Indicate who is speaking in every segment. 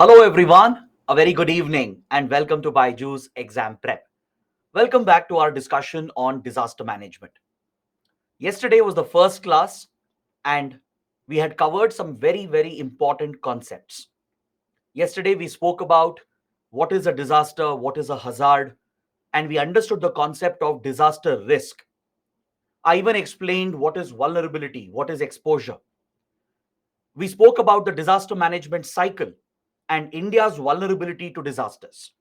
Speaker 1: Hello everyone, a very good evening and welcome to Byju's Exam Prep. Welcome back to our discussion on disaster management. Yesterday was the first class and we had covered some very important concepts. Yesterday we spoke about what is a disaster, what is a hazard, and we understood the concept of disaster risk. I even explained what is vulnerability, what is exposure. We spoke about the disaster management cycle and India's vulnerability to disasters.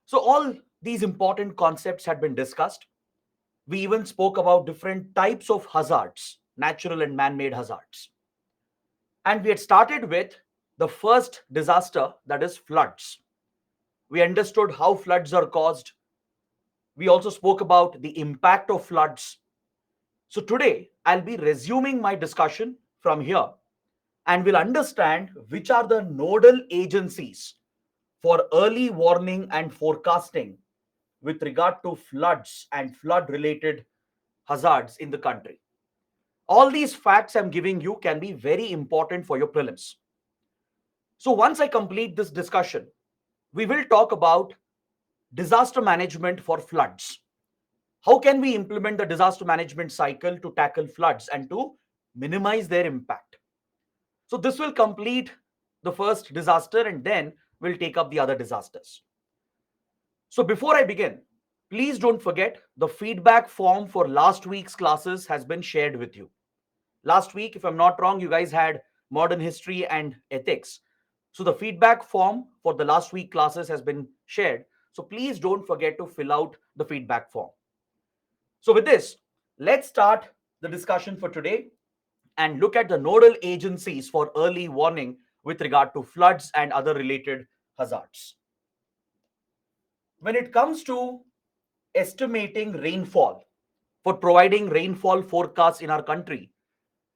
Speaker 1: So, all these important concepts had been discussed. We even spoke about different types of hazards, natural and man made hazards. And we had started with the first disaster, that is floods. We understood how floods are caused. We also spoke about the impact of floods. So, today I'll be resuming my discussion from here and we'll understand which are the nodal agencies for early warning and forecasting with regard to floods and flood related hazards in the country. All these facts I'm giving you can be very important for your prelims. So, once I complete this discussion, we will talk about disaster management for floods. How can we implement the disaster management cycle to tackle floods and to minimize their impact? So, this will complete the first disaster and then we'll take up the other disasters. So before I begin, please don't forget the feedback form for last week's classes has been shared with you. Last week, if I'm not wrong, you guys had modern history and ethics. So the feedback form for the last week classes has been shared. So please don't forget to fill out the feedback form. So with this, let's start the discussion for today and look at the nodal agencies for early warning with regard to floods and other related hazards. When it comes to estimating rainfall, for providing rainfall forecasts in our country,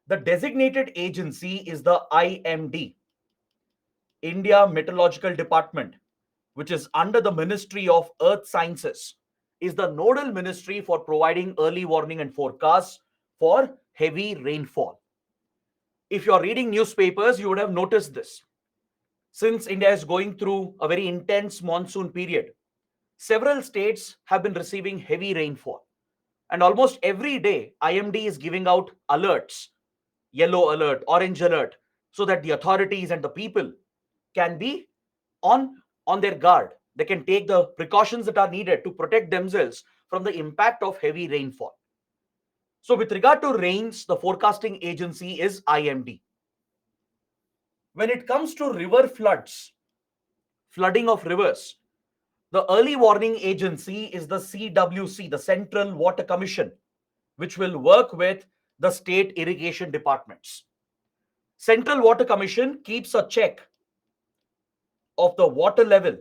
Speaker 1: the designated agency is the IMD, India Meteorological Department, which is under the Ministry of Earth Sciences, is the nodal ministry for providing early warning and forecasts for heavy rainfall. If you're reading newspapers, you would have noticed this. Since India is going through a very intense monsoon period, several states have been receiving heavy rainfall. And almost every day, IMD is giving out alerts, yellow alert, orange alert, so that the authorities and the people can be on their guard. They can take the precautions that are needed to protect themselves from the impact of heavy rainfall. So, with regard to rains, the forecasting agency is IMD. When it comes to river floods, flooding of rivers, the early warning agency is the CWC, the Central Water Commission, which will work with the state irrigation departments. Central Water Commission keeps a check of the water level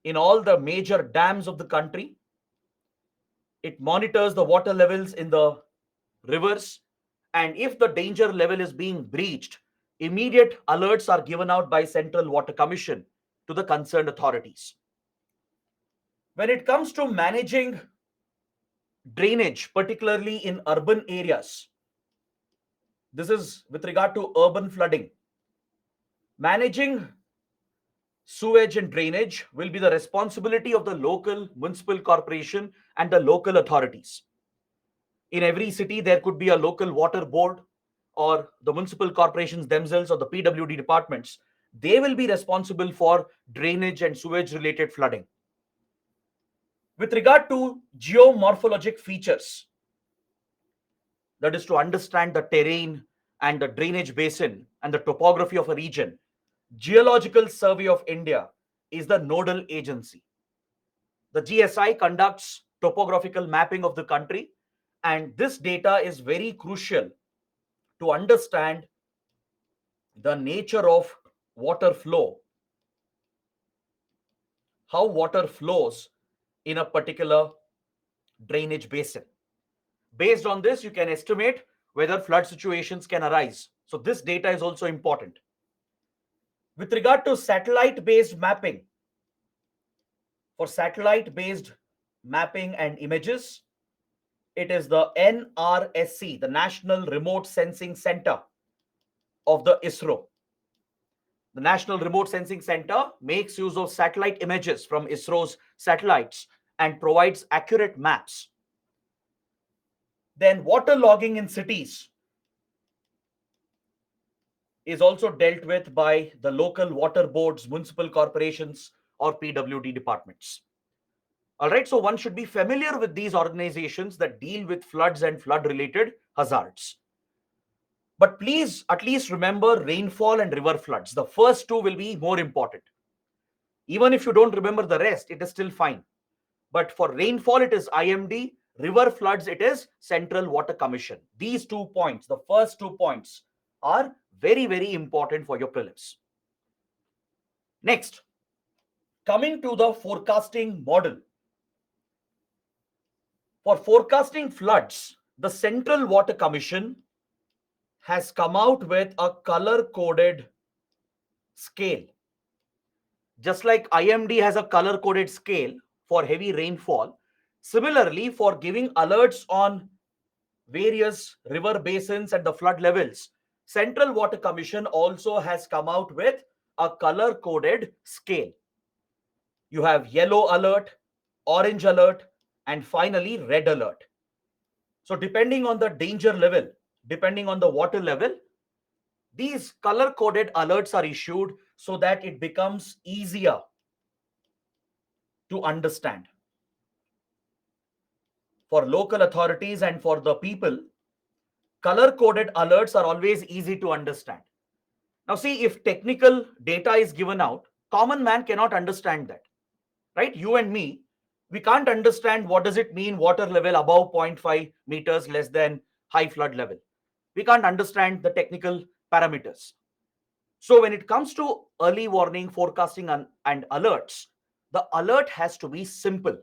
Speaker 1: in all the major dams of the country. It monitors the water levels in the rivers, and if the danger level is being breached, immediate alerts are given out by Central Water Commission to the concerned authorities. When it comes to managing drainage, particularly in urban areas, this is with regard to urban flooding. Managing sewage and drainage will be the responsibility of the local municipal corporation and the local authorities. In every city, there could be a local water board or the municipal corporations themselves or the PWD departments. They will be responsible for drainage and sewage related flooding. With regard to geomorphologic features, that is to understand the terrain and the drainage basin and the topography of a region, Geological Survey of India is the nodal agency. The GSI conducts topographical mapping of the country, and this data is very crucial to understand the nature of water flow, how water flows in a particular drainage basin. Based on this, you can estimate whether flood situations can arise. So, this data is also important. With regard to satellite based mapping, for satellite based mapping and images, it is the NRSC, the National Remote Sensing Center of the ISRO. The National Remote Sensing Center makes use of satellite images from ISRO's satellites and provides accurate maps. Then water logging in cities is also dealt with by the local water boards, municipal corporations, or PWD departments. All right, so one should be familiar with these organizations that deal with floods and flood related hazards. But please at least remember rainfall and river floods. The first two will be more important. Even if you don't remember the rest, it is still fine. But for rainfall, it is IMD. River floods, it is Central Water Commission. These 2 points, the first 2 points, are very, very important for your prelims. Next, coming to the forecasting model. For forecasting floods, the Central Water Commission has come out with a color-coded scale. Just like IMD has a color-coded scale for heavy rainfall, similarly, for giving alerts on various river basins and the flood levels, Central Water Commission also has come out with a color-coded scale. You have yellow alert, orange alert, and finally red alert. So depending on the danger level, depending on the water level, these color-coded alerts are issued so that it becomes easier to understand. For local authorities and for the people, color-coded alerts are always easy to understand. Now see, if technical data is given out, common man cannot understand that, right? You and me, we can't understand what does it mean water level above 0.5 meters less than high flood level. We can't understand the technical parameters. So when it comes to early warning, forecasting and alerts, the alert has to be simple.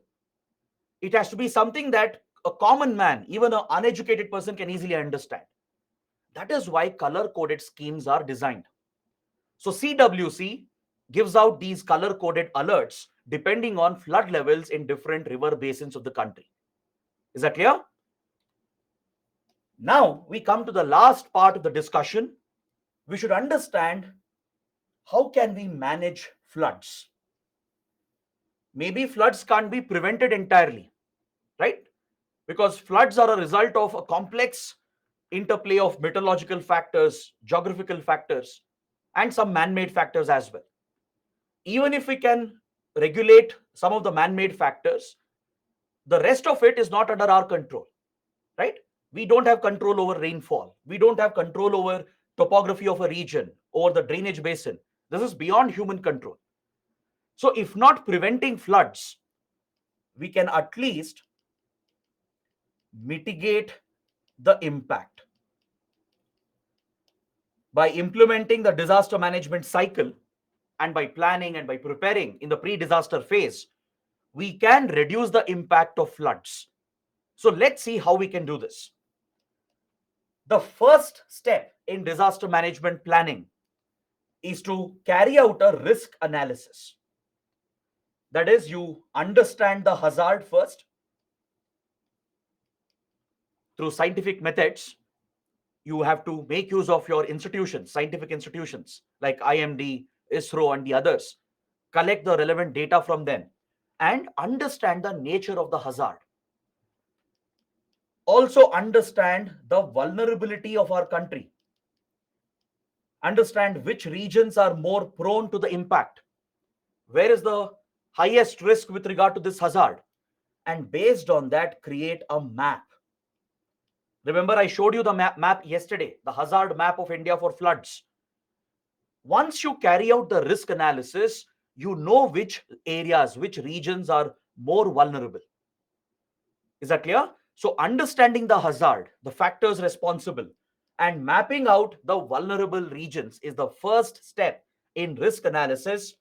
Speaker 1: It has to be something that a common man, even an uneducated person, can easily understand. That is why color-coded schemes are designed. So CWC gives out these color-coded alerts depending on flood levels in different river basins of the country. Is that clear? Now we come to the last part of the discussion. We should understand how can we manage floods. Maybe floods can't be prevented entirely, right? Because floods are a result of a complex interplay of meteorological factors, geographical factors, and some man-made factors as well. Even if we can regulate some of the man-made factors, the rest of it is not under our control, right? We don't have control over rainfall. We don't have control over topography of a region, or the drainage basin. This is beyond human control. So if not preventing floods, we can at least mitigate the impact. By implementing the disaster management cycle and by planning and by preparing in the pre-disaster phase, we can reduce the impact of floods. So let's see how we can do this. The first step in disaster management planning is to carry out a risk analysis. That is, you understand the hazard first through scientific methods. You have to make use of your institutions, scientific institutions like IMD, ISRO, and the others. Collect the relevant data from them and understand the nature of the hazard. Also understand the vulnerability of our country. Understand which regions are more prone to the impact. Where is the highest risk with regard to this hazard? And based on that, create a map. Remember, I showed you the map yesterday, the hazard map of India for floods. Once you carry out the risk analysis, you know which areas, which regions are more vulnerable. Is that clear? So understanding the hazard, the factors responsible, and mapping out the vulnerable regions is the first step in risk analysis,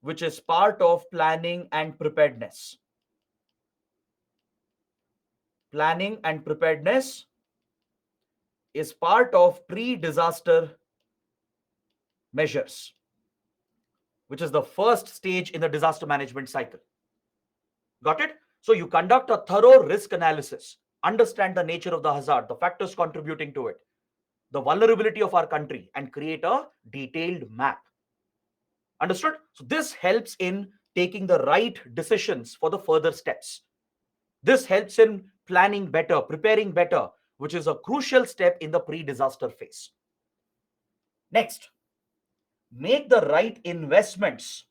Speaker 1: which is part of planning and preparedness. Planning and preparedness is part of pre-disaster measures, which is the first stage in the disaster management cycle. Got it? So you conduct a thorough risk analysis, understand the nature of the hazard, the factors contributing to it, the vulnerability of our country, and create a detailed map. Understood? So this helps in taking the right decisions for the further steps. This helps in planning better, preparing better, which is a crucial step in the pre-disaster phase. Next, make the right investments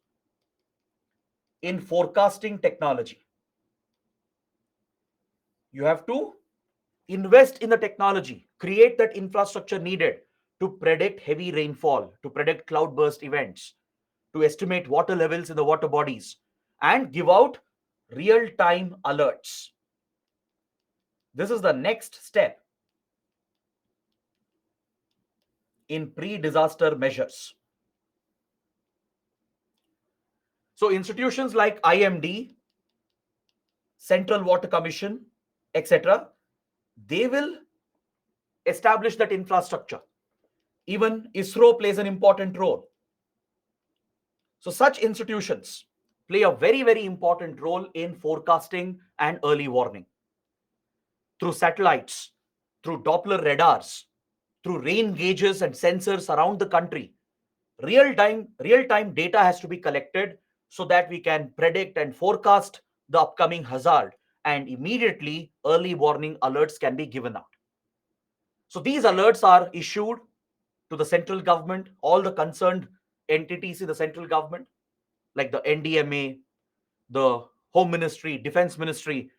Speaker 1: in forecasting technology. You have to invest in the technology, create that infrastructure needed to predict heavy rainfall, to predict cloudburst events, to estimate water levels in the water bodies, and give out real time alerts. This is the next step in pre disaster measures. So, institutions like IMD, Central Water Commission, etc., they will establish that infrastructure. Even ISRO plays an important role. So, such institutions play a very, very important role in forecasting and early warning. Through satellites, through Doppler radars, through rain gauges and sensors around the country, real time data has to be collected so that we can predict and forecast the upcoming hazard, and immediately early warning alerts can be given out. So these alerts are issued to the central government, all the concerned entities in the central government, like the NDMA, the Home Ministry, Defense Ministry,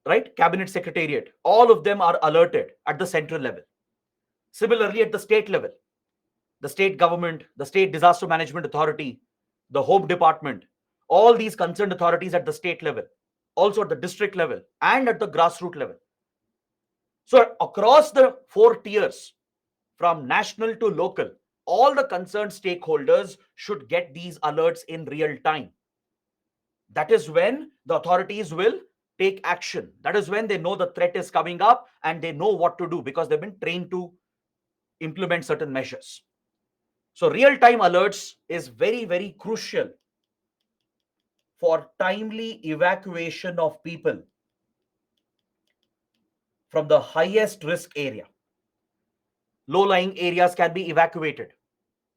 Speaker 1: right? Cabinet Secretariat. All of them are alerted at the central level. Similarly, at the state level, the state government, the state disaster management authority, the home department, all these concerned authorities at the state level, also at the district level and at the grassroots level. So across the four tiers, from national to local, all the concerned stakeholders should get these alerts in real time. That is when the authorities will take action. That is when they know the threat is coming up and they know what to do because they've been trained to implement certain measures. So real time alerts is very, very crucial for timely evacuation of people from the highest risk area. Low lying areas can be evacuated,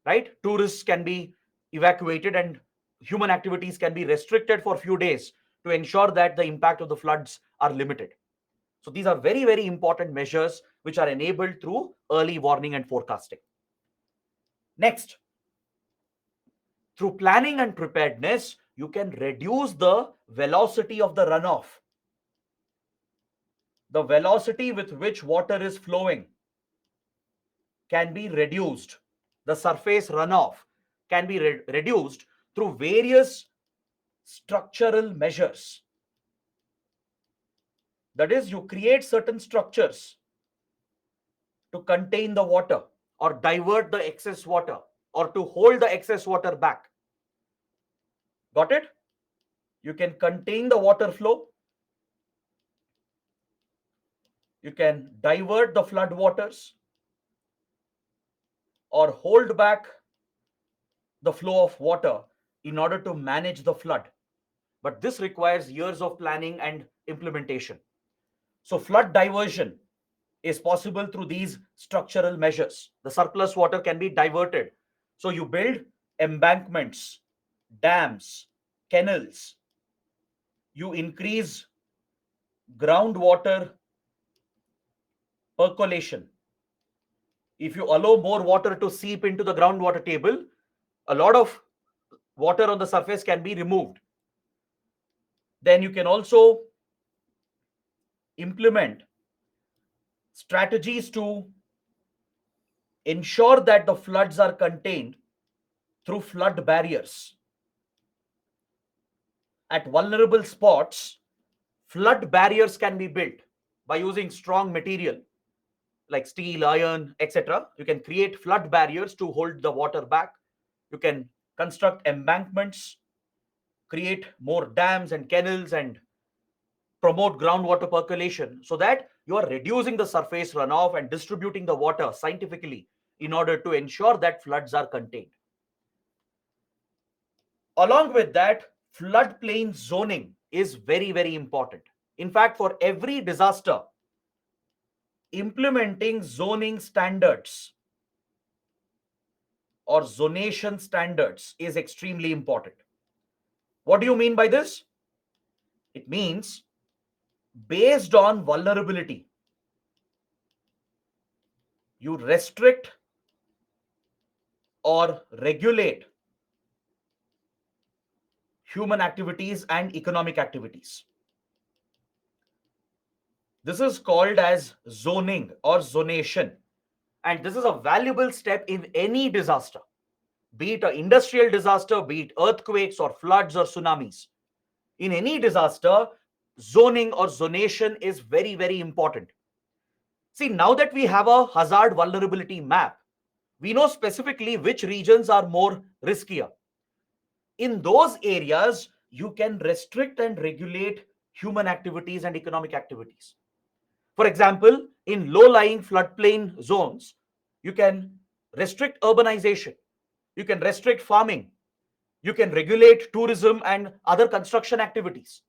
Speaker 1: right? Tourists can be evacuated and human activities can be restricted for a few days to ensure that the impact of the floods are limited. So these are very, very important measures which are enabled through early warning and forecasting. Next, through planning and preparedness, you can reduce the velocity of the runoff. The velocity with which water is flowing can be reduced. The surface runoff can be reduced through various structural measures. That is, you create certain structures to contain the water or divert the excess water or to hold the excess water back. Got it? You can contain the water flow. You can divert the flood waters or hold back the flow of water in order to manage the flood. But this requires years of planning and implementation. So flood diversion is possible through these structural measures. The surplus water can be diverted. So you build embankments, dams, canals. You increase groundwater percolation. If you allow more water to seep into the groundwater table, a lot of water on the surface can be removed. Then you can also implement strategies to ensure that the floods are contained through flood barriers. At vulnerable spots, flood barriers can be built by using strong material like steel, iron, etc. You can create flood barriers to hold the water back. You can construct embankments, create more dams and canals, and promote groundwater percolation so that you are reducing the surface runoff and distributing the water scientifically in order to ensure that floods are contained. Along with that, floodplain zoning is very, very important. In fact, for every disaster, implementing zoning standards or zonation standards is extremely important. What do you mean by this? It means based on vulnerability, you restrict or regulate human activities and economic activities. This is called as zoning or zonation. And this is a valuable step in any disaster, be it an industrial disaster, be it earthquakes or floods or tsunamis. In any disaster, zoning or zonation is very, very important. See, now that we have a hazard vulnerability map, we know specifically which regions are more riskier. In those areas, you can restrict and regulate human activities and economic activities. For example, in low-lying floodplain zones, you can restrict urbanization, you can restrict farming, you can regulate tourism and other construction activities.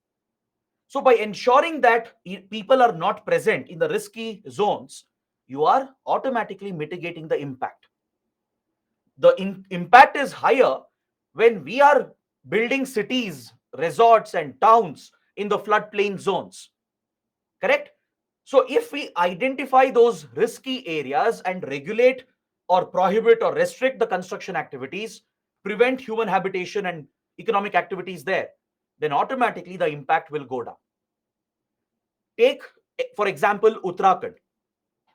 Speaker 1: So by ensuring that people are not present in the risky zones, you are automatically mitigating the impact. The impact is higher when we are building cities, resorts, and towns in the floodplain zones. Correct? So, if we identify those risky areas and regulate or prohibit or restrict the construction activities, prevent human habitation and economic activities there, then automatically the impact will go down. Take, for example, Uttarakhand.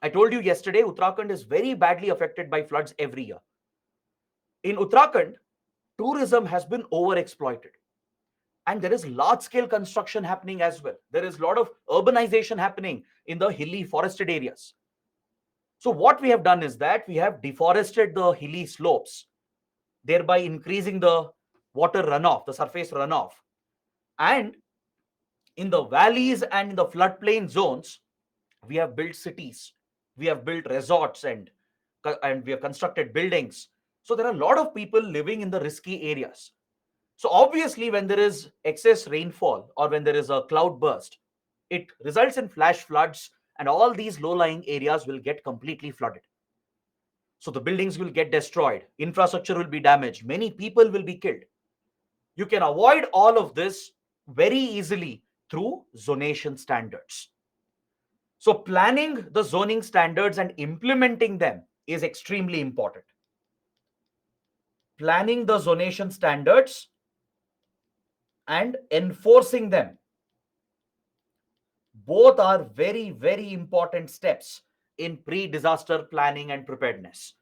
Speaker 1: I told you yesterday, Uttarakhand is very badly affected by floods every year. In Uttarakhand, tourism has been overexploited. And there is large scale construction happening as well. There is a lot of urbanization happening in the hilly forested areas. So what we have done is that we have deforested the hilly slopes, thereby increasing the water runoff, the surface runoff. And in the valleys and in the floodplain zones, we have built cities, we have built resorts, and we have constructed buildings. So there are a lot of people living in the risky areas. So obviously, when there is excess rainfall or when there is a cloud burst, it results in flash floods, and all these low-lying areas will get completely flooded. So the buildings will get destroyed, infrastructure will be damaged, many people will be killed. You can avoid all of this very easily through zonation standards. So planning the zoning standards and implementing them is extremely important. Planning the zonation standards and enforcing them, both are very, very important steps in pre-disaster planning and preparedness.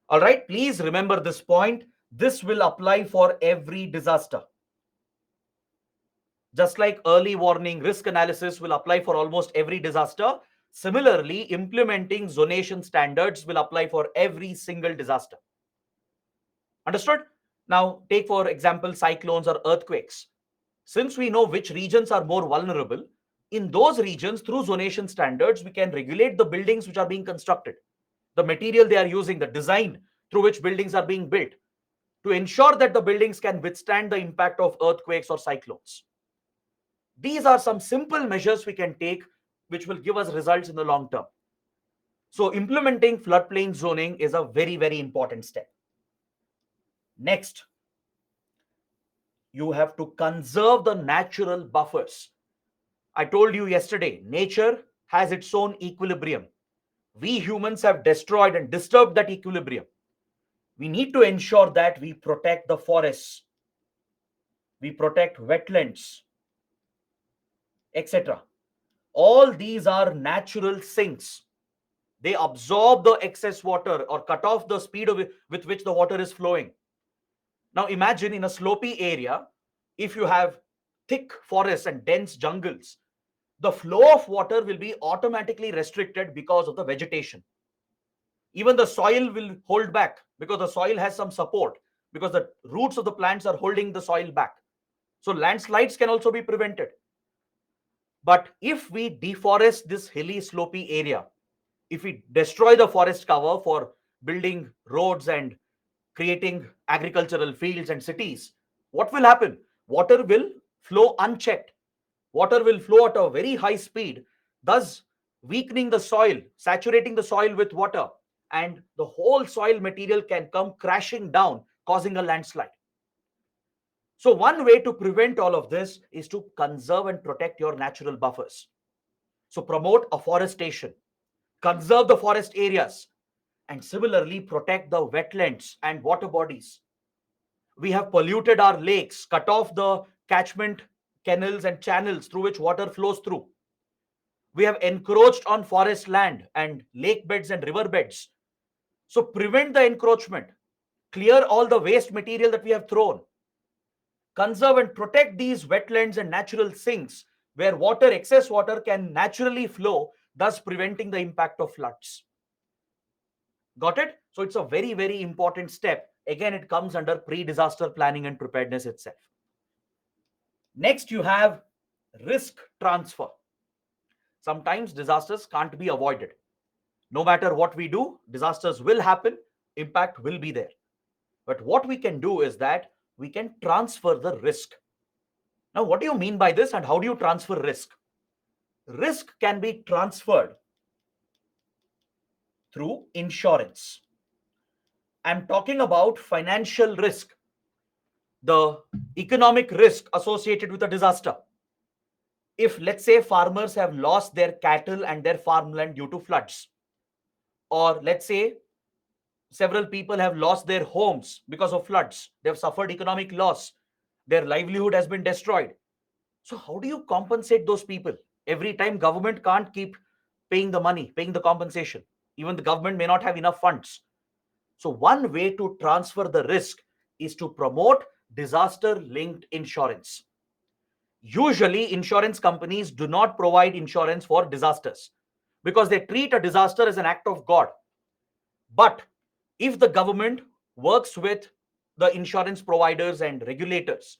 Speaker 1: All right, please remember this point. This will apply for every disaster. Just like early warning risk analysis will apply for almost every disaster, similarly, implementing zonation standards will apply for every single disaster. Understood? Now, take for example cyclones or earthquakes. Since we know which regions are more vulnerable, in those regions, through zonation standards, we can regulate the buildings which are being constructed, the material they are using, the design through which buildings are being built, to ensure that the buildings can withstand the impact of earthquakes or cyclones. These are some simple measures we can take which will give us results in the long term. So implementing floodplain zoning is a very, very important step. Next, you have to conserve the natural buffers. I told you yesterday, nature has its own equilibrium. We humans have destroyed and disturbed that equilibrium. We need to ensure that we protect the forests, we protect wetlands, etc. All these are natural sinks. They absorb the excess water or cut off the speed with which the water is flowing. Now imagine in a slopy area, if you have thick forests and dense jungles, the flow of water will be automatically restricted because of the vegetation. Even the soil will hold back because the soil has some support, because the roots of the plants are holding the soil back. So landslides can also be prevented. But if we deforest this hilly slopy area, if we destroy the forest cover for building roads and creating agricultural fields and cities, what will happen? Water will flow unchecked. Water will flow at a very high speed, thus weakening the soil, saturating the soil with water, and the whole soil material can come crashing down, causing a landslide. So, one way to prevent all of this is to conserve and protect your natural buffers. So, promote afforestation, conserve the forest areas, and similarly protect the wetlands and water bodies. We have polluted our lakes, cut off the catchment canals and channels through which water flows through. We have encroached on forest land and lake beds and river beds. So prevent the encroachment, clear all the waste material that we have thrown, conserve and protect these wetlands and natural sinks where water, excess water can naturally flow, thus preventing the impact of floods. Got it? So it's a very, very important step. Again, it comes under pre-disaster planning and preparedness itself. Next, you have risk transfer. Sometimes disasters can't be avoided. No matter what we do, disasters will happen, impact will be there. But what we can do is that we can transfer the risk. Now, what do you mean by this and how do you transfer risk? Risk can be transferred through insurance. I'm talking about financial risk, the economic risk associated with a disaster. If, let's say, farmers have lost their cattle and their farmland due to floods, or let's say several people have lost their homes because of floods, they've suffered economic loss, their livelihood has been destroyed. So how do you compensate those people? Every time government can't keep paying the money, paying the compensation. Even the government may not have enough funds. So one way to transfer the risk is to promote disaster-linked insurance. Usually, insurance companies do not provide insurance for disasters because they treat a disaster as an act of God. But if the government works with the insurance providers and regulators,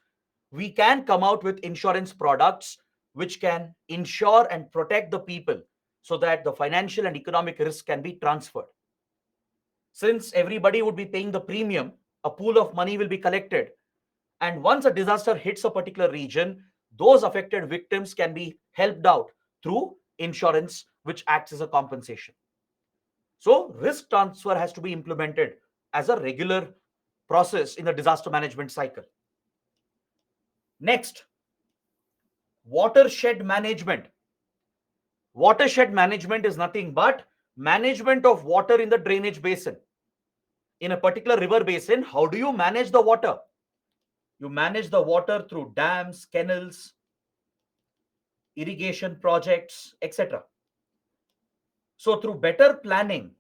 Speaker 1: we can come out with insurance products which can insure and protect the people so that the financial and economic risk can be transferred. Since everybody would be paying the premium, a pool of money will be collected. And once a disaster hits a particular region, those affected victims can be helped out through insurance, which acts as a compensation. So risk transfer has to be implemented as a regular process in the disaster management cycle. Next, watershed management. Watershed management is nothing but management of water in the drainage basin. In a particular river basin, how do you manage the water? You manage the water through dams, canals, irrigation projects, etc. So through better planning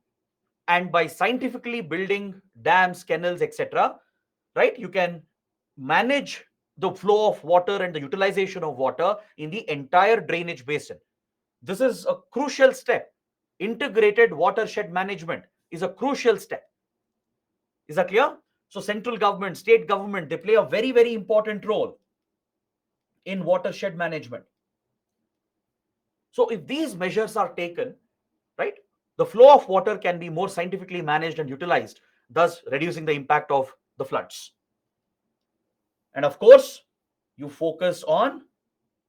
Speaker 1: and by scientifically building dams, canals, etc., right, you can manage the flow of water and the utilization of water in the entire drainage basin. This is a crucial step. Integrated watershed management is a crucial step. Is that clear? So central government, state government, they play a very, very important role in watershed management. So if these measures are taken, right, the flow of water can be more scientifically managed and utilized, thus reducing the impact of the floods. And of course, you focus on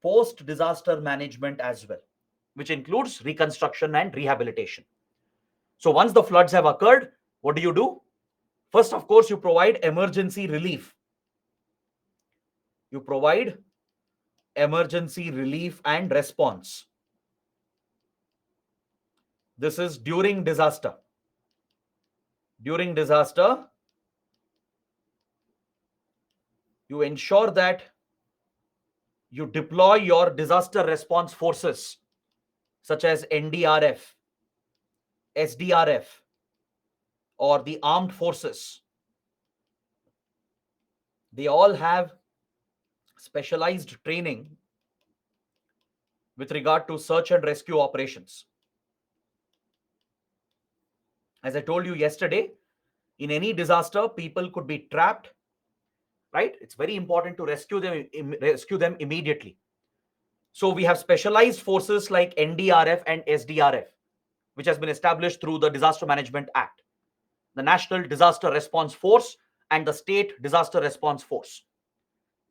Speaker 1: post-disaster management as well, which includes reconstruction and rehabilitation. So once the floods have occurred, what do? First, of course, you provide emergency relief. You provide emergency relief and response. This is during disaster. During disaster, you ensure that you deploy your disaster response forces such as NDRF, SDRF, or the armed forces. They all have specialized training with regard to search and rescue operations. As I told you yesterday, in any disaster, people could be trapped, right? It's very important to rescue them immediately. So we have specialized forces like NDRF and SDRF, which has been established through the Disaster Management Act, the National Disaster Response Force and the State Disaster Response Force.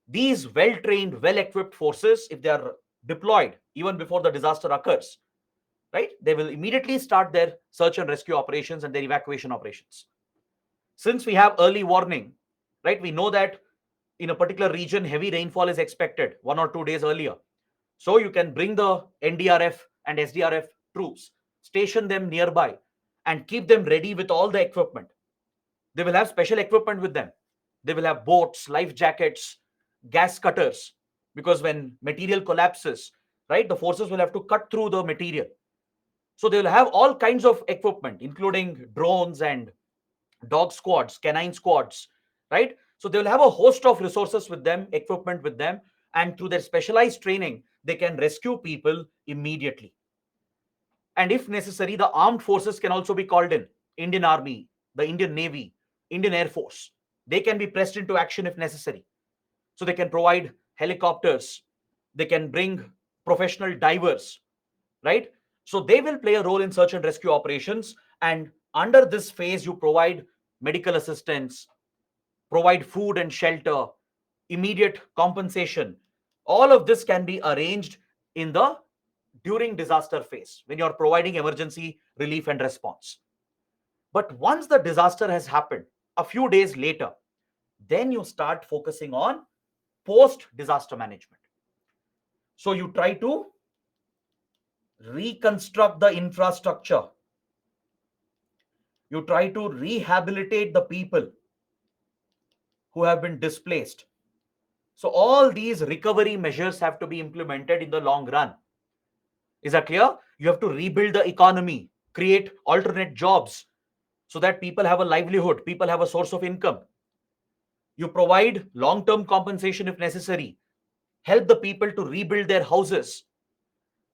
Speaker 1: These well-trained, well-equipped forces, if they are deployed even before the disaster occurs, right? They will immediately start their search and rescue operations and their evacuation operations. Since we have early warning, right, we know that in a particular region, heavy rainfall is expected 1 or 2 days earlier. So you can bring the NDRF and SDRF troops, station them nearby, and keep them ready with all the equipment. They will have special equipment with them. They will have boats, life jackets, gas cutters, because when material collapses, right, the forces will have to cut through the material. So they will have all kinds of equipment, including drones and dog squads, canine squads, right? So they will have a host of resources with them, equipment with them, and through their specialized training, they can rescue people immediately. And if necessary, the armed forces can also be called in. Indian Army, the Indian Navy, Indian Air Force. They can be pressed into action if necessary. So they can provide helicopters, they can bring professional divers, right? So they will play a role in search and rescue operations. And under this phase, you provide medical assistance, provide food and shelter, immediate compensation. All of this can be arranged in the during disaster phase when you're providing emergency relief and response. But once the disaster has happened, a few days later, then you start focusing on post disaster management. So you try to reconstruct the infrastructure, you try to rehabilitate the people who have been displaced. So all these recovery measures have to be implemented in the long run. Is that clear? You have to rebuild the economy, create alternate jobs so that people have a livelihood, people have a source of income. You provide long term compensation if necessary, help the people to rebuild their houses.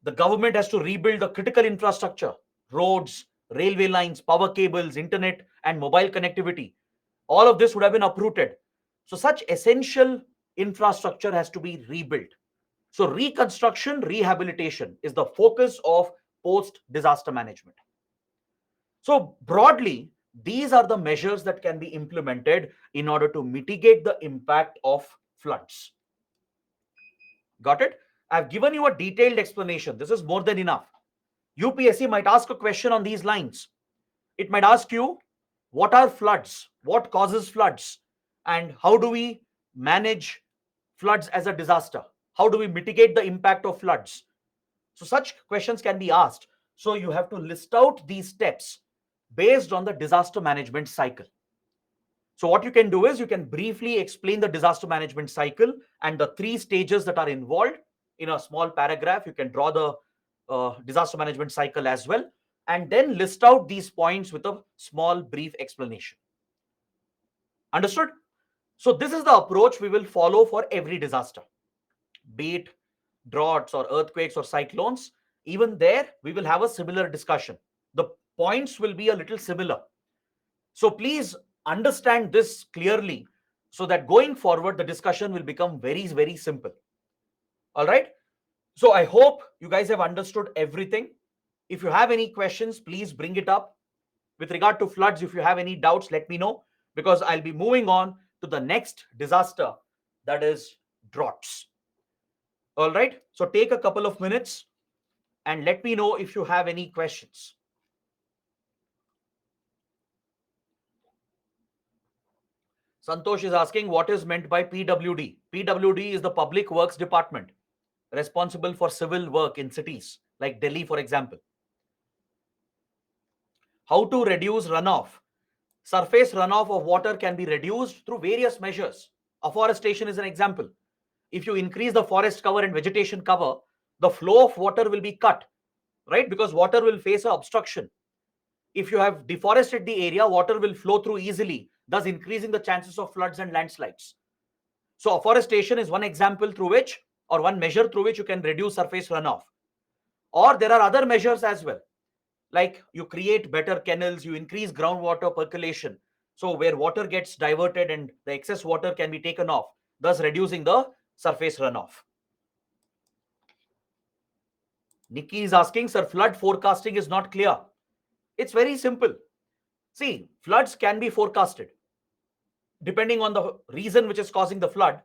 Speaker 1: The government has to rebuild the critical infrastructure, roads, railway lines, power cables, internet, and mobile connectivity. All of this would have been uprooted. So, such essential infrastructure has to be rebuilt. So, reconstruction, rehabilitation is the focus of post disaster management. So, broadly, these are the measures that can be implemented in order to mitigate the impact of floods. Got it? I've given you a detailed explanation. This is more than enough. UPSC might ask a question on these lines. It might ask you, what are floods? What causes floods? And how do we manage floods as a disaster? How do we mitigate the impact of floods? So, such questions can be asked. So, you have to list out these steps based on the disaster management cycle. So, what you can do is you can briefly explain the disaster management cycle and the 3 stages that are involved in a small paragraph. You can draw the disaster management cycle as well, and then list out these points with a small brief explanation. Understood? So, this is the approach we will follow for every disaster, be it droughts or earthquakes or cyclones. Even there, we will have a similar discussion. The points will be a little similar. So, please understand this clearly so that going forward, the discussion will become very, very simple. All right. So, I hope you guys have understood everything. If you have any questions, please bring it up. With regard to floods, if you have any doubts, let me know, because I'll be moving on to the next disaster, that is droughts. All right. So, take a couple of minutes and let me know if you have any questions. Santosh is asking, what is meant by PWD? PWD is the Public Works Department, responsible for civil work in cities like Delhi, for example. How to reduce runoff? Surface runoff of water can be reduced through various measures. Afforestation is an example. If you increase the forest cover and vegetation cover, the flow of water will be cut, right? Because water will face an obstruction. If you have deforested the area, water will flow through easily, thus increasing the chances of floods and landslides. So, afforestation is one example through which, or one measure through which you can reduce surface runoff. Or there are other measures as well, like you create better canals, you increase groundwater percolation. So, where water gets diverted and the excess water can be taken off, thus reducing the surface runoff. Nikki is asking, sir, flood forecasting is not clear. It's very simple. See, floods can be forecasted depending on the reason which is causing the flood,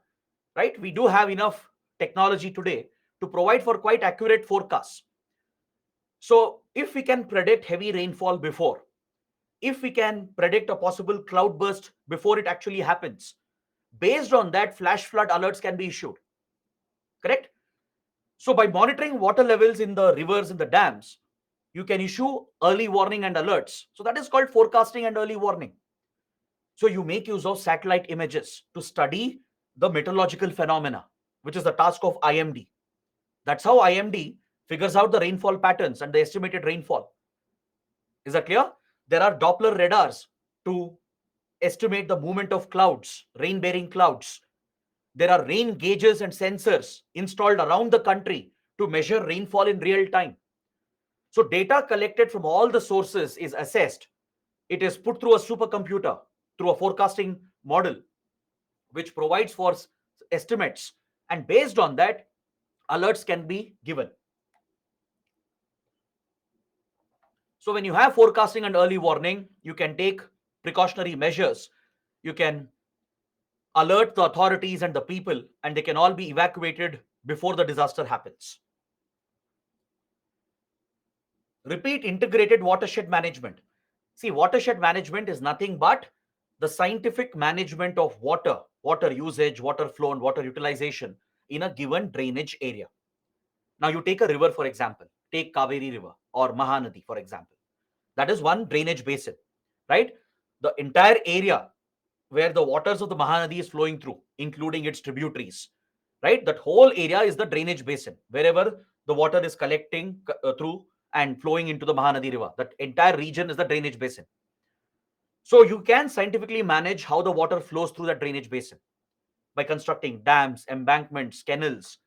Speaker 1: right? We do have enough technology today to provide for quite accurate forecasts. So if we can predict heavy rainfall before, if we can predict a possible cloud burst before it actually happens, based on that, flash flood alerts can be issued. Correct? So by monitoring water levels in the rivers and the dams, you can issue early warning and alerts. So that is called forecasting and early warning. So you make use of satellite images to study the meteorological phenomena, which is the task of IMD. That's how IMD figures out the rainfall patterns and the estimated rainfall. Is that clear? There are Doppler radars to estimate the movement of clouds, rain bearing clouds. There are rain gauges and sensors installed around the country to measure rainfall in real time. So, data collected from all the sources is assessed. It is put through a supercomputer, through a forecasting model, which provides for estimates. And based on that, alerts can be given. So, when you have forecasting and early warning, you can take precautionary measures. You can alert the authorities and the people, and they can all be evacuated before the disaster happens. Repeat integrated watershed management. See, watershed management is nothing but the scientific management of water, water usage, water flow, and water utilization in a given drainage area. Now, you take a river, for example, take Kaveri River or Mahanadi, for example. That is one drainage basin, right? The entire area where the waters of the Mahanadi is flowing through, including its tributaries, right? That whole area is the drainage basin, wherever the water is collecting through and flowing into the Mahanadi River. That entire region is the drainage basin. So you can scientifically manage how the water flows through that drainage basin by constructing dams, embankments, canals,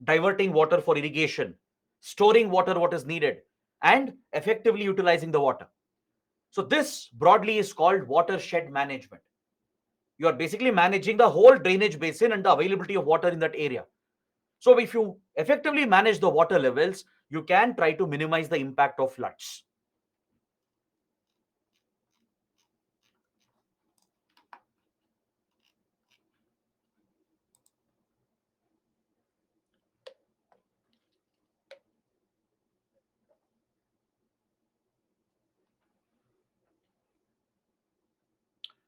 Speaker 1: diverting water for irrigation, storing water what is needed, and effectively utilizing the water. So this broadly is called watershed management. You are basically managing the whole drainage basin and the availability of water in that area. So if you effectively manage the water levels, you can try to minimize the impact of floods.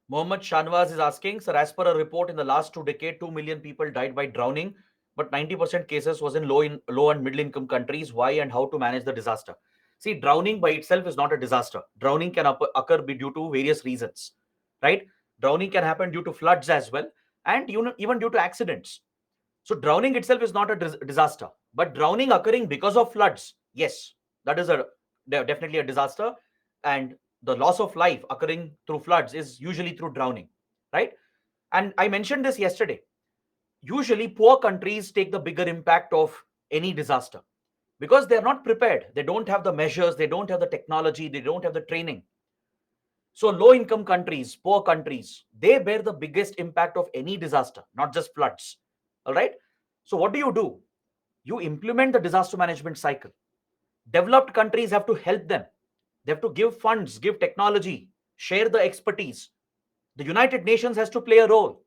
Speaker 1: Mohammed Shanwaz is asking, sir, as per a report in the last 2 decades, 2 million people died by drowning, but 90% cases was in low and middle income countries. Why and how to manage the disaster? See, drowning by itself is not a disaster. Drowning can occur due to various reasons, right? Drowning can happen due to floods as well, and even due to accidents. So drowning itself is not a disaster, but drowning occurring because of floods, yes, that is definitely a disaster, and the loss of life occurring through floods is usually through drowning, right? And I mentioned this yesterday. Usually, poor countries take the bigger impact of any disaster because they are not prepared. They don't have the measures, they don't have the technology, they don't have the training. So, low income countries, poor countries, they bear the biggest impact of any disaster, not just floods. All right. So, what do? You implement the disaster management cycle. Developed countries have to help them. They have to give funds, give technology, share the expertise. The United Nations has to play a role.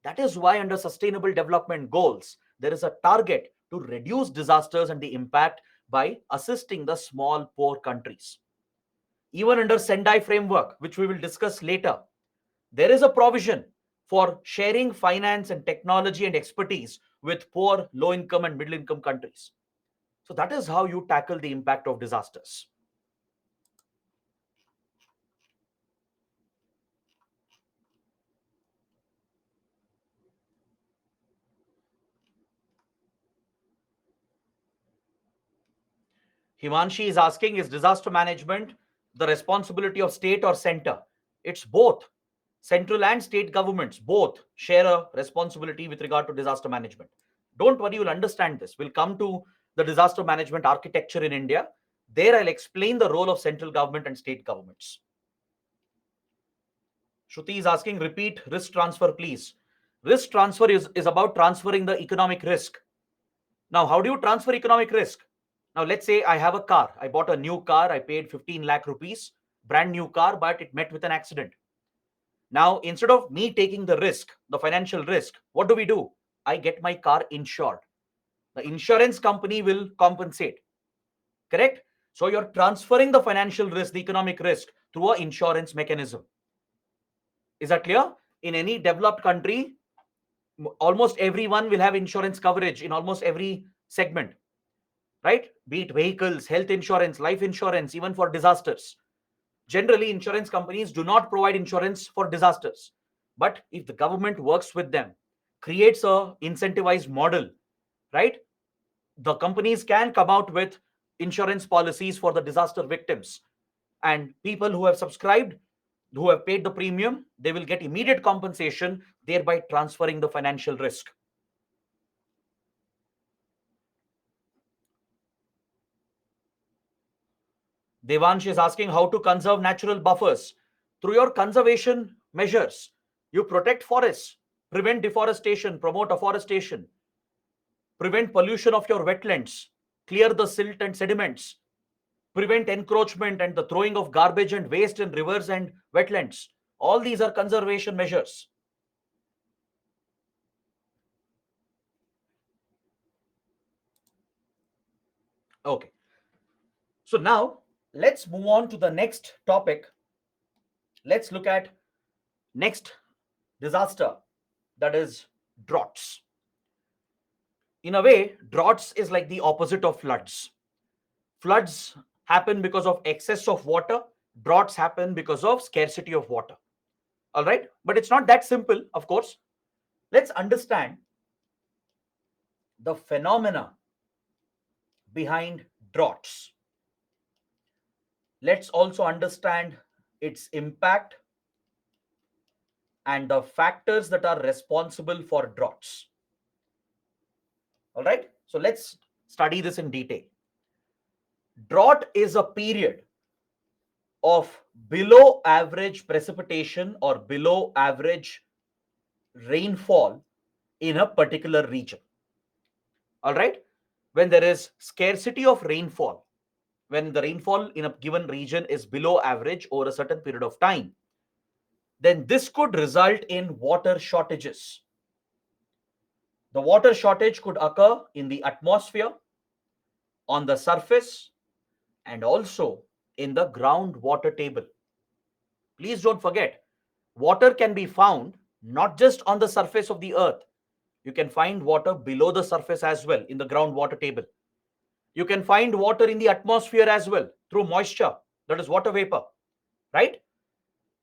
Speaker 1: That is why, under Sustainable Development Goals, there is a target to reduce disasters and the impact by assisting the small, poor countries. Even under Sendai framework, which we will discuss later, there is a provision for sharing finance and technology and expertise with poor, low income, and middle income countries. So that is how you tackle the impact of disasters. Himanshi is asking, is disaster management the responsibility of state or center? It's both. Central and state governments both share a responsibility with regard to disaster management. Don't worry, you'll understand this. We'll come to the disaster management architecture in India. There, I'll explain the role of central government and state governments. Shruti is asking, repeat risk transfer, please. Risk transfer is about transferring the economic risk. Now, how do you transfer economic risk? Now, let's say I have a car. I bought a new car. I paid 15 lakh rupees, brand new car, but it met with an accident. Now, instead of me taking the risk, the financial risk, what do? I get my car insured. The insurance company will compensate. Correct? So you're transferring the financial risk, the economic risk, through an insurance mechanism. Is that clear? In any developed country, almost everyone will have insurance coverage in almost every segment, right? Be it vehicles, health insurance, life insurance, even for disasters. Generally, insurance companies do not provide insurance for disasters. But if the government works with them, creates a incentivized model, right? The companies can come out with insurance policies for the disaster victims, and people who have subscribed, who have paid the premium, they will get immediate compensation, thereby transferring the financial risk. Devansh is asking how to conserve natural buffers. Through your conservation measures, you protect forests, prevent deforestation, promote afforestation, prevent pollution of your wetlands, clear the silt and sediments, prevent encroachment and the throwing of garbage and waste in rivers and wetlands. All these are conservation measures. Okay. So now let's move on to the next topic. Let's look at next disaster, that is droughts. In a way, droughts is like the opposite of floods. Floods happen because of excess of water, droughts happen because of scarcity of water. All right, but it's not that simple, of course. Let's understand the phenomena behind droughts. Let's also understand its impact and the factors that are responsible for droughts. All right, so let's study this in detail. Drought is a period of below average precipitation or below average rainfall in a particular region. All right, when there is scarcity of rainfall, when the rainfall in a given region is below average over a certain period of time, then this could result in water shortages. The water shortage could occur in the atmosphere, on the surface, and also in the groundwater table. Please don't forget, water can be found not just on the surface of the earth. You can find water below the surface as well in the groundwater table. You can find water in the atmosphere as well through moisture, that is water vapor, right?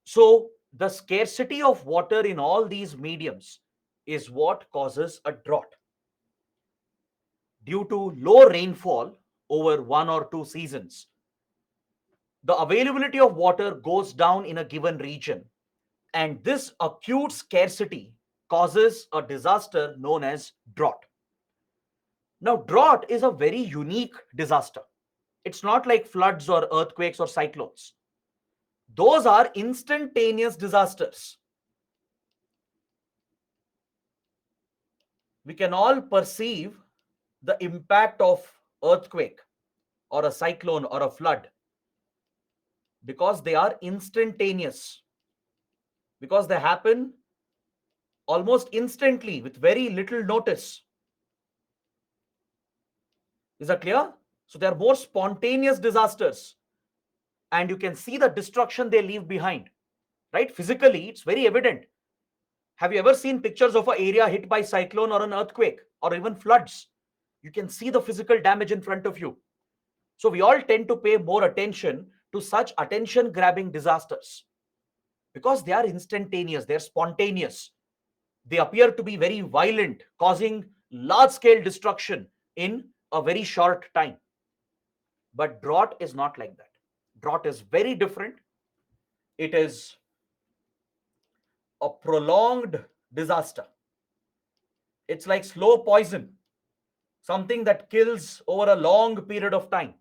Speaker 1: So the scarcity of water in all these mediums is what causes a drought. Due to low rainfall over one or two seasons, the availability of water goes down in a given region, and this acute scarcity causes a disaster known as drought. Now, drought is a very unique disaster. It's not like floods or earthquakes or cyclones. Those are instantaneous disasters. We can all perceive the impact of earthquake or a cyclone or a flood because they are instantaneous, because they happen almost instantly with very little notice. Is that clear? So they are more spontaneous disasters, and you can see the destruction they leave behind, right? Physically, it's very evident. Have you ever seen pictures of an area hit by cyclone or an earthquake or even floods? You can see the physical damage in front of you. So we all tend to pay more attention to such attention grabbing disasters because they are instantaneous, they're spontaneous. They appear to be very violent, causing large scale destruction in a very short time. But drought is not like that. Drought is very different. It is a prolonged disaster. It's like slow poison, something that kills over a long period of time.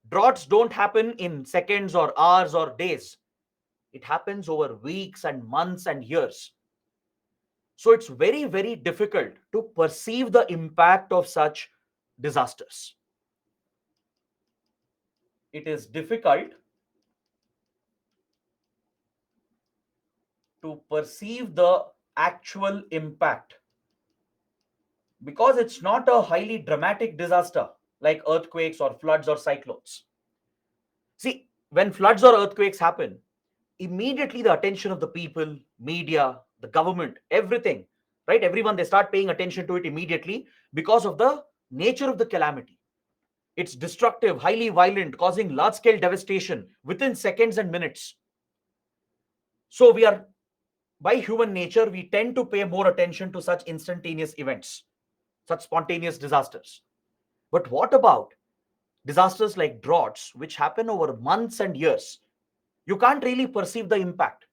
Speaker 1: Droughts don't happen in seconds or hours or days. It happens over weeks and months and years. So it's very, very difficult to perceive the impact of such disasters. It is difficult to perceive the actual impact because it's not a highly dramatic disaster like earthquakes or floods or cyclones. See, when floods or earthquakes happen, immediately the attention of the people, media, the government, everything, right? Everyone, they start paying attention to it immediately because of the nature of the calamity. It's destructive, highly violent, causing large scale devastation within seconds and minutes. So, we are, by human nature, we tend to pay more attention to such instantaneous events, such spontaneous disasters. But what about disasters like droughts, which happen over months and years? You can't really perceive the impact.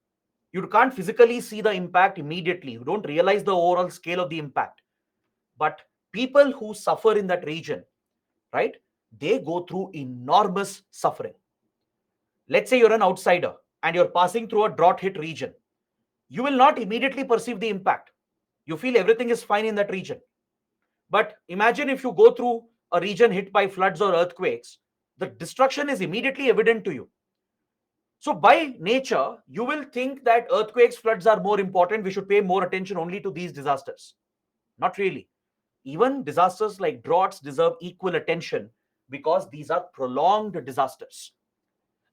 Speaker 1: You can't physically see the impact immediately. You don't realize the overall scale of the impact. But people who suffer in that region, right, they go through enormous suffering. Let's say you're an outsider and you're passing through a drought hit region. You will not immediately perceive the impact. You feel everything is fine in that region. But imagine if you go through a region hit by floods or earthquakes, the destruction is immediately evident to you. So, by nature, you will think that earthquakes, floods are more important. We should pay more attention only to these disasters. Not really. Even disasters like droughts deserve equal attention because these are prolonged disasters.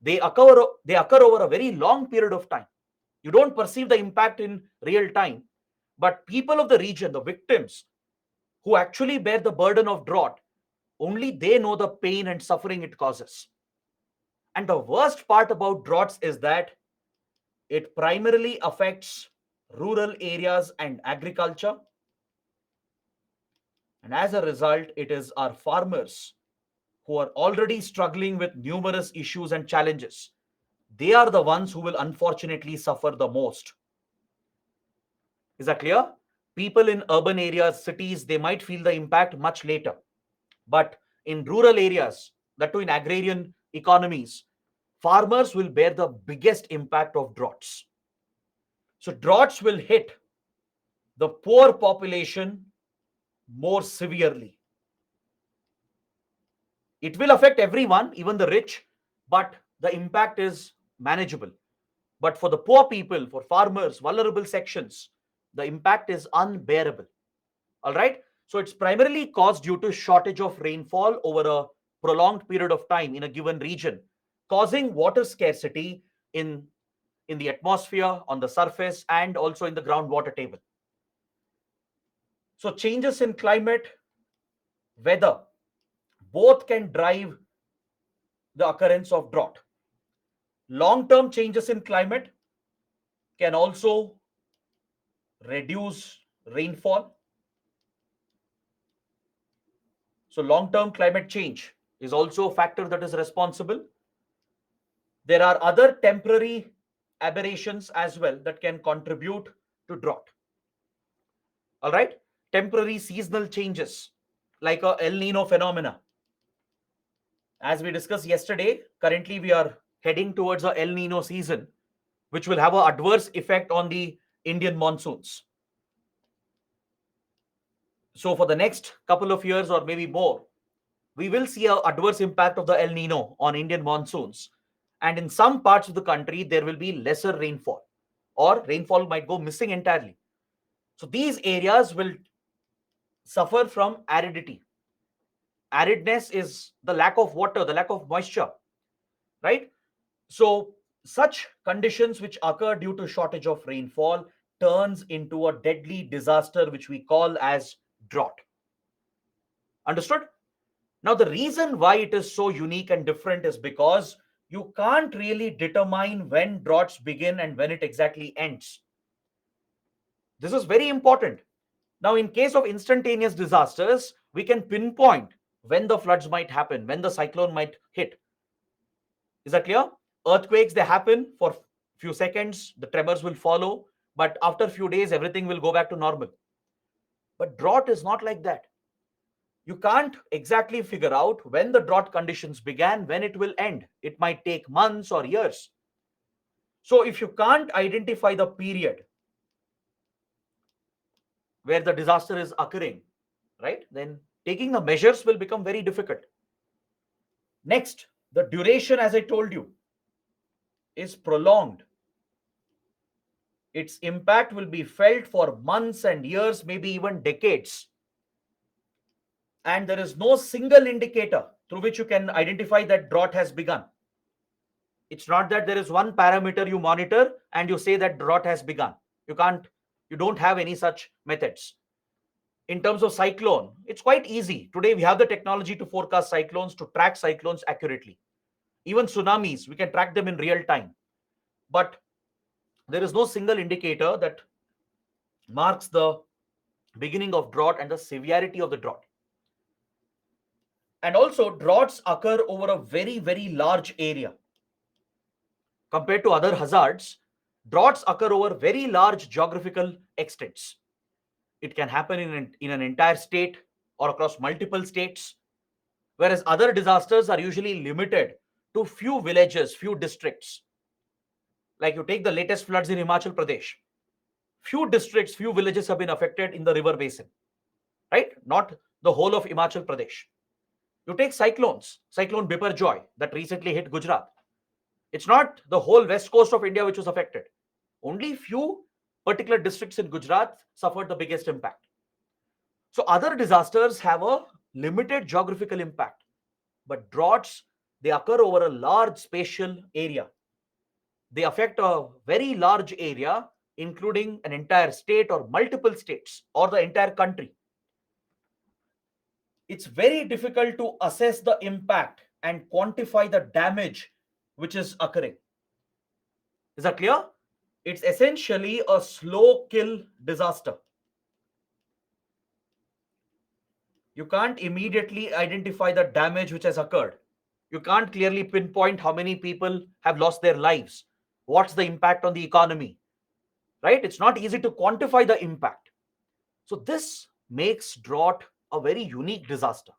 Speaker 1: They occur over a very long period of time. You don't perceive the impact in real time, but people of the region, the victims who actually bear the burden of drought, only they know the pain and suffering it causes. And the worst part about droughts is that it primarily affects rural areas and agriculture. And as a result, it is our farmers who are already struggling with numerous issues and challenges. They are the ones who will unfortunately suffer the most. Is that clear? People in urban areas, cities, they might feel the impact much later. But in rural areas, that too in agrarian economies, farmers will bear the biggest impact of droughts. So, droughts will hit the poor population more severely. It will affect everyone, even the rich, but the impact is manageable. But for the poor people, for farmers, vulnerable sections, the impact is unbearable. All right. So it's primarily caused due to shortage of rainfall over a prolonged period of time in a given region, causing water scarcity in, in the atmosphere, on the surface, and also in the groundwater table. So changes in climate, weather, both can drive the occurrence of drought. Long term changes in climate can also reduce rainfall. So, long term climate change is also a factor that is responsible. There are other temporary aberrations as well that can contribute to drought. All right. Temporary seasonal changes like a El Nino phenomena. As we discussed yesterday, currently we are heading towards a El Nino season, which will have an adverse effect on the Indian monsoons. So, for the next couple of years or maybe more, we will see an adverse impact of the El Nino on Indian monsoons. And in some parts of the country, there will be lesser rainfall or rainfall might go missing entirely. So, these areas will suffer from aridity. Aridness is the lack of water, the lack of moisture, right? So, such conditions which occur due to shortage of rainfall turns into a deadly disaster which we call as drought. Understood? Now, the reason why it is so unique and different is because you can't really determine when droughts begin and when it exactly ends. This is very important. Now, in case of instantaneous disasters, we can pinpoint when the floods might happen, when the cyclone might hit. Is that clear? Earthquakes, they happen for few seconds, the tremors will follow, but after a few days, everything will go back to normal. But drought is not like that. You can't exactly figure out when the drought conditions began, when it will end. It might take months or years. So, if you can't identify the period where the disaster is occurring, right, then taking the measures will become very difficult. Next, the duration, as I told you, is prolonged. Its impact will be felt for months and years, maybe even decades. And there is no single indicator through which you can identify that drought has begun. It's not that there is one parameter you monitor and you say that drought has begun. You can't, you don't have any such methods. In terms of cyclone, it's quite easy. Today we have the technology to forecast cyclones, to track cyclones accurately. Even tsunamis, we can track them in real time. But there is no single indicator that marks the beginning of drought and the severity of the drought. And also, droughts occur over a very, very large area. Compared to other hazards, droughts occur over very large geographical extents. It can happen in an entire state or across multiple states, whereas other disasters are usually limited to few villages, few districts. Like you take the latest floods in Himachal Pradesh, few districts, few villages have been affected in the river basin, right? Not the whole of Himachal Pradesh. You take cyclones, Cyclone Biparjoy that recently hit Gujarat. It's not the whole west coast of India which was affected. Only few particular districts in Gujarat suffered the biggest impact. So other disasters have a limited geographical impact, but droughts, they occur over a large spatial area. They affect a very large area, including an entire state or multiple states or the entire country. It's very difficult to assess the impact and quantify the damage which is occurring. Is that clear? It's essentially a slow kill disaster. You can't immediately identify the damage which has occurred. You can't clearly pinpoint how many people have lost their lives. What's the impact on the economy? Right? It's not easy to quantify the impact. So this makes drought a very unique disaster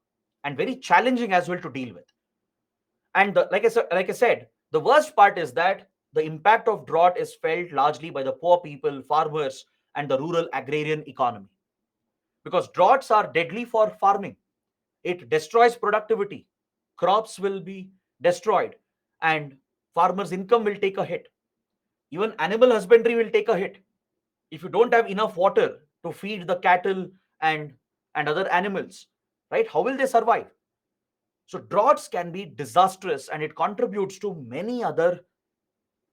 Speaker 1: and very challenging as well to deal with. And like I said, the worst part is that the impact of drought is felt largely by the poor people, farmers, and the rural agrarian economy. Because droughts are deadly for farming. It destroys productivity. Crops will be destroyed, and farmers' income will take a hit. Even animal husbandry will take a hit. If you don't have enough water to feed the cattle and other animals, right? How will they survive? So droughts can be disastrous and it contributes to many other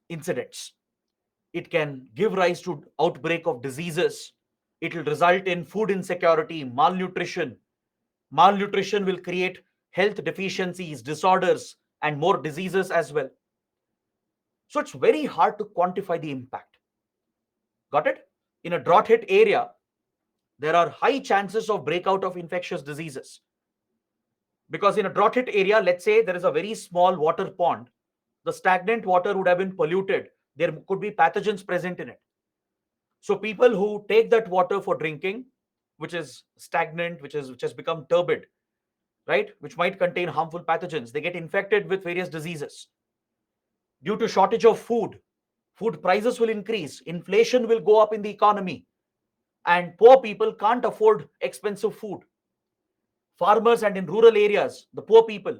Speaker 1: incidents. It can give rise to outbreak of diseases. It will result in food insecurity, malnutrition. Malnutrition will create health deficiencies, disorders, and more diseases as well. So it's very hard to quantify the impact. Got it? In a drought hit area, there are high chances of breakout of infectious diseases. Because in a drought hit area, let's say there is a very small water pond, the stagnant water would have been polluted. There could be pathogens present in it. So people who take that water for drinking, which is stagnant, which has become turbid, right, which might contain harmful pathogens, they get infected with various diseases. Due to shortage of food, food prices will increase, inflation will go up in the economy, and poor people can't afford expensive food. Farmers and in rural areas, the poor people,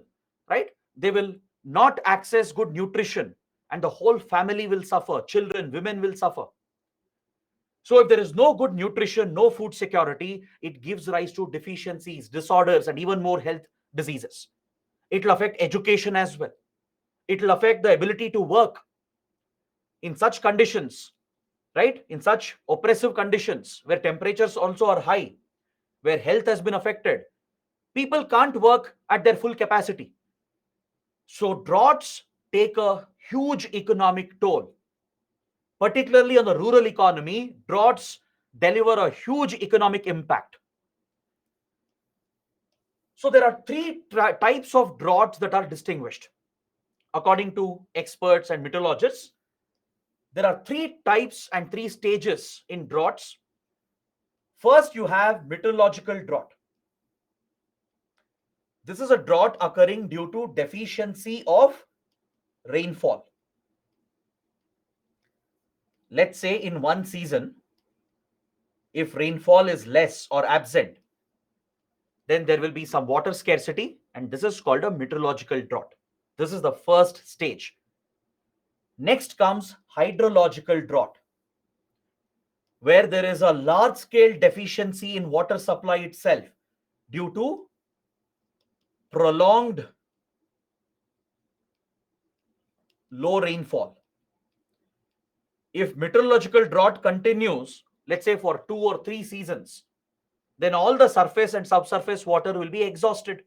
Speaker 1: right, they will not access good nutrition, and the whole family will suffer. Children, women will suffer. So if there is no good nutrition, no food security, it gives rise to deficiencies, disorders, and even more health diseases. It will affect education as well. It will affect the ability to work in such conditions, right? In such oppressive conditions where temperatures also are high, where health has been affected. People can't work at their full capacity. So droughts take a huge economic toll. Particularly on the rural economy, droughts deliver a huge economic impact. So there are three types of droughts that are distinguished. According to experts and meteorologists, there are three types and three stages in droughts. First, you have meteorological drought. This is a drought occurring due to deficiency of rainfall. Let's say in one season, if rainfall is less or absent, then there will be some water scarcity, and this is called a meteorological drought. This is the first stage. Next comes hydrological drought, where there is a large scale deficiency in water supply itself due to prolonged low rainfall. If meteorological drought continues, let's say for 2 or 3 seasons, then all the surface and subsurface water will be exhausted.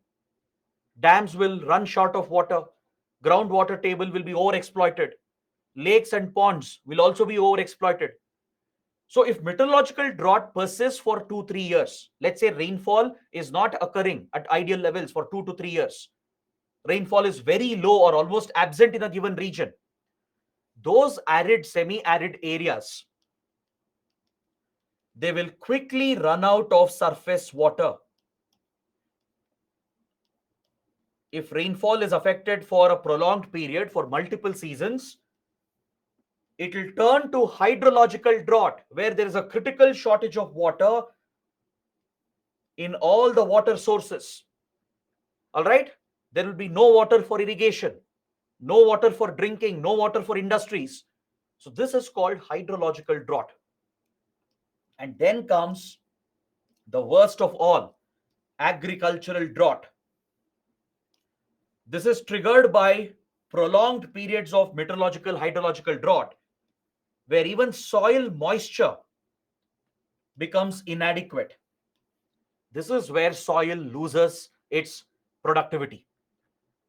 Speaker 1: Dams will run short of water. Groundwater table will be overexploited. Lakes and ponds will also be overexploited. So, if meteorological drought persists for 2 3 years, let's say rainfall is not occurring at ideal levels for 2 to 3 years, rainfall is very low or almost absent in a given region, those arid, semi arid areas, they will quickly run out of surface water. If rainfall is affected for a prolonged period for multiple seasons, it will turn to hydrological drought where there is a critical shortage of water in all the water sources. All right, there will be no water for irrigation, no water for drinking, no water for industries. So this is called hydrological drought. And then comes the worst of all, agricultural drought. This is triggered by prolonged periods of meteorological hydrological drought where even soil moisture becomes inadequate. This is where soil loses its productivity.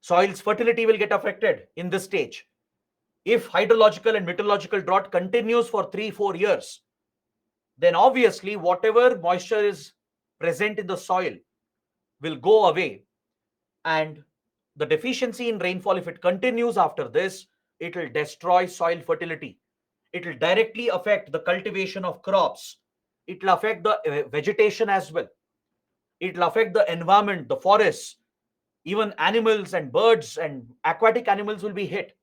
Speaker 1: Soil's fertility will get affected in this stage. If hydrological and meteorological drought continues for 3 4 years, then obviously whatever moisture is present in the soil will go away, and the deficiency in rainfall, if it continues after this, it will destroy soil fertility. It will directly affect the cultivation of crops. It will affect the vegetation as well. It will affect the environment, the forests, even animals and birds and aquatic animals will be hit.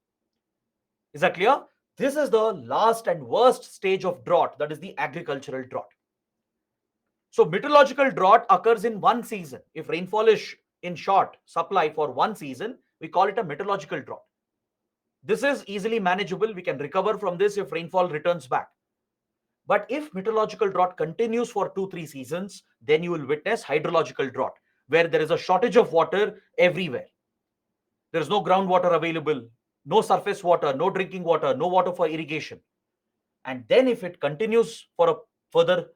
Speaker 1: Is that clear? This is the last and worst stage of drought, that is the agricultural drought. So, meteorological drought occurs in one season. If rainfall is in short supply for one season, we call it a meteorological drought. This is easily manageable. We can recover from this if rainfall returns back. But if meteorological drought continues for 2 3 seasons, then you will witness hydrological drought, where there is a shortage of water everywhere. There is no groundwater available, no surface water, no drinking water, no water for irrigation. And then if it continues for a further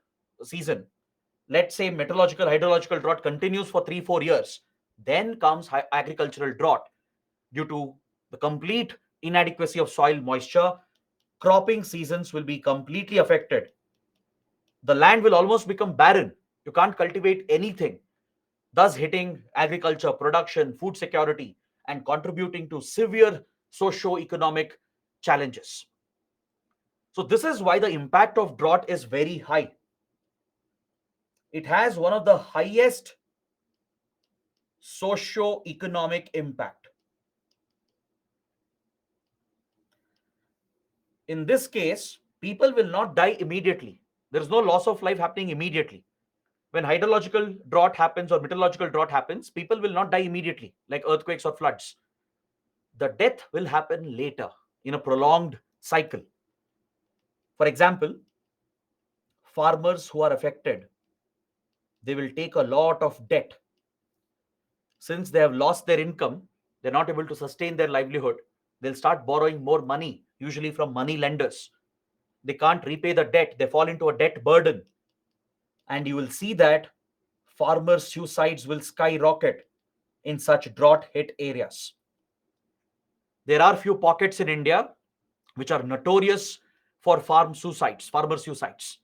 Speaker 1: season, let's say meteorological hydrological drought continues for 3 4 years, then comes agricultural drought due to the complete inadequacy of soil moisture. Cropping seasons will be completely affected. The land will almost become barren. You can't cultivate anything, thus hitting agriculture, production, food security, and contributing to severe socio-economic challenges. So this is why the impact of drought is very high. It has one of the highest socio-economic impact. In this case, people will not die immediately. There is no loss of life happening immediately. When hydrological drought happens or meteorological drought happens, people will not die immediately, like earthquakes or floods. The death will happen later in a prolonged cycle. For example, farmers who are affected, they will take a lot of debt. Since they have lost their income, they're not able to sustain their livelihood. They'll start borrowing more money, usually from money lenders. They can't repay the debt, they fall into a debt burden. And you will see that farmer suicides will skyrocket in such drought hit areas. There are few pockets in India which are notorious for farmer suicides.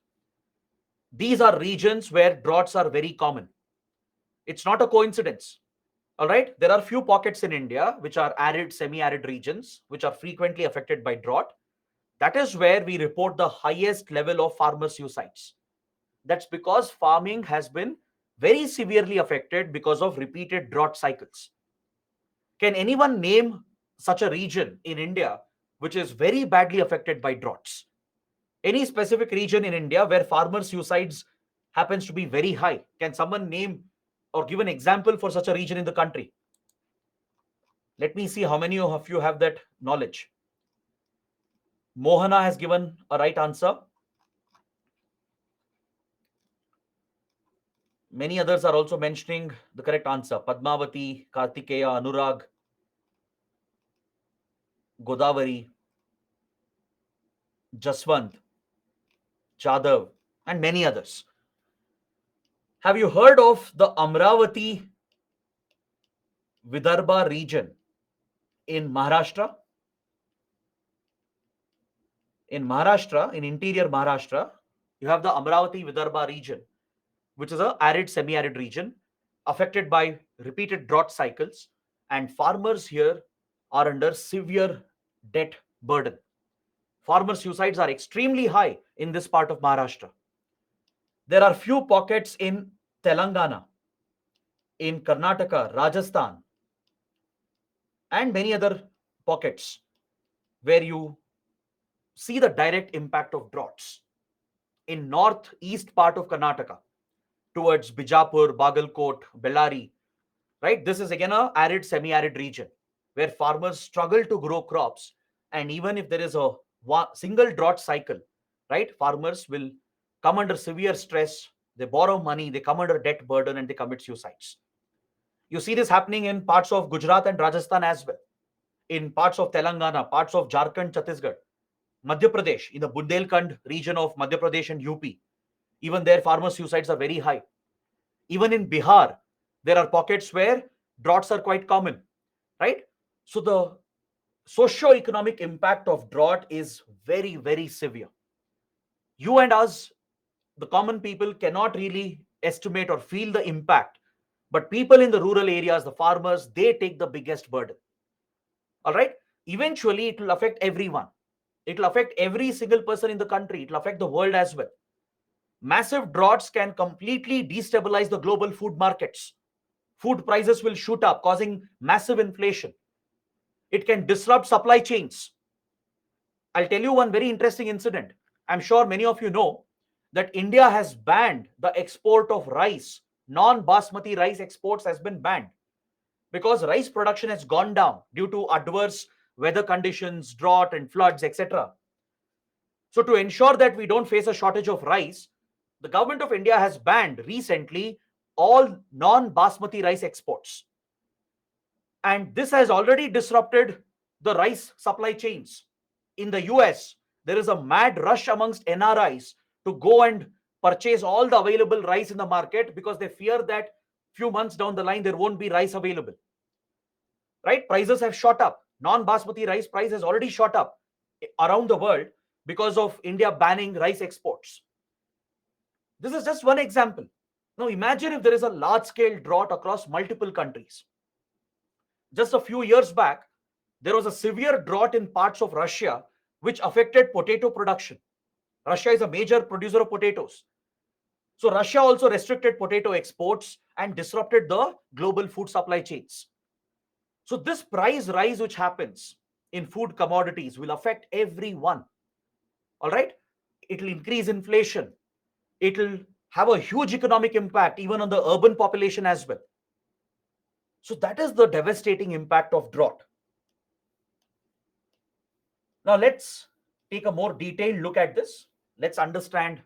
Speaker 1: These are regions where droughts are very common. It's not a coincidence. All right, there are few pockets in India which are arid, semi-arid regions which are frequently affected by drought. That is where we report the highest level of farmer suicides. That's because farming has been very severely affected because of repeated drought cycles. Can anyone name such a region in India which is very badly affected by droughts? Any specific region in India where farmer suicides happens to be very high? Can someone name or give an example for such a region in the country? Let me see how many of you have that knowledge. Mohana has given a right answer. Many others are also mentioning the correct answer. Padmavati, Kartikeya, Anurag. Godavari, Jaswant, Jadhav, and many others. Have you heard of the Amravati Vidarbha region in Maharashtra? In Maharashtra, in interior Maharashtra, you have the Amravati Vidarbha region, which is a arid, semi-arid region affected by repeated drought cycles, and farmers here are under severe debt burden. Farmer suicides are extremely high in this part of Maharashtra. There are few pockets in Telangana, in Karnataka, Rajasthan, and many other pockets where you see the direct impact of droughts. In northeast part of Karnataka, towards Bijapur, Bagalkot, Bellary, right? This is again a arid, semi-arid region where farmers struggle to grow crops, and even if there is a single drought cycle, right? Farmers will come under severe stress. They borrow money, they come under debt burden, and they commit suicides. You see this happening in parts of Gujarat and Rajasthan as well, in parts of Telangana, parts of Jharkhand, Chhattisgarh, Madhya Pradesh, in the Bundelkhand region of Madhya Pradesh and UP. Even there, farmer suicides are very high. Even in Bihar, there are pockets where droughts are quite common, right? So the socio-economic impact of drought is very, very severe. You and us, the common people, cannot really estimate or feel the impact. But people in the rural areas, the farmers, they take the biggest burden. All right? Eventually, it will affect everyone. It will affect every single person in the country. It will affect the world as well. Massive droughts can completely destabilize the global food markets. Food prices will shoot up, causing massive inflation. It can disrupt supply chains. I'll tell you one very interesting incident. I'm sure many of you know that India has banned the export of rice. Non-basmati rice exports has been banned because rice production has gone down due to adverse weather conditions, drought and floods, etc. So to ensure that we don't face a shortage of rice, the government of India has banned recently all non-basmati rice exports. And this has already disrupted the rice supply chains. In the US, there is a mad rush amongst NRIs to go and purchase all the available rice in the market because they fear that few months down the line there won't be rice available. Right? Prices have shot up. Non-basmati rice price has already shot up around the world because of India banning rice exports. This is just one example. Now imagine if there is a large-scale drought across multiple countries. Just a few years back, there was a severe drought in parts of Russia which affected potato production. Russia is a major producer of potatoes. So Russia also restricted potato exports and disrupted the global food supply chains. So this price rise which happens in food commodities will affect everyone. All right? It will increase inflation. It will have a huge economic impact even on the urban population as well. So that is the devastating impact of drought. Now let's take a more detailed look at this. Let's understand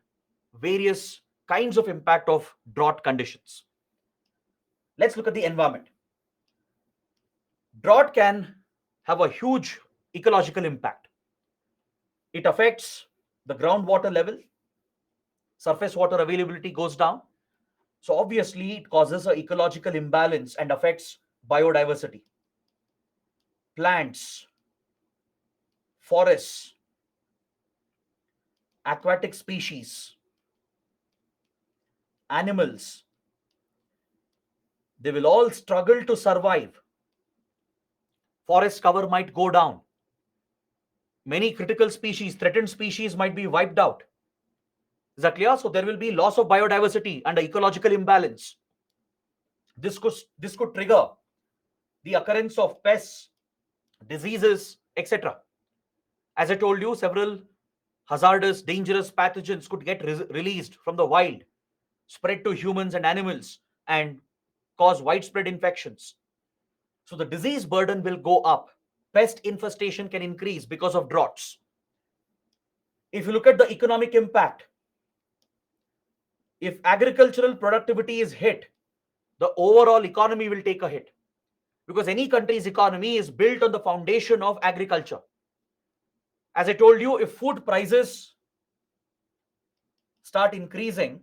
Speaker 1: various kinds of impact of drought conditions. Let's look at the environment. Drought can have a huge ecological impact. It affects the groundwater level, surface water availability goes down. So obviously it causes an ecological imbalance and affects biodiversity. Plants, forests, aquatic species, animals, they will all struggle to survive. Forest cover might go down. Many critical species, threatened species might be wiped out. Is that clear? So there will be loss of biodiversity and ecological imbalance. This could trigger the occurrence of pests, diseases, etc. As I told you, several hazardous, dangerous pathogens could get released from the wild, spread to humans and animals, and cause widespread infections. So the disease burden will go up. Pest infestation can increase because of droughts. If you look at the economic impact, if agricultural productivity is hit, the overall economy will take a hit. because any country's economy is built on the foundation of agriculture. As I told you, if food prices start increasing,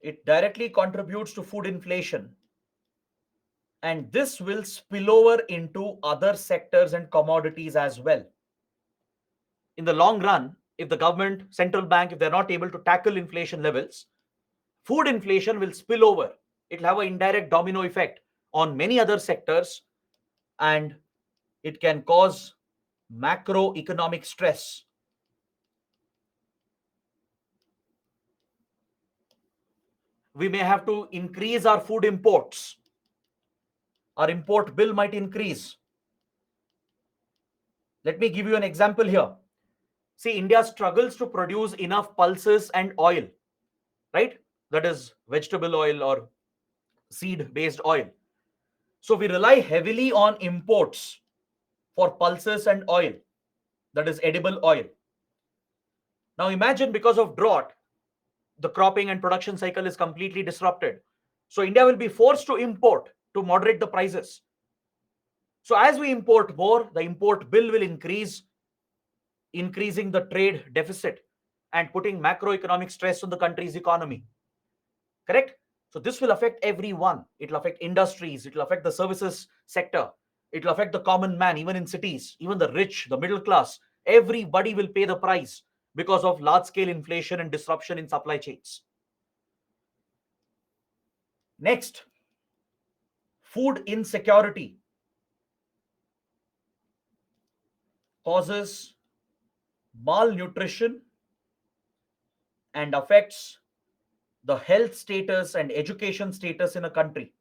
Speaker 1: it directly contributes to food inflation, and this will spill over into other sectors and commodities as well. In the long run, if the government, central bank, if they're not able to tackle inflation levels, food inflation will spill over. It'll have an indirect domino effect on many other sectors, and it can cause macroeconomic stress. We may have to increase our food imports. Our import bill might increase. Let me give you an example here. See, India struggles to produce enough pulses and oil, right? That is vegetable oil or seed based oil. So we rely heavily on imports for pulses and oil, that is edible oil. Now imagine, because of drought, the cropping and production cycle is completely disrupted. So India will be forced to import to moderate the prices. So as we import more, the import bill will increase, increasing the trade deficit and putting macroeconomic stress on the country's economy. Correct? So this will affect everyone. It will affect industries, it will affect the services sector, it will affect the common man, even in cities, even the rich, the middle class. Everybody will pay the price because of large scale inflation and disruption in supply chains. Next, food insecurity causes malnutrition and affects the health status and education status in a country.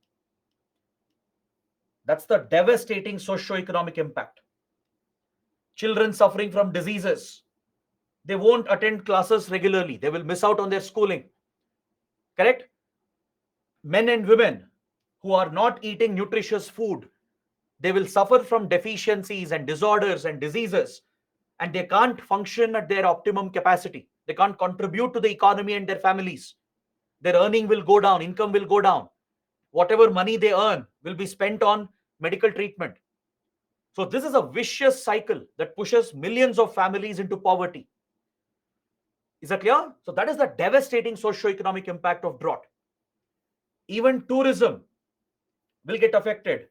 Speaker 1: That's the devastating socio-economic impact. Children suffering from diseases, they won't attend classes regularly, they will miss out on their schooling. Correct? Men and women who are not eating nutritious food, they will suffer from deficiencies and disorders and diseases, and they can't function at their optimum capacity. They can't contribute to the economy and their families. Their earning will go down, income will go down. Whatever money they earn will be spent on medical treatment. So this is a vicious cycle that pushes millions of families into poverty. Is that clear? So that is the devastating socio-economic impact of drought. Even tourism will get affected.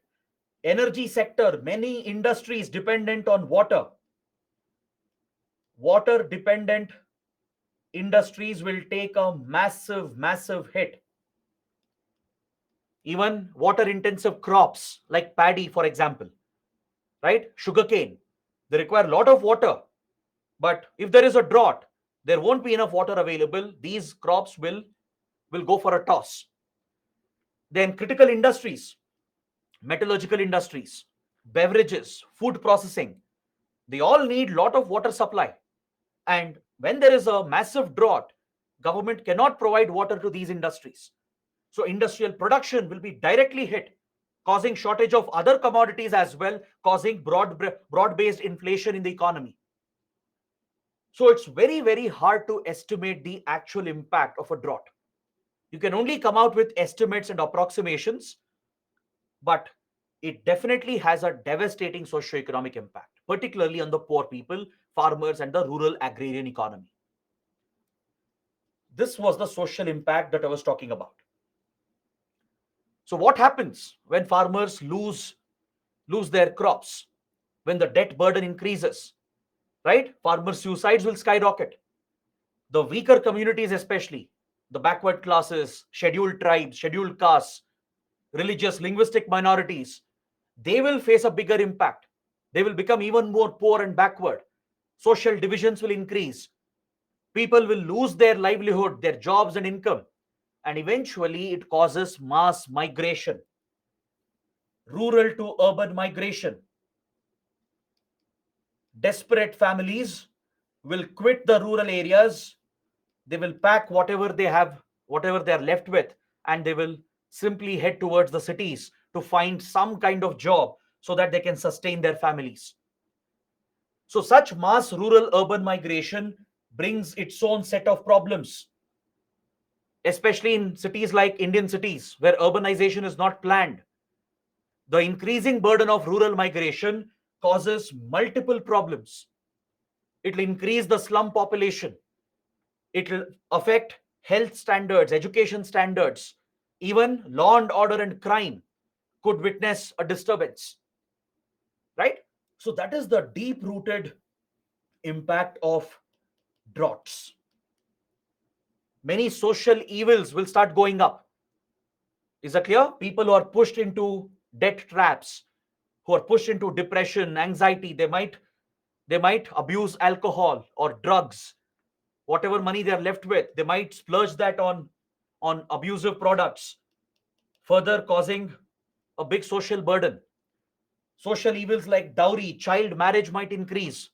Speaker 1: Energy sector, many industries dependent on water. Water dependent industries will take a massive hit. Even water intensive crops like paddy, for example, right? Sugarcane, they require a lot of water. But if there is a drought, there won't be enough water available. These crops will go for a toss. Then critical industries, metallurgical industries, beverages, food processing, they all need lot of water supply. And when there is a massive drought, government cannot provide water to these industries. So industrial production will be directly hit, causing shortage of other commodities as well, causing broad-based inflation in the economy. So it's very hard to estimate the actual impact of a drought. You can only come out with estimates and approximations, but it definitely has a devastating socio-economic impact, particularly on the poor people, farmers, and the rural agrarian economy. This was the social impact that I was talking about. So what happens when farmers lose their crops, when the debt burden increases, right? Farmer suicides will skyrocket. The weaker communities, especially the backward classes, scheduled tribes, scheduled castes, religious, linguistic minorities, they will face a bigger impact. They will become even more poor and backward. Social divisions will increase. People will lose their livelihood, their jobs and income. And eventually it causes mass migration, rural to urban migration. Desperate families will quit the rural areas. They will pack whatever they have, whatever they are left with, and they will simply head towards the cities to find some kind of job so that they can sustain their families. So such mass rural urban migration brings its own set of problems. especially in cities like Indian cities where urbanization is not planned. The increasing burden of rural migration causes multiple problems. It will increase the slum population. It will affect health standards, education standards, even law and order and crime could witness a disturbance, right? So that is the deep rooted impact of droughts. Many social evils will start going up. Is that clear? People who are pushed into debt traps, who are pushed into depression, anxiety, they might abuse alcohol or drugs. Whatever money they are left with, they might splurge that on abusive products, further causing a big social burden. Social evils like dowry, child marriage might increase.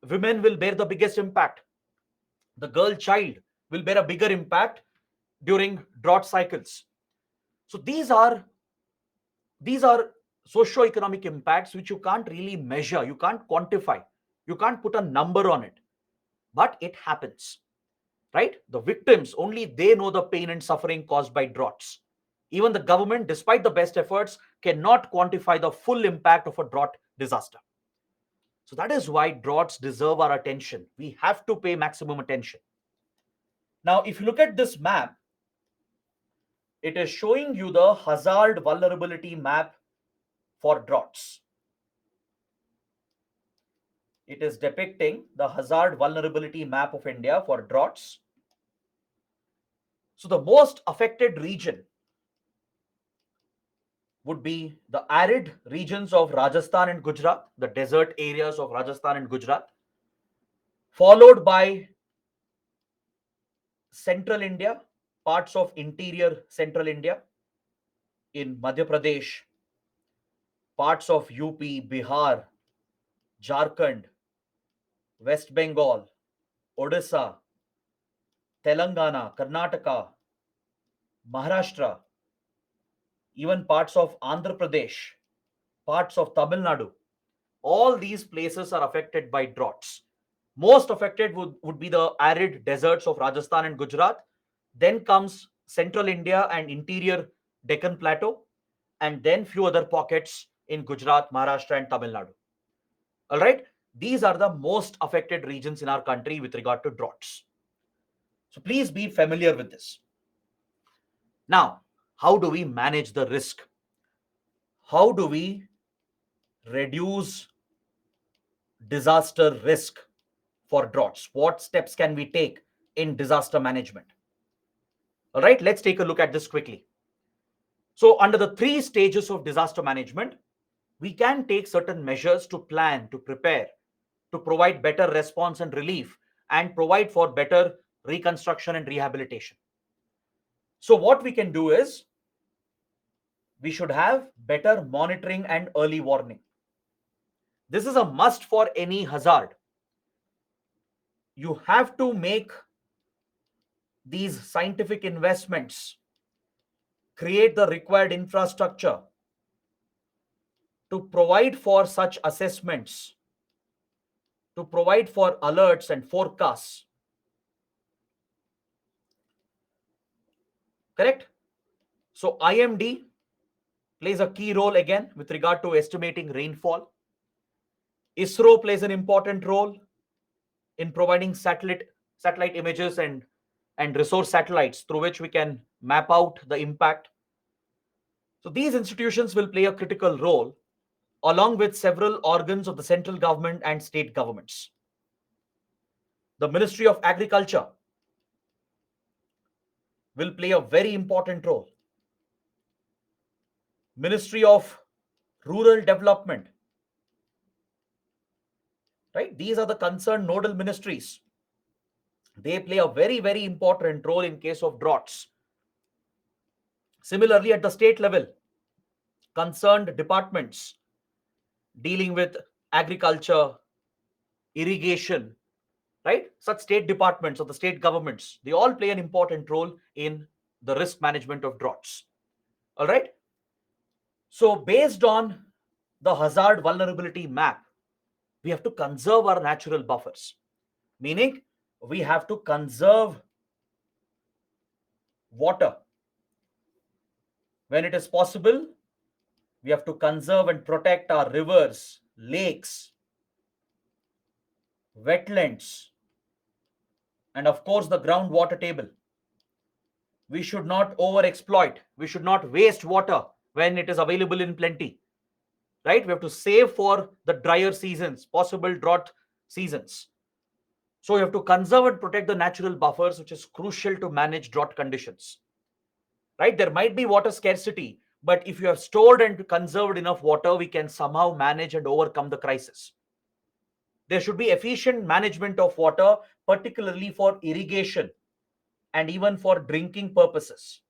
Speaker 1: Women will bear the biggest impact. The girl child will bear a bigger impact during drought cycles. So these are socio-economic impacts which you can't really measure, you can't quantify, you can't put a number on it, but it happens, right? The victims, only they know the pain and suffering caused by droughts. Even the government, despite the best efforts, cannot quantify the full impact of a drought disaster. So that is why droughts deserve our attention. We have to pay maximum attention. Now, if you look at this map, it is showing you the hazard vulnerability map for droughts. It is depicting the hazard vulnerability map of India for droughts. So the most affected region would be the arid regions of Rajasthan and Gujarat, the desert areas of Rajasthan and Gujarat, followed by central India, parts of interior central India in Madhya Pradesh, parts of UP, Bihar, Jharkhand, West Bengal, Odisha, Telangana, Karnataka, Maharashtra, even parts of Andhra Pradesh, parts of Tamil Nadu. All these places are affected by droughts. Most affected would be the arid deserts of Rajasthan and Gujarat. Then comes central India and interior Deccan Plateau, and then few other pockets in Gujarat, Maharashtra, and Tamil Nadu. All right, these are the most affected regions in our country with regard to droughts. So please be familiar with this. Now, how do we manage the risk? How do we reduce disaster risk for droughts? What steps can we take in disaster management? All right, let's take a look at this quickly. So, under the three stages of disaster management, we can take certain measures to plan, to prepare, to provide better response and relief, and provide for better reconstruction and rehabilitation. So, what we can do is we should have better monitoring and early warning. This is a must for any hazard. You have to make these scientific investments, create the required infrastructure to provide for such assessments, to provide for alerts and forecasts. Correct? So, IMD plays a key role again with regard to estimating rainfall. ISRO plays an important role in providing satellite images and resource satellites through which we can map out the impact. So these institutions will play a critical role along with several organs of the central government and state governments. The Ministry of Agriculture will play a very important role. Ministry of Rural Development, right? These are the concerned nodal ministries. They play a very, very important role in case of droughts. Similarly, at the state level, concerned departments dealing with agriculture, irrigation, right? Such state departments of the state governments, they all play an important role in the risk management of droughts. All right. So, based on the hazard vulnerability map, we have to conserve our natural buffers, meaning we have to conserve water. When it is possible, we have to conserve and protect our rivers, lakes, wetlands, and of course the groundwater table. We should not overexploit. We should not waste water when it is available in plenty, right? We have to save for the drier seasons, possible drought seasons. So you have to conserve and protect the natural buffers, which is crucial to manage drought conditions, right? There might be water scarcity, but if you have stored and conserved enough water, we can somehow manage and overcome the crisis. There should be efficient management of water, particularly for irrigation and even for drinking purposes.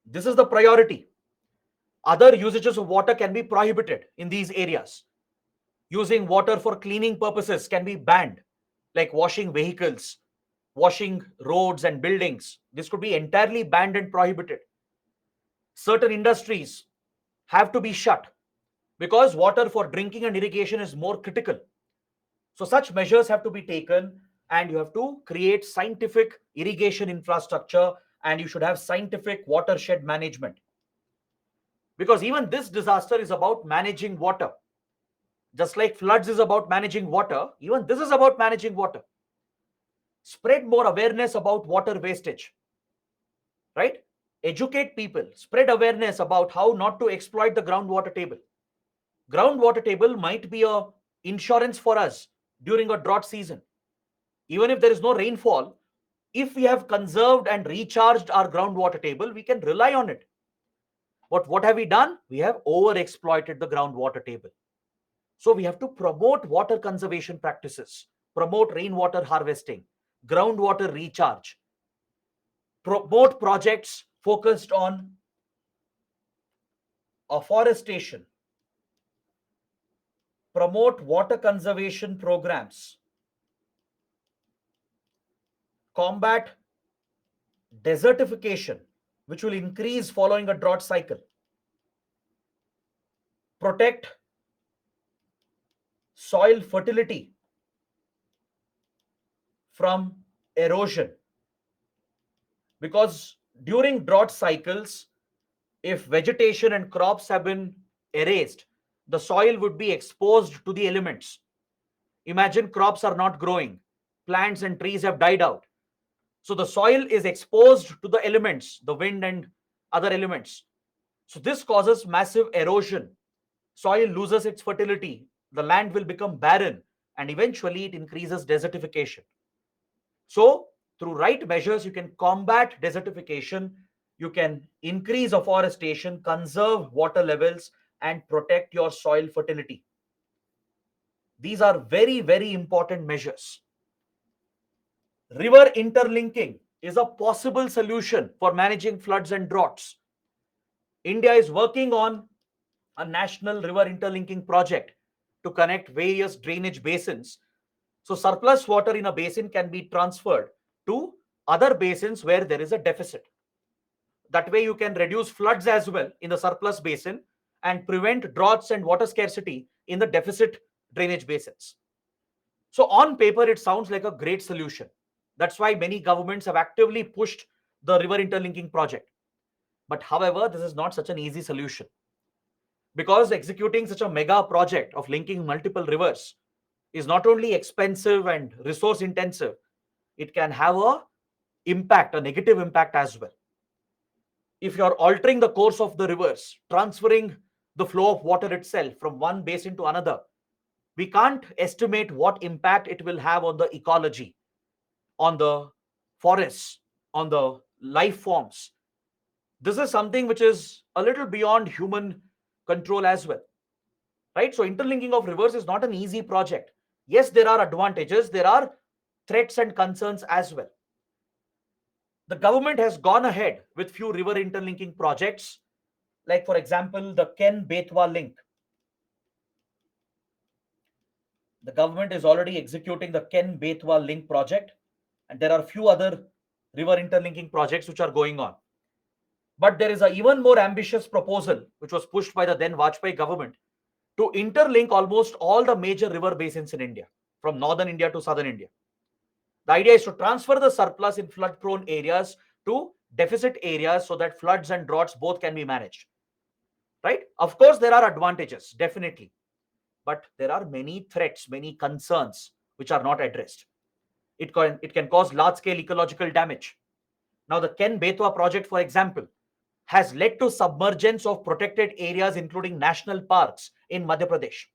Speaker 1: This is the priority. Other usages of water can be prohibited in these areas. Using water for cleaning purposes can be banned, like washing vehicles, washing roads and buildings. This could be entirely banned and prohibited. Certain industries have to be shut because water for drinking and irrigation is more critical. So, such measures have to be taken, and you have to create scientific irrigation infrastructure, and you should have scientific watershed management. Because even this disaster is about managing water. Just like floods is about managing water, even this is about managing water. Spread more awareness about water wastage, right? Educate people, spread awareness about how not to exploit the groundwater table. Groundwater table might be a insurance for us during a drought season. Even if there is no rainfall, if we have conserved and recharged our groundwater table, we can rely on it. But what have we done? We have over exploited the groundwater table. So we have to promote water conservation practices, promote rainwater harvesting, groundwater recharge, promote projects focused on afforestation, promote water conservation programs, combat desertification, which will increase following a drought cycle, protect soil fertility from erosion. Because during drought cycles, if vegetation and crops have been erased, the soil would be exposed to the elements. Imagine crops are not growing, plants and trees have died out. So the soil is exposed to the elements, the wind and other elements. So this causes massive erosion. Soil loses its fertility, the land will become barren, and eventually it increases desertification. So, through right measures, you can combat desertification, you can increase afforestation, conserve water levels, and protect your soil fertility. These are very, very important measures. River interlinking is a possible solution for managing floods and droughts. India is working on a national river interlinking project to connect various drainage basins. So, surplus water in a basin can be transferred to other basins where there is a deficit. That way, you can reduce floods as well in the surplus basin and prevent droughts and water scarcity in the deficit drainage basins. So, on paper, it sounds like a great solution. That's why many governments have actively pushed the river interlinking project. But, however, this is not such an easy solution because executing such a mega project of linking multiple rivers is not only expensive and resource intensive, it can have a negative impact as well. If you're altering the course of the rivers, transferring the flow of water itself from one basin to another, we can't estimate what impact it will have on the ecology, on the forests, on the life forms. This is something which is a little beyond human control as well, right? So interlinking of rivers is not an easy project. Yes, there are advantages, there are threats and concerns as well. The government has gone ahead with few river interlinking projects, like for example, the Ken Betwa link. The government is already executing the Ken Betwa link project, and there are few other river interlinking projects which are going on. But there is an even more ambitious proposal which was pushed by the then Vajpayee government to interlink almost all the major river basins in India, from northern India to southern India. The idea is to transfer the surplus in flood prone areas to deficit areas so that floods and droughts both can be managed. Right? Of course, there are advantages, definitely. But there are many threats, many concerns which are not addressed. It can cause large scale ecological damage. Now, the Ken Betwa project, for example, has led to submergence of protected areas, including national parks in Madhya Pradesh.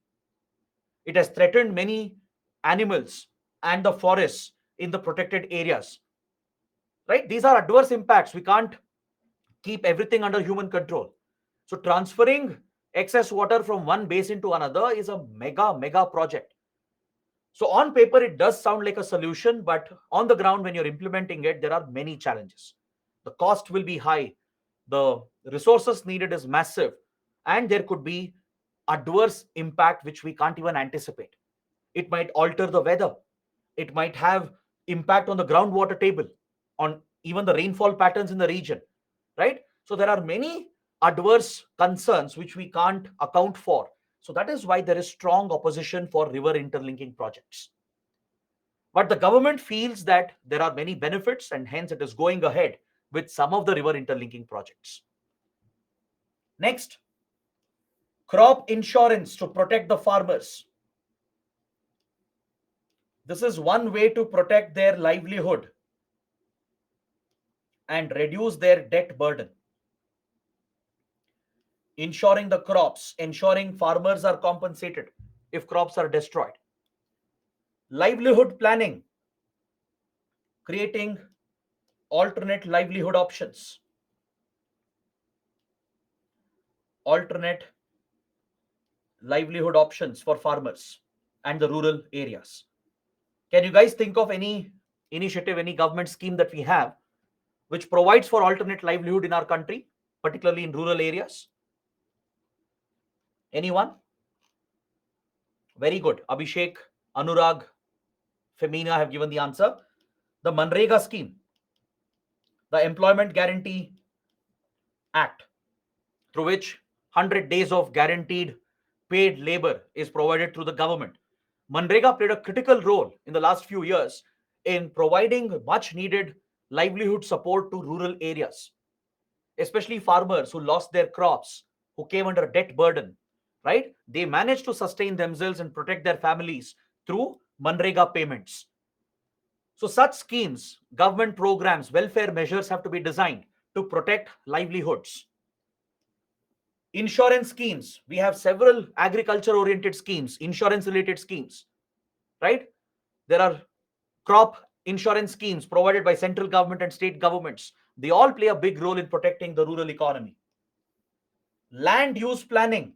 Speaker 1: It has threatened many animals and the forests in the protected areas. Right? These are adverse impacts. We can't keep everything under human control. So, transferring excess water from one basin to another is a mega project. So, on paper, it does sound like a solution, but on the ground, when you're implementing it, there are many challenges. The cost will be high, the resources needed is massive, and there could be adverse impact which we can't even anticipate. It might alter the weather, it might have impact on the groundwater table, on even the rainfall patterns in the region, right? So there are many adverse concerns which we can't account for. So that is why there is strong opposition for river interlinking projects. But the government feels that there are many benefits, and hence it is going ahead with some of the river interlinking projects. Next, crop insurance to protect the farmers. This is one way to protect their livelihood and reduce their debt burden. Insuring the crops, ensuring farmers are compensated if crops are destroyed. Livelihood planning, creating alternate livelihood options. Alternate livelihood options for farmers and the rural areas. Can you guys think of any initiative, any government scheme that we have which provides for alternate livelihood in our country, particularly in rural areas? Anyone? Very good. Abhishek, Anurag, Femina have given the answer. The Manrega scheme, the Employment Guarantee Act, through which 100 days of guaranteed paid labor is provided through the government. Manrega played a critical role in the last few years in providing much needed livelihood support to rural areas, especially farmers who lost their crops, who came under a debt burden, right? They managed to sustain themselves and protect their families through Manrega payments. So, such schemes, government programs, welfare measures have to be designed to protect livelihoods. Insurance schemes, we have several agriculture oriented schemes, insurance related schemes, right? There are crop insurance schemes provided by central government and state governments. They all play a big role in protecting the rural economy. Land use planning.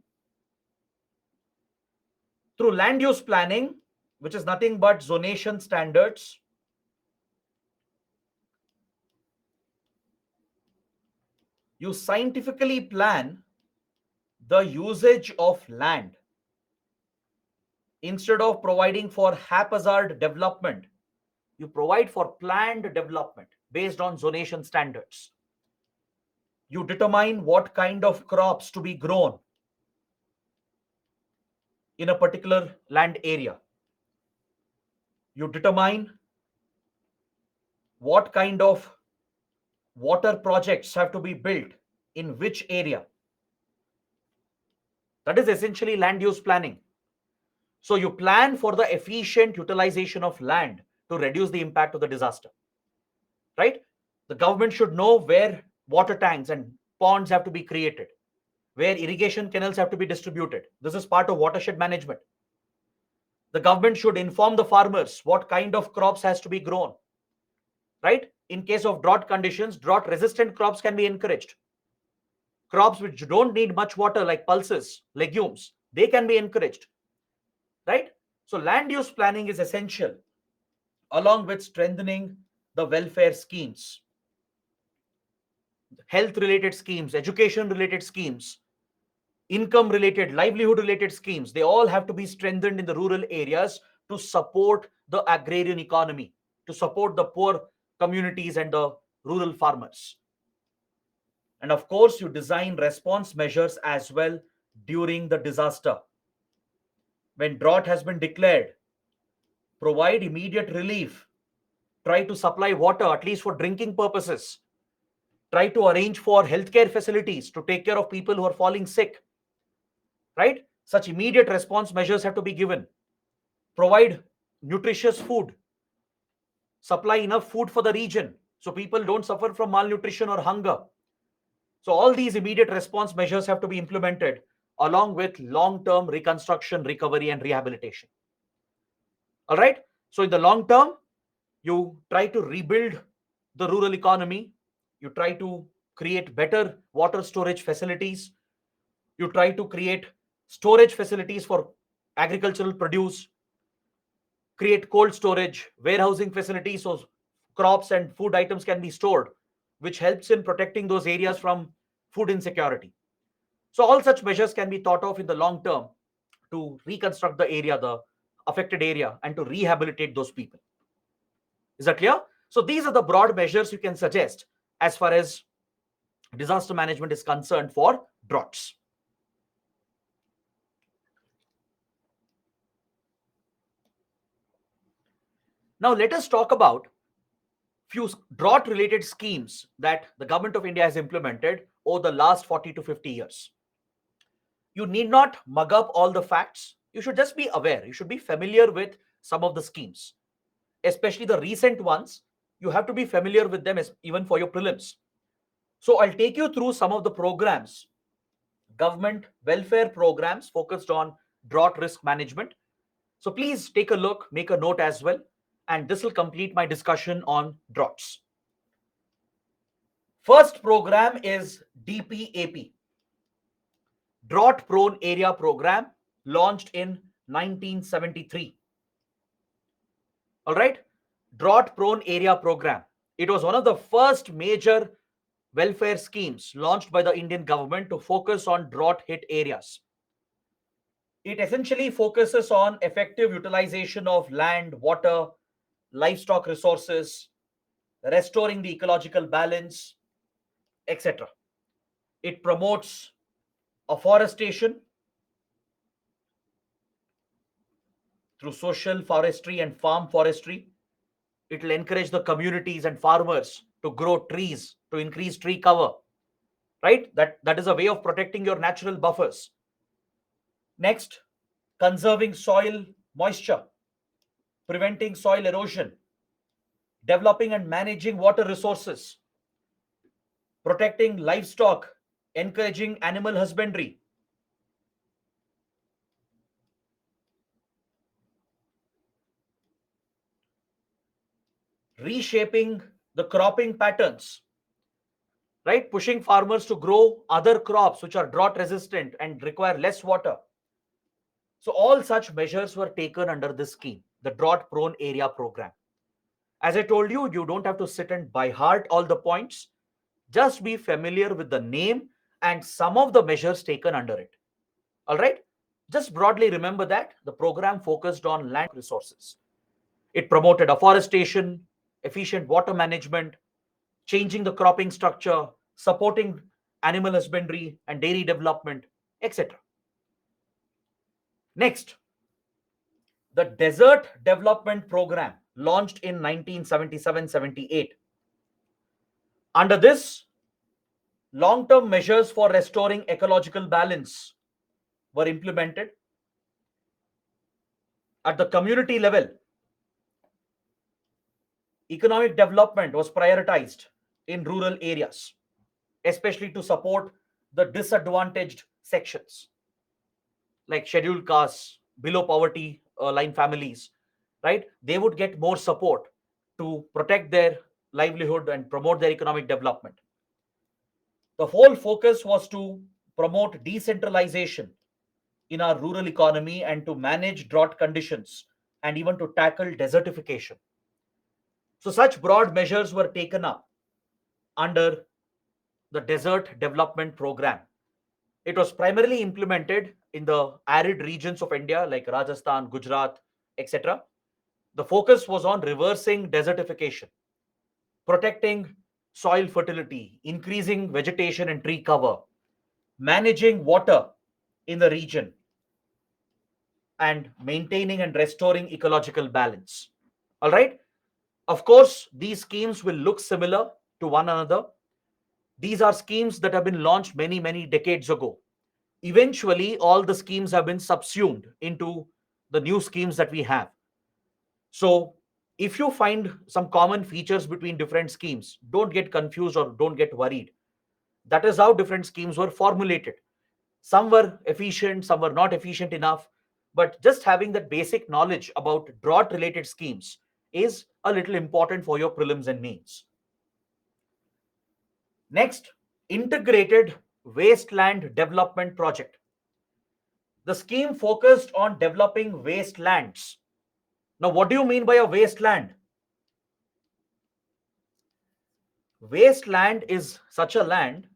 Speaker 1: Through land use planning, which is nothing but zonation standards, you scientifically plan the usage of land. Instead of providing for haphazard development, you provide for planned development based on zonation standards. You determine what kind of crops to be grown in a particular land area. You determine what kind of water projects have to be built in which area. That is essentially land use planning. So you plan for the efficient utilization of land to reduce the impact of the disaster, right? The government should know where water tanks and ponds have to be created, where irrigation canals have to be distributed. This is part of watershed management. The government should inform the farmers what kind of crops has to be grown, right? In case of drought conditions, drought resistant crops can be encouraged. Crops which don't need much water like pulses, legumes, they can be encouraged, right? So land use planning is essential, along with strengthening the welfare schemes, health related schemes, education related schemes, income related, livelihood related schemes. They all have to be strengthened in the rural areas to support the agrarian economy, to support the poor communities and the rural farmers. And of course, you design response measures as well during the disaster. When drought has been declared, provide immediate relief try to supply water, at least for drinking purposes, try to arrange for healthcare facilities to take care of people who are falling sick, right? Such immediate response measures have to be given. Provide nutritious food, supply enough food for the region so people don't suffer from malnutrition or hunger. So, all these immediate response measures have to be implemented along with long term reconstruction, recovery, and rehabilitation. All right. So, in the long term, you try to rebuild the rural economy, you try to create better water storage facilities, you try to create storage facilities for agricultural produce, create cold storage, warehousing facilities so crops and food items can be stored, which helps in protecting those areas from food insecurity. So, all such measures can be thought of in the long term to reconstruct the area, the affected area, and to rehabilitate those people. Is that clear? So, these are the broad measures you can suggest as far as disaster management is concerned for droughts. Now, let us talk about few drought related schemes that the government of India has implemented over the last 40 to 50 years. You need not mug up all the facts. You should just be aware. You should be familiar with some of the schemes, especially the recent ones. You have to be familiar with them even for your prelims. So, I'll take you through some of the programs, government welfare programs focused on drought risk management. So, please take a look, make a note as well, and this will complete my discussion on droughts. First program is DPAP, Drought Prone Area Program, launched in 1973. All right, Drought Prone Area Program. It was one of the first major welfare schemes launched by the Indian government to focus on drought hit areas. It essentially focuses on effective utilization of land, water, livestock resources, restoring the ecological balance, etc. It promotes afforestation through social forestry and farm forestry. It will encourage the communities and farmers to grow trees to increase tree cover, right? That is a way of protecting your natural buffers. Next, conserving soil moisture, preventing soil erosion, developing and managing water resources, protecting livestock, encouraging animal husbandry, reshaping the cropping patterns, right? Pushing farmers to grow other crops which are drought resistant and require less water. So, all such measures were taken under this scheme, the Drought Prone Area Program. As I told you, you don't have to sit and by heart all the points. Just be familiar with the name and some of the measures taken under it. All right? Just broadly remember that the program focused on land resources. It promoted afforestation, efficient water management, changing the cropping structure, supporting animal husbandry and dairy development, etc. Next, the Desert Development Program, launched in 1977-78. Under this, long-term measures for restoring ecological balance were implemented. At the community level, economic development was prioritized in rural areas, especially to support the disadvantaged sections like scheduled castes, below poverty line families, right? They would get more support to protect their livelihood and promote their economic development. The whole focus was to promote decentralization in our rural economy and to manage drought conditions and even to tackle desertification. So, such broad measures were taken up under the Desert Development Program. It was primarily implemented in the arid regions of India like Rajasthan, Gujarat, etc. The focus was on reversing desertification, protecting soil fertility, increasing vegetation and tree cover, managing water in the region, and maintaining and restoring ecological balance. All right. Of course, these schemes will look similar to one another. These are schemes that have been launched many, many decades ago. Eventually, all the schemes have been subsumed into the new schemes that we have. So, if you find some common features between different schemes, don't get confused or don't get worried. That is how different schemes were formulated. Some were efficient, some were not efficient enough. But just having that basic knowledge about drought related schemes is a little important for your prelims and mains. Next, integrated wasteland development project. The scheme focused on developing wastelands. Now, what do you mean by a wasteland? Wasteland is such a land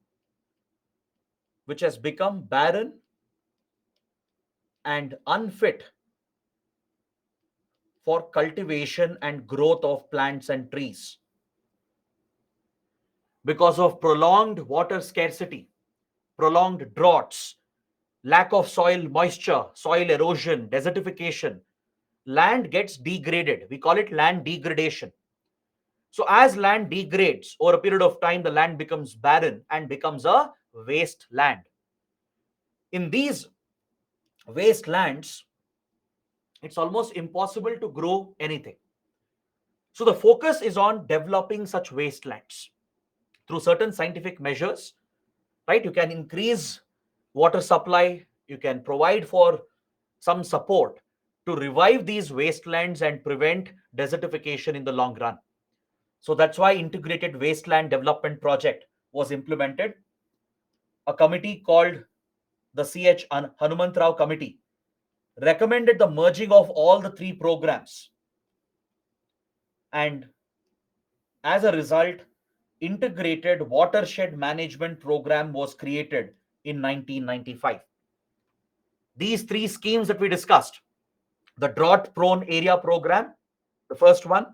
Speaker 1: which has become barren and unfit for cultivation and growth of plants and trees because of prolonged water scarcity, prolonged droughts, lack of soil moisture, soil erosion, desertification. Land gets degraded. We call it land degradation. So, as land degrades over a period of time, the land becomes barren and becomes a wasteland. In these wastelands, it's almost impossible to grow anything. So, the focus is on developing such wastelands through certain scientific measures, right? You can increase water supply, you can provide for some support to revive these wastelands and prevent desertification in the long run. So that's why integrated wasteland development project was implemented. A committee called the CH Hanumantrao committee recommended the merging of all the three programs, and as a result, integrated watershed management program was created in 1995. These three schemes that we discussed, the drought prone area program, the first one,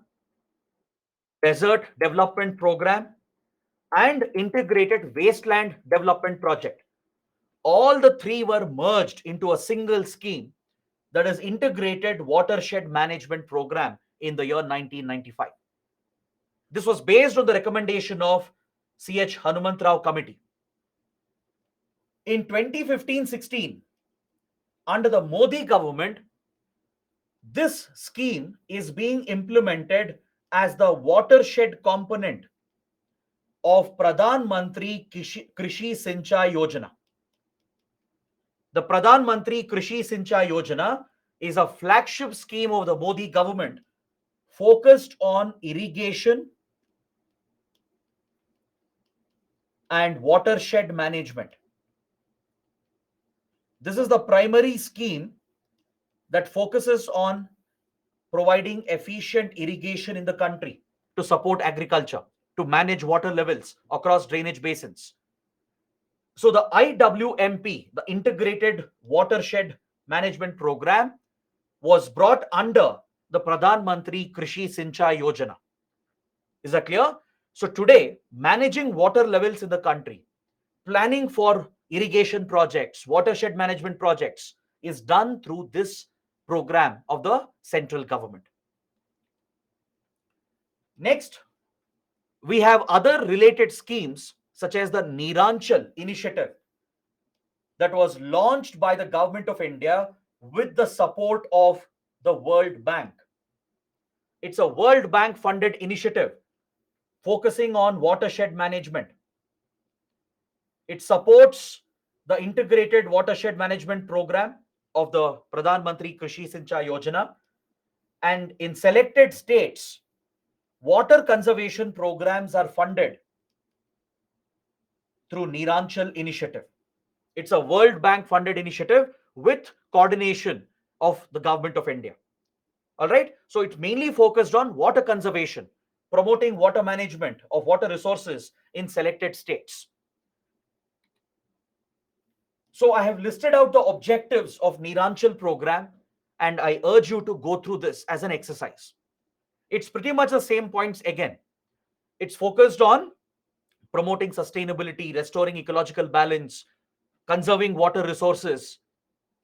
Speaker 1: desert development program, and integrated wasteland development project, all the three were merged into a single scheme, that is integrated watershed management program, in the year 1995. This was based on the recommendation of CH Hanumantrao committee. In 2015-16, under the Modi government, this scheme is being implemented as the watershed component of Pradhan Mantri Krishi Sinchai Yojana. The Pradhan Mantri Krishi Sinchai Yojana is a flagship scheme of the Modi government focused on irrigation and watershed management. This is the primary scheme that focuses on providing efficient irrigation in the country to support agriculture, to manage water levels across drainage basins. So the IWMP, the Integrated Watershed Management Program, was brought under the Pradhan Mantri Krishi Sinchai Yojana. Is that clear? So today, managing water levels in the country, planning for irrigation projects, watershed management projects is done through this program of the central government. Next, we have other related schemes such as the Neeranchal initiative that was launched by the government of India with the support of the World Bank. It's a World Bank funded initiative focusing on watershed management. It supports the integrated watershed management program of the Pradhan Mantri Krishi Sinchai Yojana, and in selected states, water conservation programs are funded through Neeranchal initiative. It's a World Bank funded initiative with coordination of the government of India. All right. So it's mainly focused on water conservation, promoting water management of water resources in selected states. So I have listed out the objectives of Neeranchal program, and I urge you to go through this as an exercise. It's pretty much the same points again. It's focused on promoting sustainability, restoring ecological balance, conserving water resources.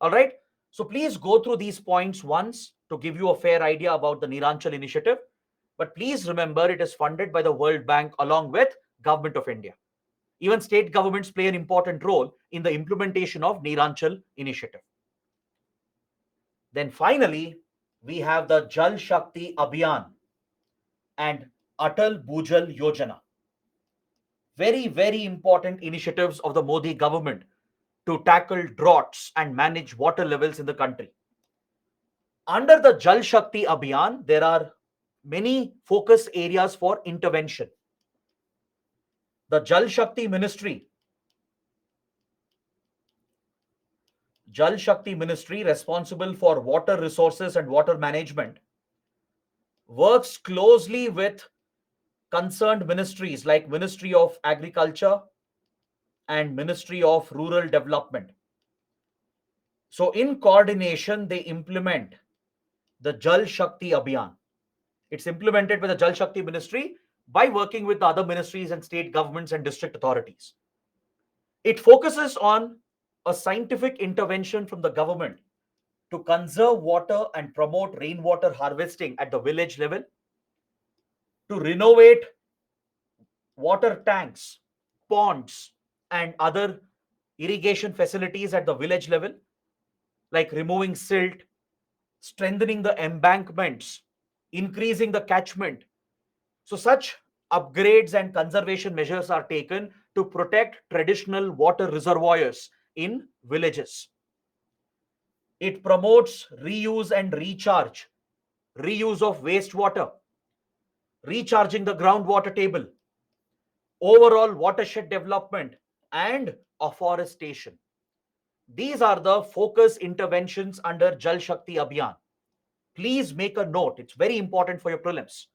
Speaker 1: All right. So please go through these points once to give you a fair idea about the Neeranchal initiative. But please remember, it is funded by the World Bank along with Government of India. Even state governments play an important role in the implementation of Neeranchal initiative. Then finally, we have the Jal Shakti Abhiyan and Atal Bhujal Yojana. Very, very important initiatives of the Modi government to tackle droughts and manage water levels in the country. Under the Jal Shakti Abhiyan, there are many focus areas for intervention. The Jal Shakti Ministry, responsible for water resources and water management, works closely with concerned ministries like Ministry of Agriculture and Ministry of Rural Development. So in coordination, they implement the Jal Shakti Abhiyan. It's implemented by the Jal Shakti Ministry by working with the other ministries and state governments and district authorities. It focuses on a scientific intervention from the government to conserve water and promote rainwater harvesting at the village level, to renovate water tanks, ponds, and other irrigation facilities at the village level, like removing silt, strengthening the embankments, increasing the catchment. So, such upgrades and conservation measures are taken to protect traditional water reservoirs in villages. It promotes reuse and reuse of wastewater, recharging the groundwater table, overall watershed development, and afforestation. These are the focus interventions under Jal Shakti Abhiyan. Please make a note, it's very important for your prelims.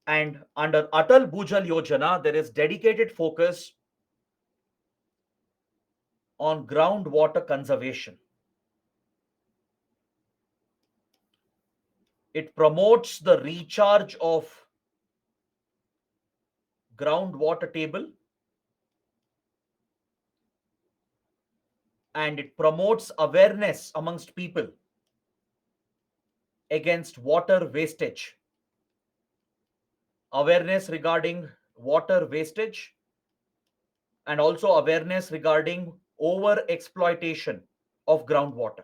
Speaker 1: And under Atal Bhujal Yojana, there is dedicated focus on groundwater conservation. It promotes the recharge of groundwater table, and it promotes awareness amongst people against water wastage. Awareness regarding water wastage and also awareness regarding over exploitation of groundwater.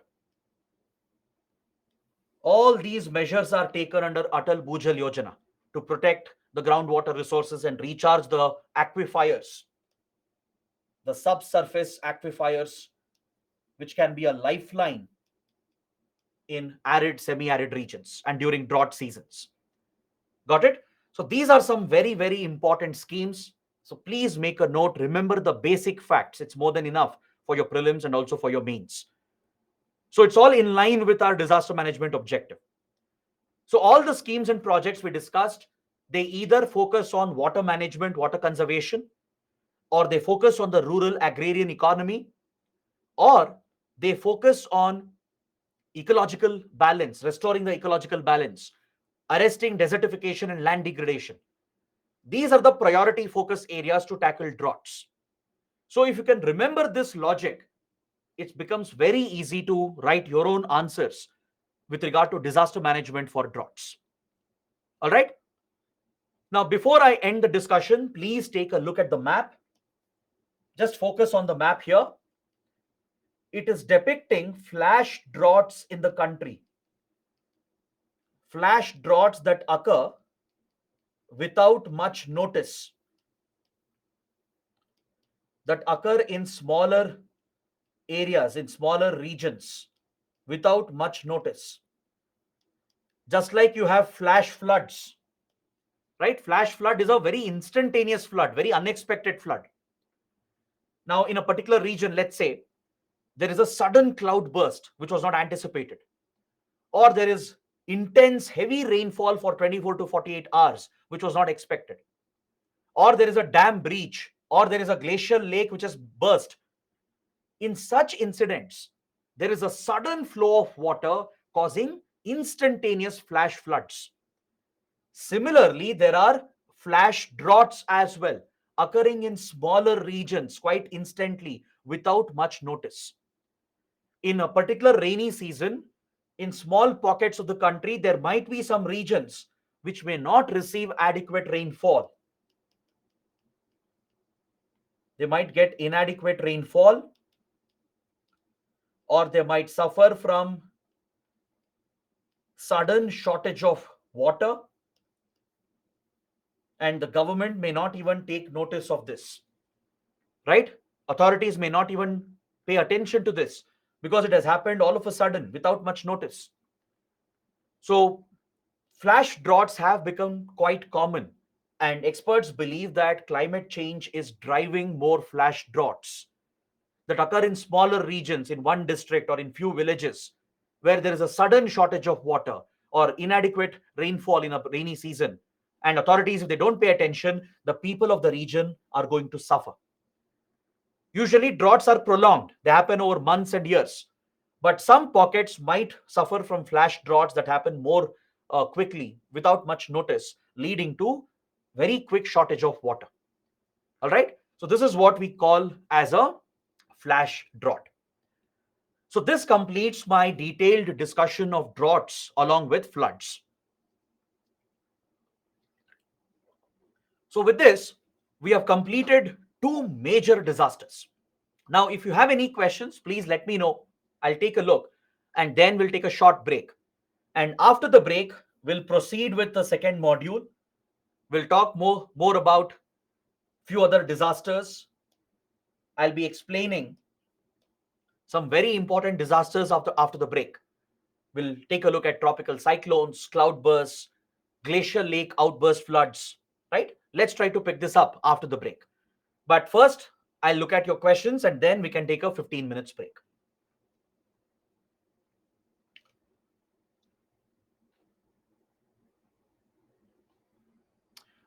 Speaker 1: All these measures are taken under Atal Bhujal Yojana to protect the groundwater resources and recharge the aquifers, the subsurface aquifers, which can be a lifeline in arid, semi-arid regions and during drought seasons. Got it? So these are some very, very important schemes. So please make a note. Remember the basic facts. It's more than enough for your prelims and also for your mains. So it's all in line with our disaster management objective. So all the schemes and projects we discussed, they either focus on water management, water conservation, or they focus on the rural agrarian economy, or they focus on ecological balance, restoring the ecological balance, arresting desertification and land degradation. These are the priority focus areas to tackle droughts. So if you can remember this logic, it becomes very easy to write your own answers with regard to disaster management for droughts. All right. Now, before I end the discussion, please take a look at the map. Just focus on the map here. It is depicting flash droughts in the country. Flash droughts that occur without much notice, that occur in smaller areas, in smaller regions, without much notice. Just like you have flash floods, right? Flash flood is a very instantaneous flood, very unexpected flood. Now, in a particular region, let's say, there is a sudden cloud burst which was not anticipated, or there is intense heavy rainfall for 24 to 48 hours which was not expected, or there is a dam breach, or there is a glacial lake which has burst. In such incidents, there is a sudden flow of water causing instantaneous flash floods. Similarly, there are flash droughts as well, occurring in smaller regions quite instantly without much notice. In a particular rainy season, in small pockets of the country, there might be some regions which may not receive adequate rainfall. They might get inadequate rainfall, or they might suffer from sudden shortage of water, and the government may not even take notice of this, right? Authorities may not even pay attention to this because it has happened all of a sudden without much notice. So, flash droughts have become quite common, and experts believe that climate change is driving more flash droughts that occur in smaller regions, in one district or in few villages, where there is a sudden shortage of water or inadequate rainfall in a rainy season. And authorities, if they don't pay attention, the people of the region are going to suffer. Usually, droughts are prolonged, they happen over months and years. But some pockets might suffer from flash droughts that happen more quickly without much notice, leading to very quick shortage of water. All right. So, this is what we call as a flash drought. So, this completes my detailed discussion of droughts along with floods. So, with this, we have completed two major disasters. Now, if you have any questions, please let me know. I'll take a look and then we'll take a short break. And after the break, we'll proceed with the second module. We'll talk more about few other disasters. I'll be explaining some very important disasters after the break. We'll take a look at tropical cyclones, cloudbursts, glacial lake outburst floods, right? Let's try to pick this up after the break. But first, I'll look at your questions and then we can take a 15 minutes break.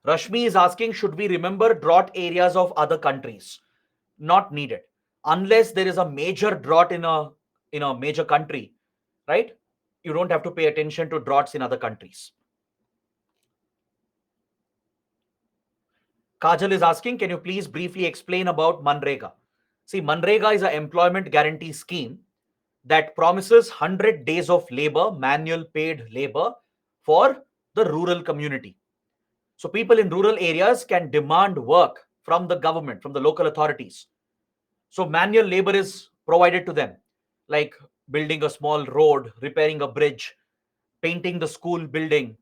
Speaker 1: Rashmi is asking, should we remember drought areas of other countries? Not needed. Unless there is a major drought in a major country, right? You don't have to pay attention to droughts in other countries. Kajal is asking, can you please briefly explain about Manrega? See, Manrega is an employment guarantee scheme that promises 100 days of labor, manual paid labor for the rural community. So people in rural areas can demand work from the government, from the local authorities. So manual labor is provided to them, like building a small road, repairing a bridge, painting the school building,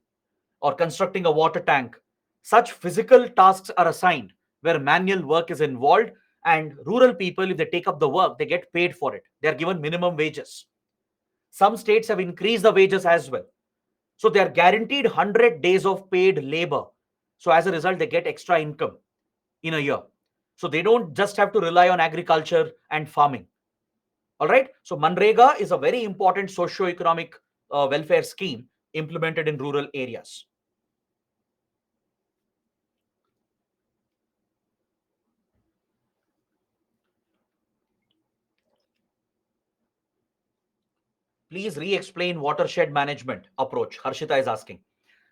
Speaker 1: or constructing a water tank. Such physical tasks are assigned where manual work is involved, and rural people, if they take up the work, they get paid for it. They are given minimum wages. Some states have increased the wages as well. So they are guaranteed 100 days of paid labor. So as a result, they get extra income in a year. So they don't just have to rely on agriculture and farming. All right. So Manrega is a very important socio-economic welfare scheme implemented in rural areas. Please re-explain watershed management approach. Harshita is asking.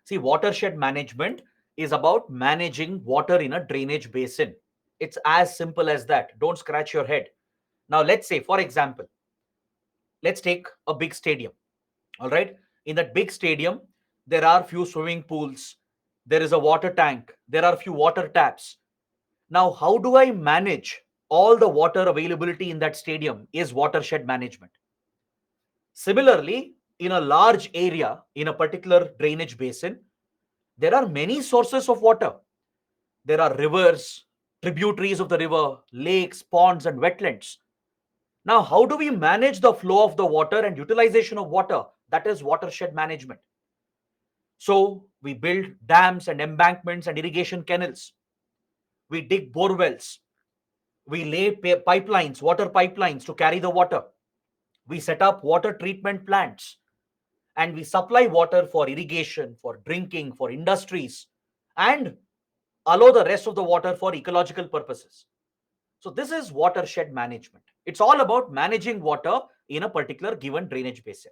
Speaker 1: See, watershed management is about managing water in a drainage basin. It's as simple as that. Don't scratch your head. Now, let's say, for example, let's take a big stadium. All right. In that big stadium, there are few swimming pools. There is a water tank. There are few water taps. Now, how do I manage all the water availability in that stadium is watershed management. Similarly, in a large area, in a particular drainage basin, there are many sources of water. There are rivers, tributaries of the river, lakes, ponds, and wetlands. Now, how do we manage the flow of the water and utilization of water? That is watershed management. So, we build dams and embankments and irrigation canals. We dig bore wells. We lay pipelines, water pipelines to carry the water. We set up water treatment plants and we supply water for irrigation, for drinking, for industries, and allow the rest of the water for ecological purposes. So, this is watershed management. It's all about managing water in a particular given drainage basin.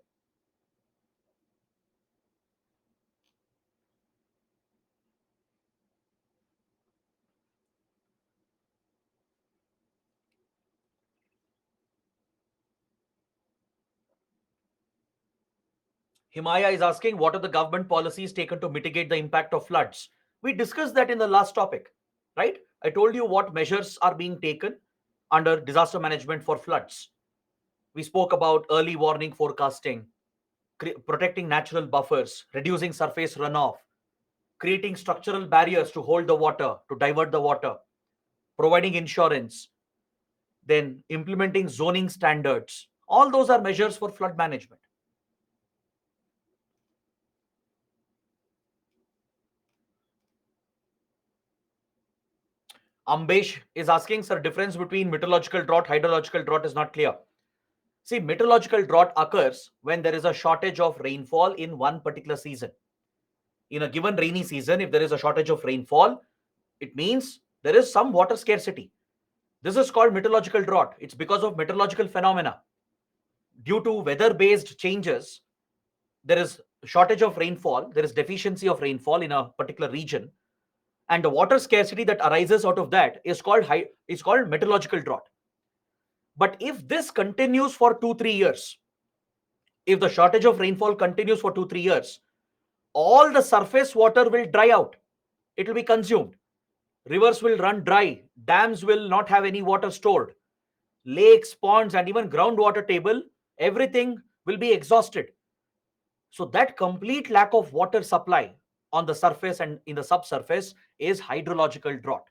Speaker 1: Himaya is asking, what are the government policies taken to mitigate the impact of floods? We discussed that in the last topic, right? I told you what measures are being taken under disaster management for floods. We spoke about early warning forecasting, protecting natural buffers, reducing surface runoff, creating structural barriers to hold the water, to divert the water, providing insurance, then implementing zoning standards. All those are measures for flood management. Ambesh is asking, sir, difference between meteorological drought, hydrological drought is not clear. See, meteorological drought occurs when there is a shortage of rainfall in one particular season. In a given rainy season, if there is a shortage of rainfall, it means there is some water scarcity. This is called meteorological drought. It's because of meteorological phenomena. Due to weather-based changes, there is shortage of rainfall, there is deficiency of rainfall in a particular region, and the water scarcity that arises out of that is called meteorological drought. But if this continues for 2-3 years, if the shortage of rainfall continues for 2-3 years, all the surface water will dry out. It will be consumed. Rivers will run dry. Dams will not have any water stored. Lakes, ponds, and even groundwater table, everything will be exhausted. So that complete lack of water supply on the surface and in the subsurface is hydrological drought.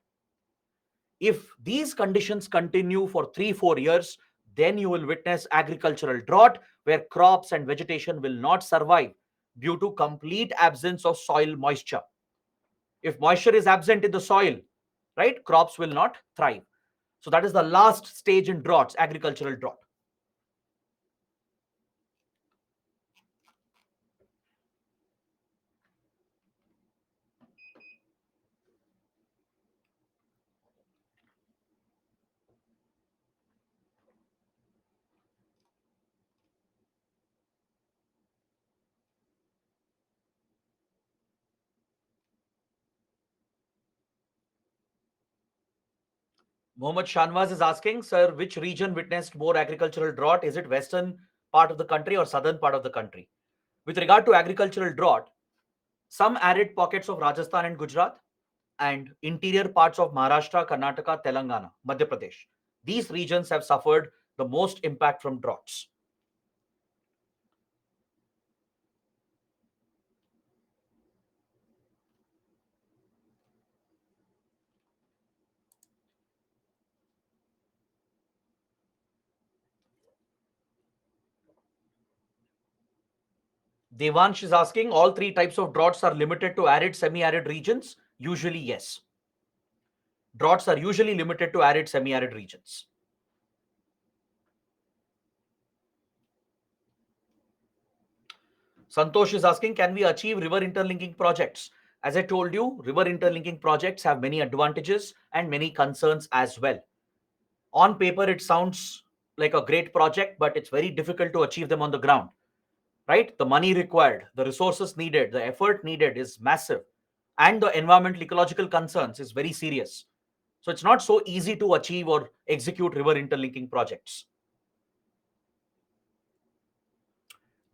Speaker 1: If these conditions continue for 3-4 years, then you will witness agricultural drought where crops and vegetation will not survive due to complete absence of soil moisture. If moisture is absent in the soil, right, crops will not thrive. So that is the last stage in droughts, agricultural drought. Mohammed Shanwaz is asking, sir, which region witnessed more agricultural drought? Is it western part of the country or southern part of the country? With regard to agricultural drought, some arid pockets of Rajasthan and Gujarat and interior parts of Maharashtra, Karnataka, Telangana, Madhya Pradesh. These regions have suffered the most impact from droughts. Devansh is asking, all three types of droughts are limited to arid, semi-arid regions? Usually, yes. Droughts are usually limited to arid, semi-arid regions. Santosh is asking, can we achieve river interlinking projects? As I told you, river interlinking projects have many advantages and many concerns as well. On paper, it sounds like a great project, but it's very difficult to achieve them on the ground, right? The money required, the resources needed, the effort needed is massive, and the environmental ecological concerns is very serious. So it's not so easy to achieve or execute river interlinking projects.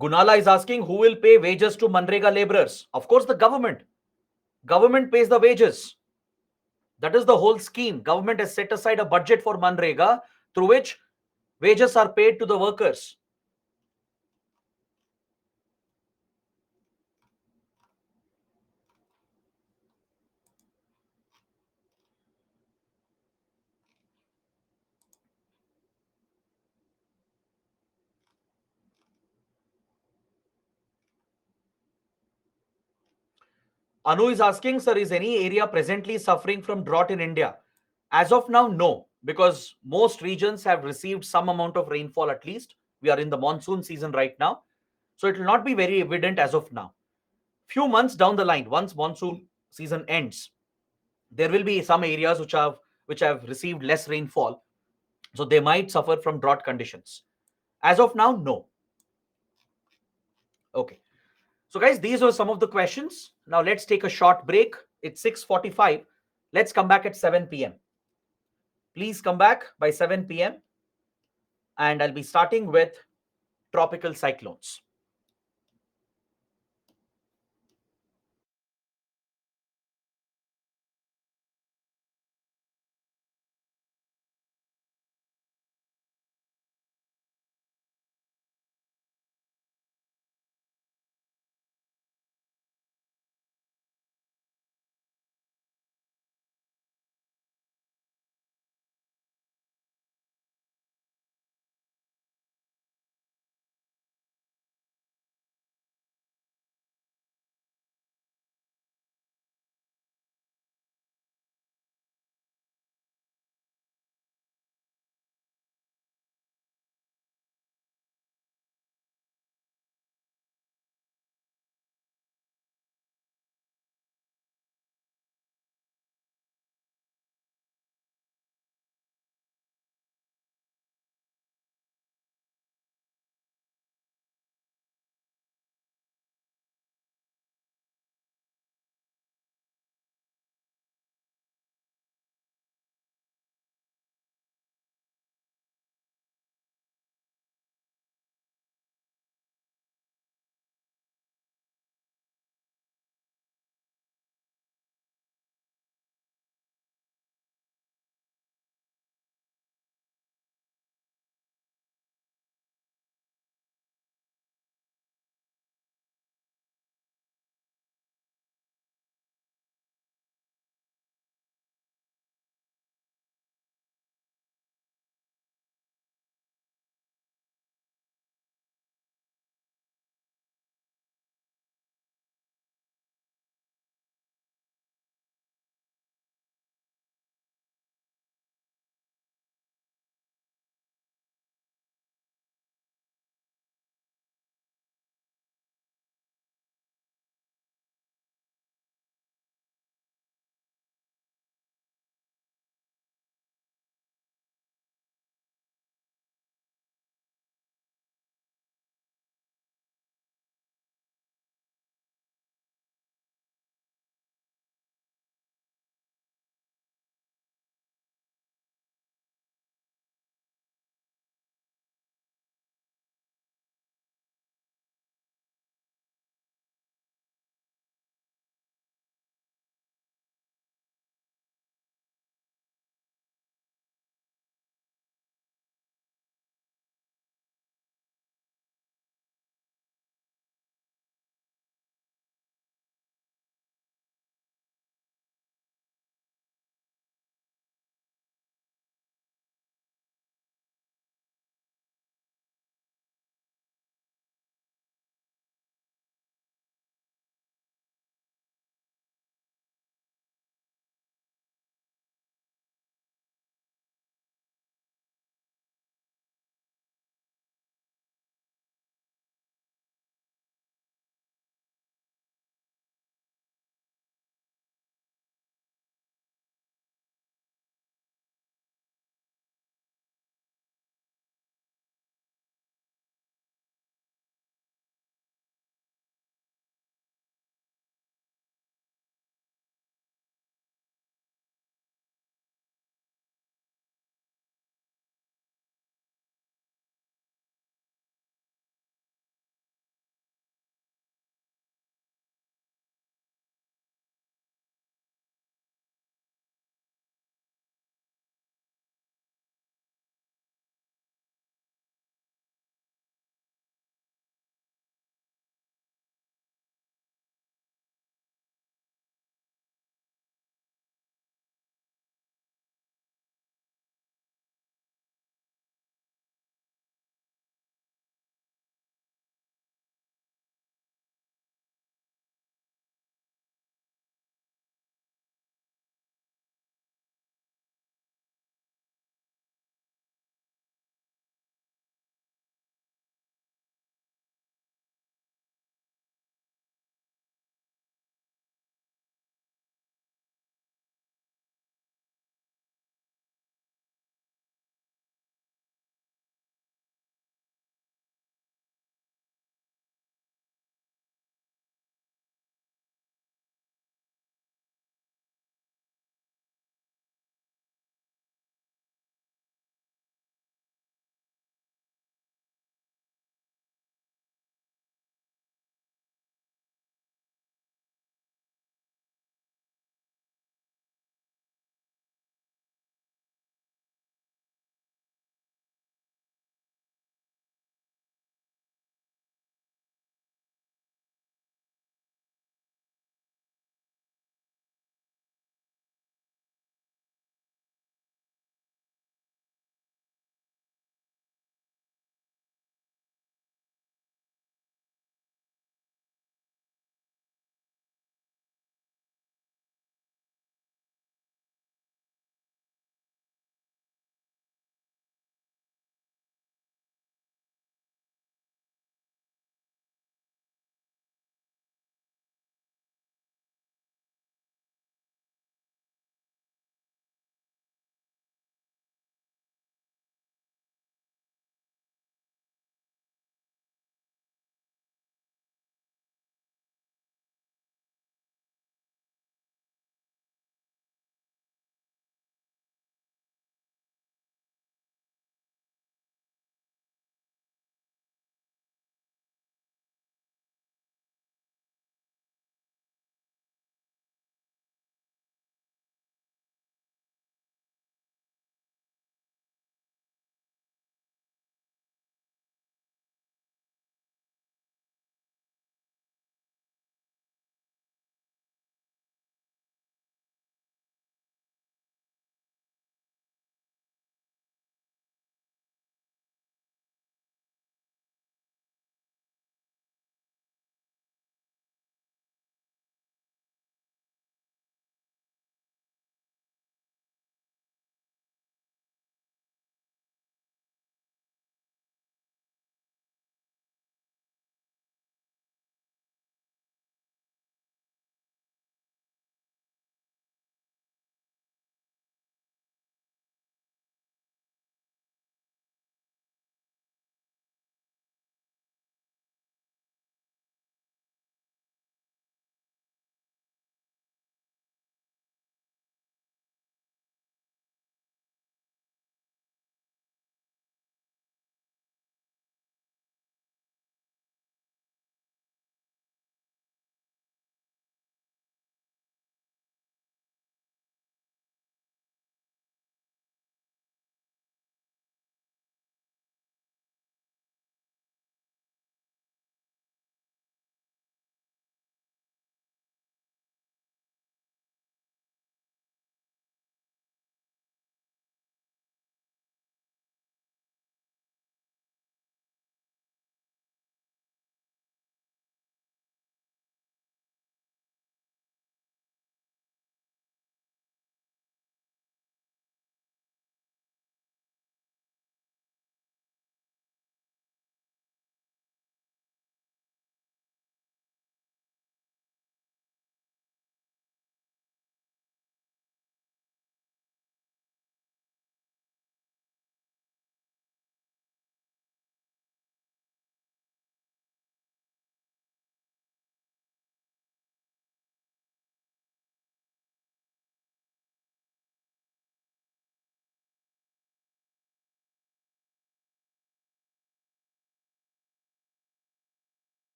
Speaker 1: Gunala is asking, who will pay wages to Manrega laborers? Of course, the government. Government pays the wages. That is the whole scheme. Government has set aside a budget for Manrega through which wages are paid to the workers. Anu is asking, sir, is any area presently suffering from drought in India? As of now, no, because most regions have received some amount of rainfall at least. We are in the monsoon season right now. So it will not be very evident as of now. Few months down the line, once monsoon season ends, there will be some areas which have received less rainfall. So they might suffer from drought conditions. As of now, no. Okay. So guys, these were some of the questions. Now let's take a short break. It's 6:45. Let's come back at 7 p.m. Please come back by 7 p.m. and I'll be starting with tropical cyclones.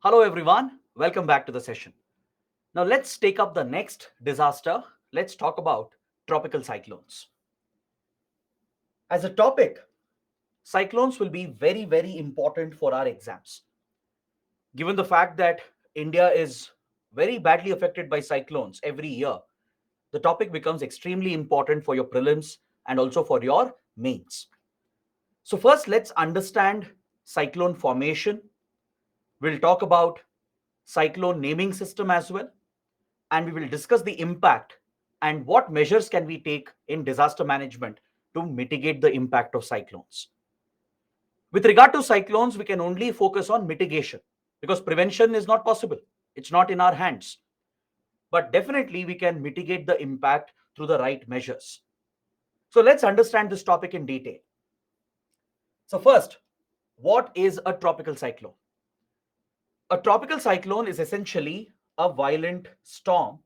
Speaker 1: Hello, everyone. Welcome back to the session. Now, let's take up the next disaster. Let's talk about tropical cyclones. As a topic, cyclones will be very, very important for our exams. Given the fact that India is very badly affected by cyclones every year, the topic becomes extremely important for your prelims and also for your mains. So, first, let's understand cyclone formation. We'll talk about cyclone naming system as well, and we will discuss the impact and what measures can we take in disaster management to mitigate the impact of cyclones. With regard to cyclones, we can only focus on mitigation because prevention is not possible. It's not in our hands. But definitely, we can mitigate the impact through the right measures. So, let's understand this topic in detail. So, first, what is a tropical cyclone? A tropical cyclone is essentially a violent storm,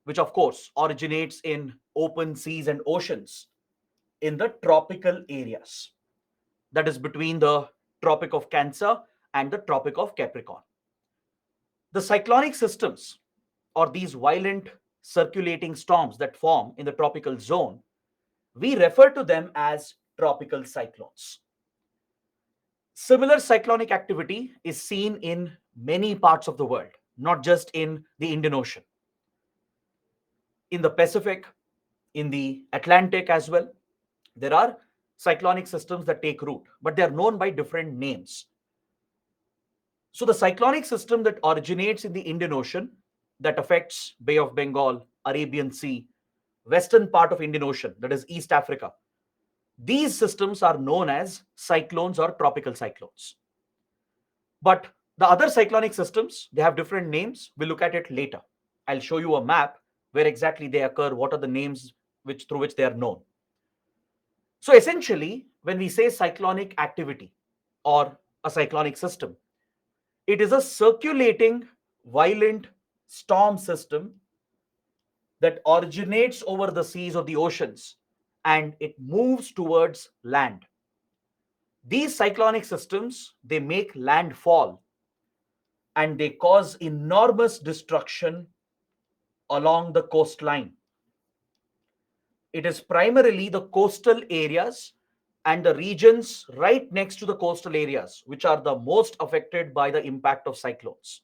Speaker 1: which of course originates in open seas and oceans in the tropical areas, that is between the Tropic of Cancer and the Tropic of Capricorn. The cyclonic systems, or these violent circulating storms that form in the tropical zone, we refer to them as tropical cyclones. Similar cyclonic activity is seen in many parts of the world, not just in the Indian Ocean, in the Pacific, in the Atlantic as well. There are cyclonic systems that take root, but they are known by different names. So, the cyclonic system that originates in the Indian Ocean, that affects Bay of Bengal, Arabian Sea, western part of Indian Ocean, that is East Africa, these systems are known as cyclones or tropical cyclones. But the other cyclonic systems, they have different names. We'll look at it later. I'll show you a map where exactly they occur, what are the names through which they are known. So essentially, when we say cyclonic activity or a cyclonic system, it is a circulating violent storm system that originates over the seas or the oceans and it moves towards land. These cyclonic systems, they make landfall and they cause enormous destruction along the coastline. It is primarily the coastal areas and the regions right next to the coastal areas which are the most affected by the impact of cyclones.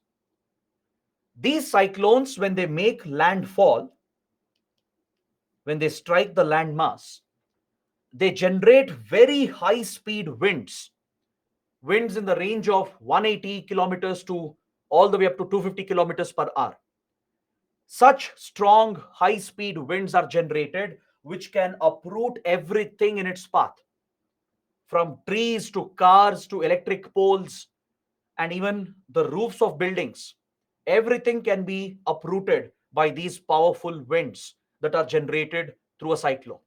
Speaker 1: These cyclones, when they make landfall, when they strike the landmass, they generate very high speed winds in the range of 180 kilometers to all the way up to 250 kilometers per hour. Such strong high speed winds are generated which can uproot everything in its path, from trees to cars to electric poles and even the roofs of buildings. Everything can be uprooted by these powerful winds that are generated through a cyclone.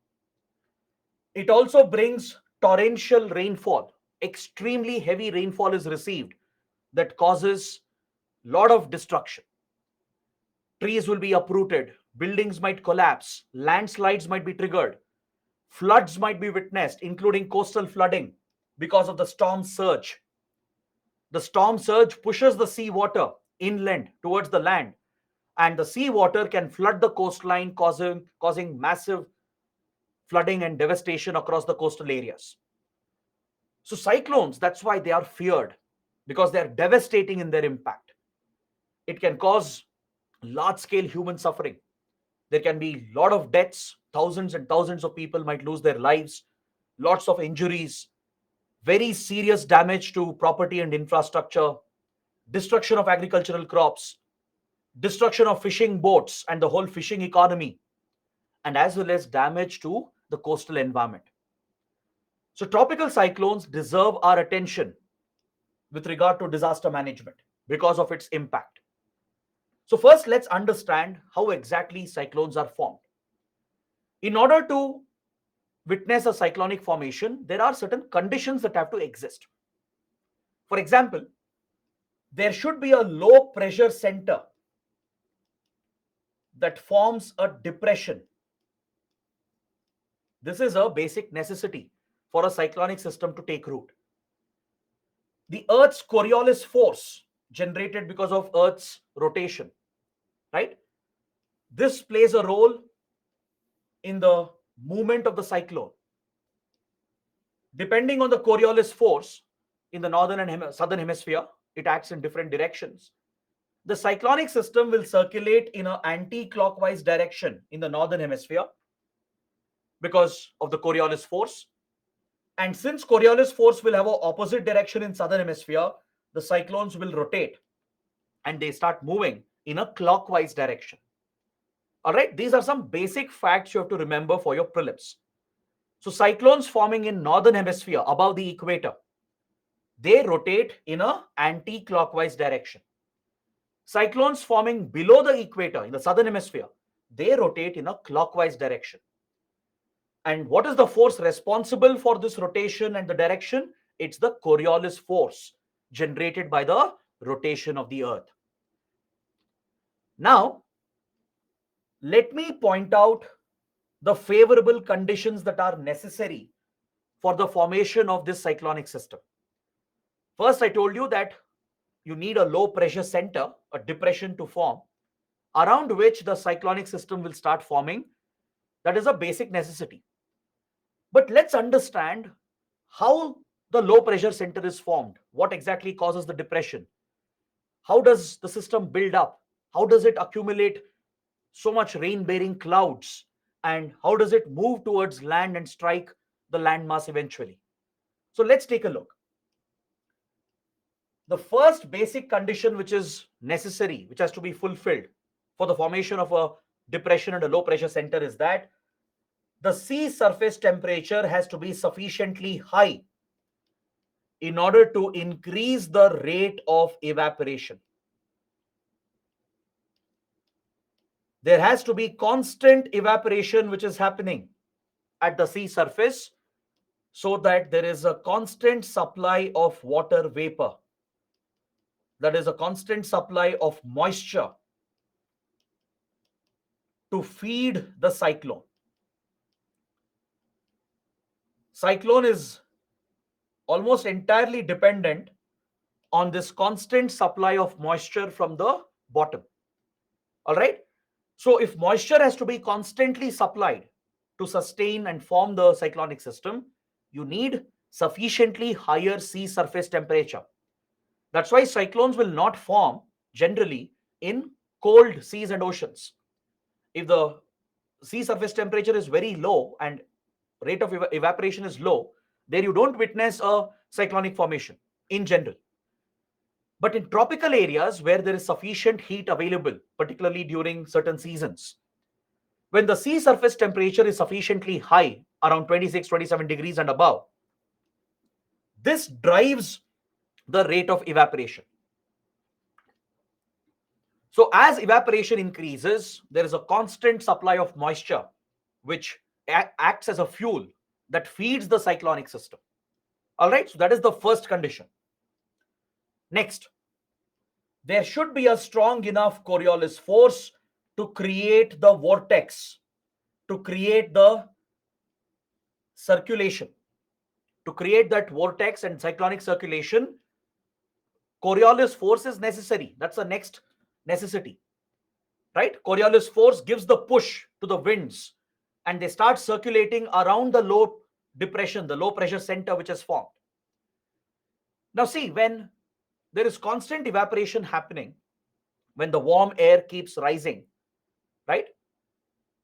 Speaker 1: It also brings torrential rainfall. Extremely heavy rainfall is received that causes a lot of destruction. Trees will be uprooted, buildings might collapse, landslides might be triggered, floods might be witnessed, including coastal flooding because of the storm surge. The storm surge pushes the sea water inland towards the land, and the sea water can flood the coastline, causing massive flooding and devastation across the coastal areas. So, cyclones, that's why they are feared, because they are devastating in their impact. It can cause large scale human suffering. There can be a lot of deaths, thousands and thousands of people might lose their lives, lots of injuries, very serious damage to property and infrastructure, destruction of agricultural crops, destruction of fishing boats and the whole fishing economy, and as well as damage to the coastal environment. So, tropical cyclones deserve our attention with regard to disaster management because of its impact. So, first, let's understand how exactly cyclones are formed. In order to witness a cyclonic formation, there are certain conditions that have to exist. For example, there should be a low pressure center that forms a depression. This is a basic necessity for a cyclonic system to take root. the Earth's Coriolis force generated because of Earth's rotation, right? This plays a role in the movement of the cyclone. Depending on the Coriolis force in the northern and southern hemisphere, it acts in different directions. The cyclonic system will circulate in an anti-clockwise direction in the northern hemisphere because of the Coriolis force. And since Coriolis force will have an opposite direction in southern hemisphere, the cyclones will rotate and they start moving in a clockwise direction. All right, these are some basic facts you have to remember for your prelims. So cyclones forming in northern hemisphere above the equator, they rotate in a anti-clockwise direction. Cyclones forming below the equator in the southern hemisphere, they rotate in a clockwise direction. And what is the force responsible for this rotation and the direction? It's the Coriolis force generated by the rotation of the Earth. Now, let me point out the favorable conditions that are necessary for the formation of this cyclonic system. First, I told you that you need a low pressure center, a depression to form, around which the cyclonic system will start forming. That is a basic necessity. But let's understand how the low pressure center is formed. What exactly causes the depression? How does the system build up? How does it accumulate so much rain bearing clouds? And how does it move towards land and strike the landmass eventually? So let's take a look. The first basic condition which is necessary, which has to be fulfilled for the formation of a depression and a low pressure center is that the sea surface temperature has to be sufficiently high in order to increase the rate of evaporation. There has to be constant evaporation which is happening at the sea surface so that there is a constant supply of water vapor. That is a constant supply of moisture to feed the cyclone. Cyclone is almost entirely dependent on this constant supply of moisture from the bottom. All right. So if moisture has to be constantly supplied to sustain and form the cyclonic system, you need sufficiently higher sea surface temperature. That's why cyclones will not form generally in cold seas and oceans. If the sea surface temperature is very low and rate of evaporation is low, there you don't witness a cyclonic formation in general. But in tropical areas where there is sufficient heat available, particularly during certain seasons, when the sea surface temperature is sufficiently high, around 26, 27 degrees and above, this drives the rate of evaporation. So as evaporation increases, there is a constant supply of moisture, which acts as a fuel that feeds the cyclonic system. All right, so that is the first condition. Next, there should be a strong enough Coriolis force to create the vortex, to create the circulation. To create that vortex and cyclonic circulation, Coriolis force is necessary. That's the next necessity, right? Coriolis force gives the push to the winds and they start circulating around the low depression, the low pressure center which is formed. Now see, when there is constant evaporation happening, when the warm air keeps rising, right,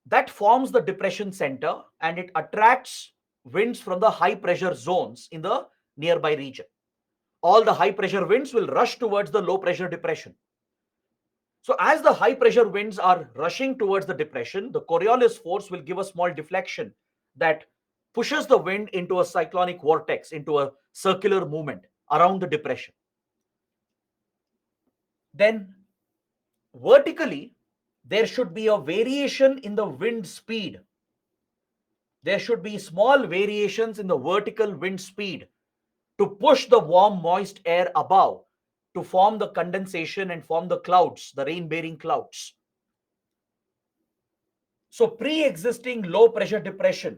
Speaker 1: that forms the depression center and it attracts winds from the high pressure zones in the nearby region. All the high pressure winds will rush towards the low pressure depression. So as the high pressure winds are rushing towards the depression, the Coriolis force will give a small deflection that pushes the wind into a cyclonic vortex, into a circular movement around the depression. Then vertically, there should be a variation in the wind speed. There should be small variations in the vertical wind speed to push the warm, moist air above to form the condensation and form the clouds, the rain-bearing clouds. So pre-existing low pressure depression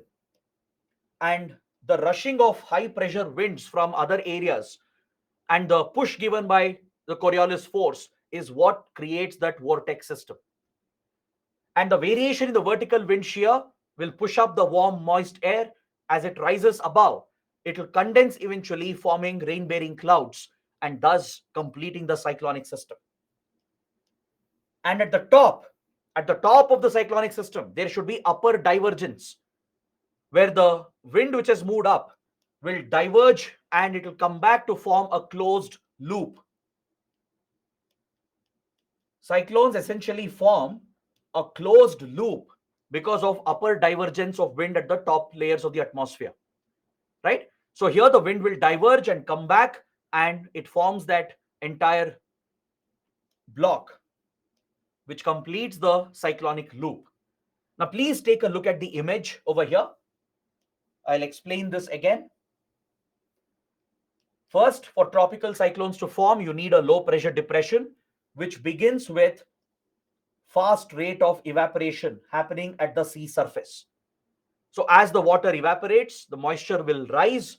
Speaker 1: and the rushing of high pressure winds from other areas and the push given by the Coriolis force is what creates that vortex system. And the variation in the vertical wind shear will push up the warm, moist air. As it rises above, it will condense eventually, forming rain bearing clouds and thus completing the cyclonic system. And at the top of the cyclonic system, there should be upper divergence where the wind which has moved up will diverge and it will come back to form a closed loop. Cyclones essentially form a closed loop because of upper divergence of wind at the top layers of the atmosphere, right? So here the wind will diverge and come back and it forms that entire block which completes the cyclonic loop. Now please take a look at the image over here. I'll explain this again. First, for tropical cyclones to form, you need a low pressure depression which begins with fast rate of evaporation happening at the sea surface. So as the water evaporates, the moisture will rise,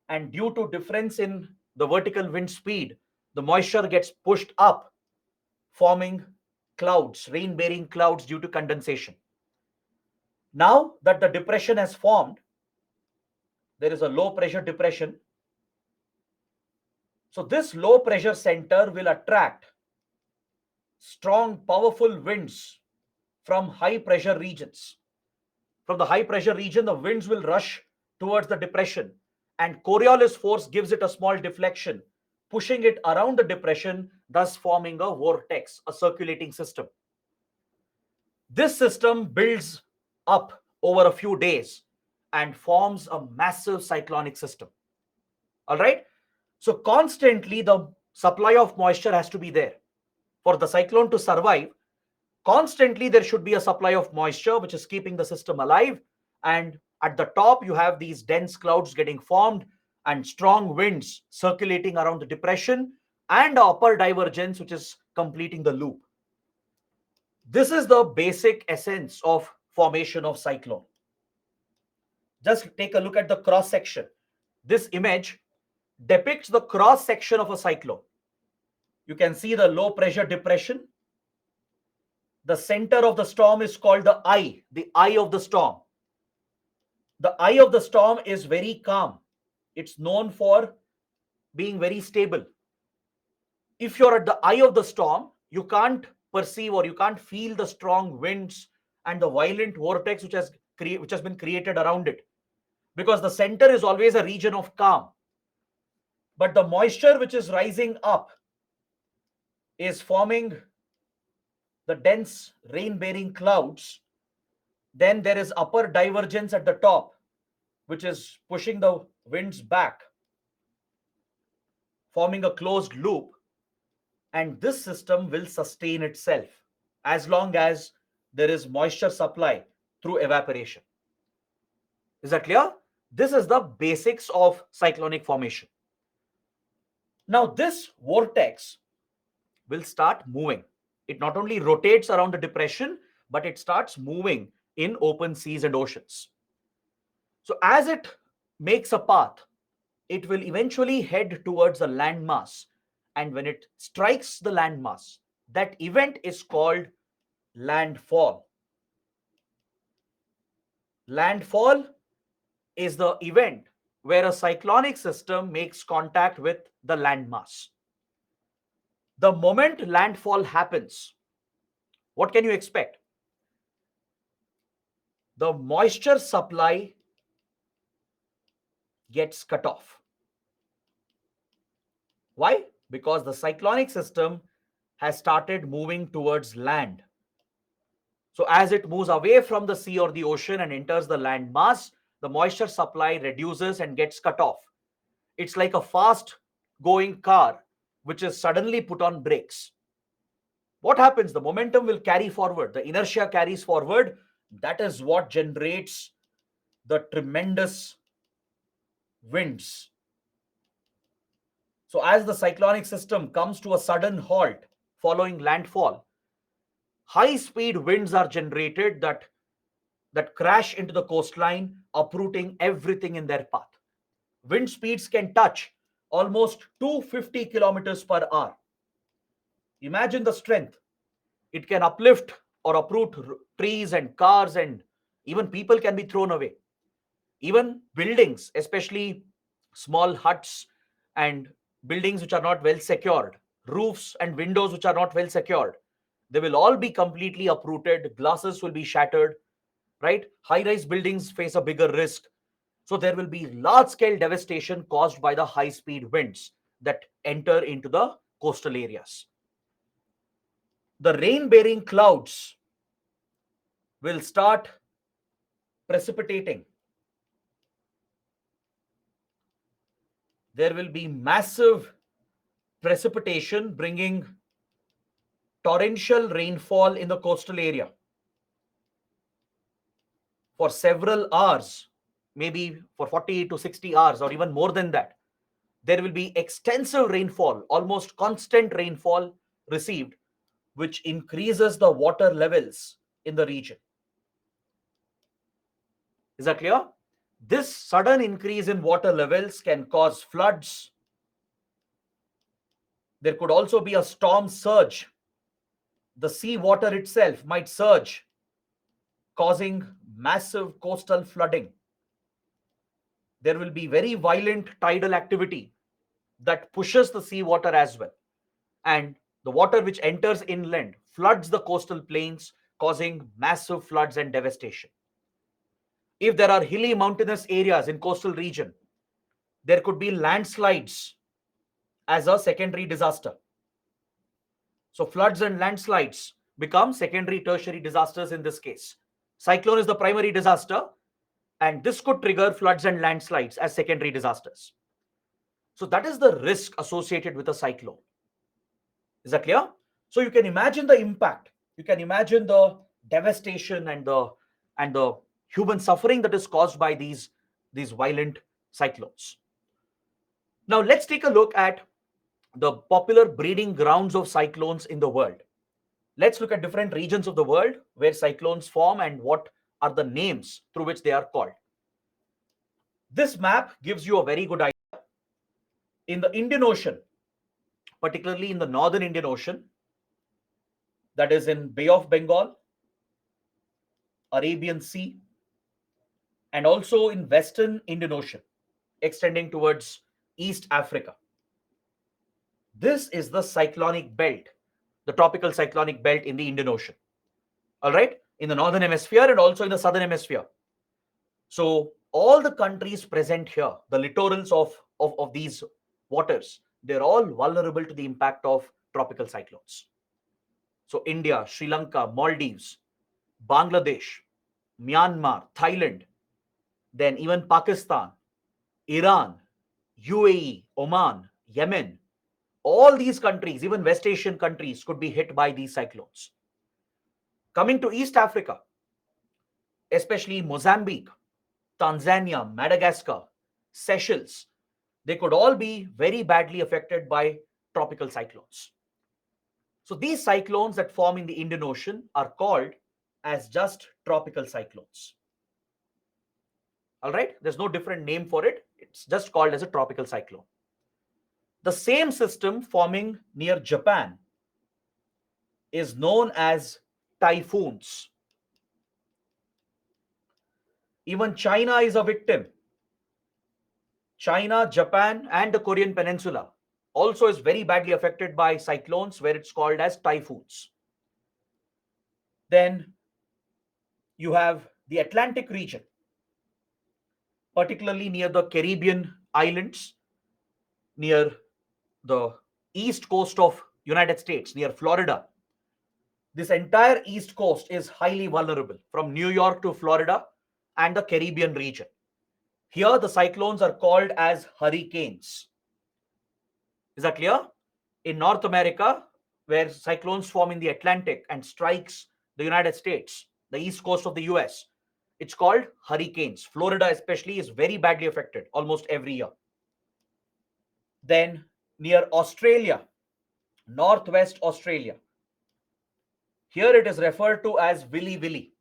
Speaker 1: and due to difference in the vertical wind speed, the moisture gets pushed up, forming clouds, rain bearing clouds due to condensation. Now that the depression has formed, there is a low pressure depression. So this low pressure center will attract strong, powerful winds from high pressure regions. From the high pressure region, the winds will rush towards the depression, and Coriolis force gives it a small deflection, pushing it around the depression, thus forming a vortex, a circulating system. This system builds up over a few days and forms a massive cyclonic system. All right. So constantly the supply of moisture has to be there. For the cyclone to survive, constantly there should be a supply of moisture which is keeping the system alive. And at the top, you have these dense clouds getting formed and strong winds circulating around the depression and upper divergence which is completing the loop. This is the basic essence of formation of cyclone. Just take a look at the cross section. This image depicts the cross section of a cyclone. You can see the low pressure depression. The center of the storm is called the eye of the storm. The eye of the storm is very calm. It's known for being very stable. If you're at the eye of the storm, you can't perceive or you can't feel the strong winds and the violent vortex which has been created around it, because the center is always a region of calm. But the moisture which is rising up is forming the dense rain bearing clouds. Then there is upper divergence at the top, which is pushing the winds back, forming a closed loop. And this system will sustain itself as long as there is moisture supply through evaporation. Is that clear? This is the basics of cyclonic formation. Now this vortex will start moving. It not only rotates around the depression, but it starts moving in open seas and oceans. So as it makes a path, it will eventually head towards a landmass. And when it strikes the landmass, that event is called landfall. Landfall is the event where a cyclonic system makes contact with the landmass. The moment landfall happens, what can you expect? The moisture supply gets cut off. Why? Because the cyclonic system has started moving towards land. So as it moves away from the sea or the ocean and enters the land mass, the moisture supply reduces and gets cut off. It's like a fast going car which is suddenly put on brakes. What happens? The momentum will carry forward. The inertia carries forward. That is what generates the tremendous winds. So as the cyclonic system comes to a sudden halt following landfall, high speed winds are generated that crash into the coastline, uprooting everything in their path. Wind speeds can touch almost 250 kilometers per hour. Imagine the strength. It can uplift or uproot trees and cars, and even people can be thrown away. Even buildings, especially small huts and buildings which are not well secured, roofs and windows which are not well secured, they will all be completely uprooted. Glasses will be shattered, right? High rise buildings face a bigger risk. So there will be large scale devastation caused by the high speed winds that enter into the coastal areas. The rain bearing clouds will start precipitating. There will be massive precipitation, bringing torrential rainfall in the coastal area for several hours, maybe for 40 to 60 hours or even more than that. There will be extensive rainfall, almost constant rainfall received, which increases the water levels in the region. Is that clear? This sudden increase in water levels can cause floods. There could also be a storm surge. The sea water itself might surge, causing massive coastal flooding. There will be very violent tidal activity that pushes the sea water as well. And the water which enters inland floods the coastal plains, causing massive floods and devastation. If there are hilly mountainous areas in coastal region, there could be landslides as a secondary disaster. So floods and landslides become secondary, tertiary disasters in this case. Cyclone is the primary disaster, and this could trigger floods and landslides as secondary disasters. So that is the risk associated with a cyclone. Is that clear? So you can imagine the impact. You can imagine the devastation and the human suffering that is caused by these violent cyclones. Now let's take a look at the popular breeding grounds of cyclones in the world. Let's look at different regions of the world where cyclones form and what are the names through which they are called. This map gives you a very good idea. In the Indian Ocean, particularly in the northern Indian Ocean, that is in Bay of Bengal, Arabian Sea, and also in western Indian Ocean, extending towards East Africa. This is the cyclonic belt, the tropical cyclonic belt in the Indian Ocean. All right, in the northern hemisphere and also in the southern hemisphere. So all the countries present here, the littorals of these waters, they're all vulnerable to the impact of tropical cyclones. So India, Sri Lanka, Maldives, Bangladesh, Myanmar, Thailand, then even Pakistan, Iran, UAE, Oman, Yemen, all these countries, even West Asian countries, could be hit by these cyclones. Coming to East Africa, especially Mozambique, Tanzania, Madagascar, Seychelles, they could all be very badly affected by tropical cyclones. So these cyclones that form in the Indian Ocean are called as just tropical cyclones. All right, there's no different name for it. It's just called as a tropical cyclone. The same system forming near Japan is known as typhoons. Even China is a victim. China, Japan, and the Korean Peninsula also is very badly affected by cyclones, where it's called as typhoons. Then you have the Atlantic region, particularly near the Caribbean islands, near the east coast of United States, near Florida. This entire east coast is highly vulnerable, from New York to Florida and the Caribbean region. Here the cyclones are called as hurricanes. Is that clear? In North America, where cyclones form in the Atlantic and strikes the United States, the east coast of the US, it's called hurricanes. Florida especially is very badly affected almost every year. Then near Australia, Northwest Australia, here it is referred to as Willy Willy.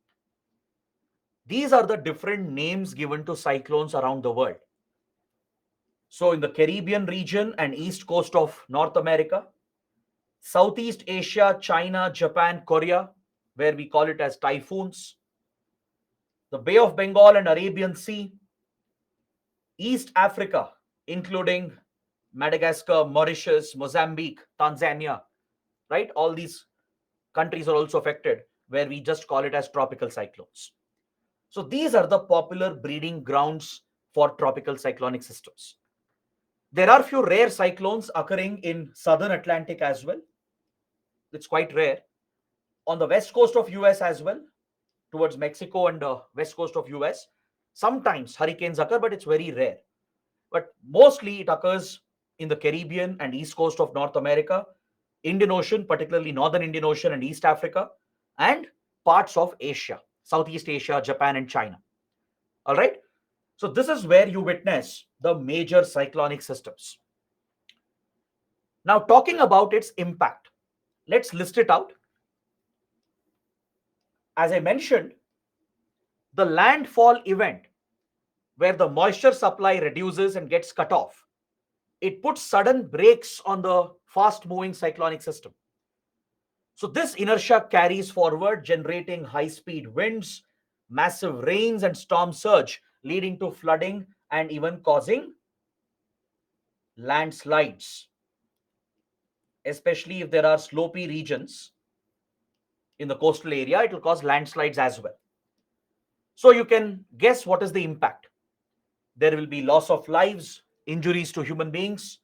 Speaker 1: These are the different names given to cyclones around the world. So, in the Caribbean region and east coast of North America, Southeast Asia, China, Japan, Korea, where we call it as typhoons, the Bay of Bengal and Arabian Sea, East Africa, including Madagascar, Mauritius, Mozambique, Tanzania, right? All these countries are also affected, where we just call it as tropical cyclones. So these are the popular breeding grounds for tropical cyclonic systems. There are few rare cyclones occurring in southern Atlantic as well. It's quite rare. On the west coast of US as well, towards Mexico and west coast of US, sometimes hurricanes occur, but it's very rare. But mostly it occurs in the Caribbean and east coast of North America, Indian Ocean, particularly northern Indian Ocean and East Africa, and parts of Asia, Southeast Asia, Japan, and China. All right. So this is where you witness the major cyclonic systems. Now, talking about its impact, let's list it out. As I mentioned, the landfall event, where the moisture supply reduces and gets cut off, it puts sudden brakes on the fast moving cyclonic system. So this inertia carries forward, generating high speed winds, massive rains, and storm surge, leading to flooding and even causing landslides, especially if there are slopy regions in the coastal area. It will cause landslides as well. So you can guess what is the impact. There will be loss of lives, injuries to human beings,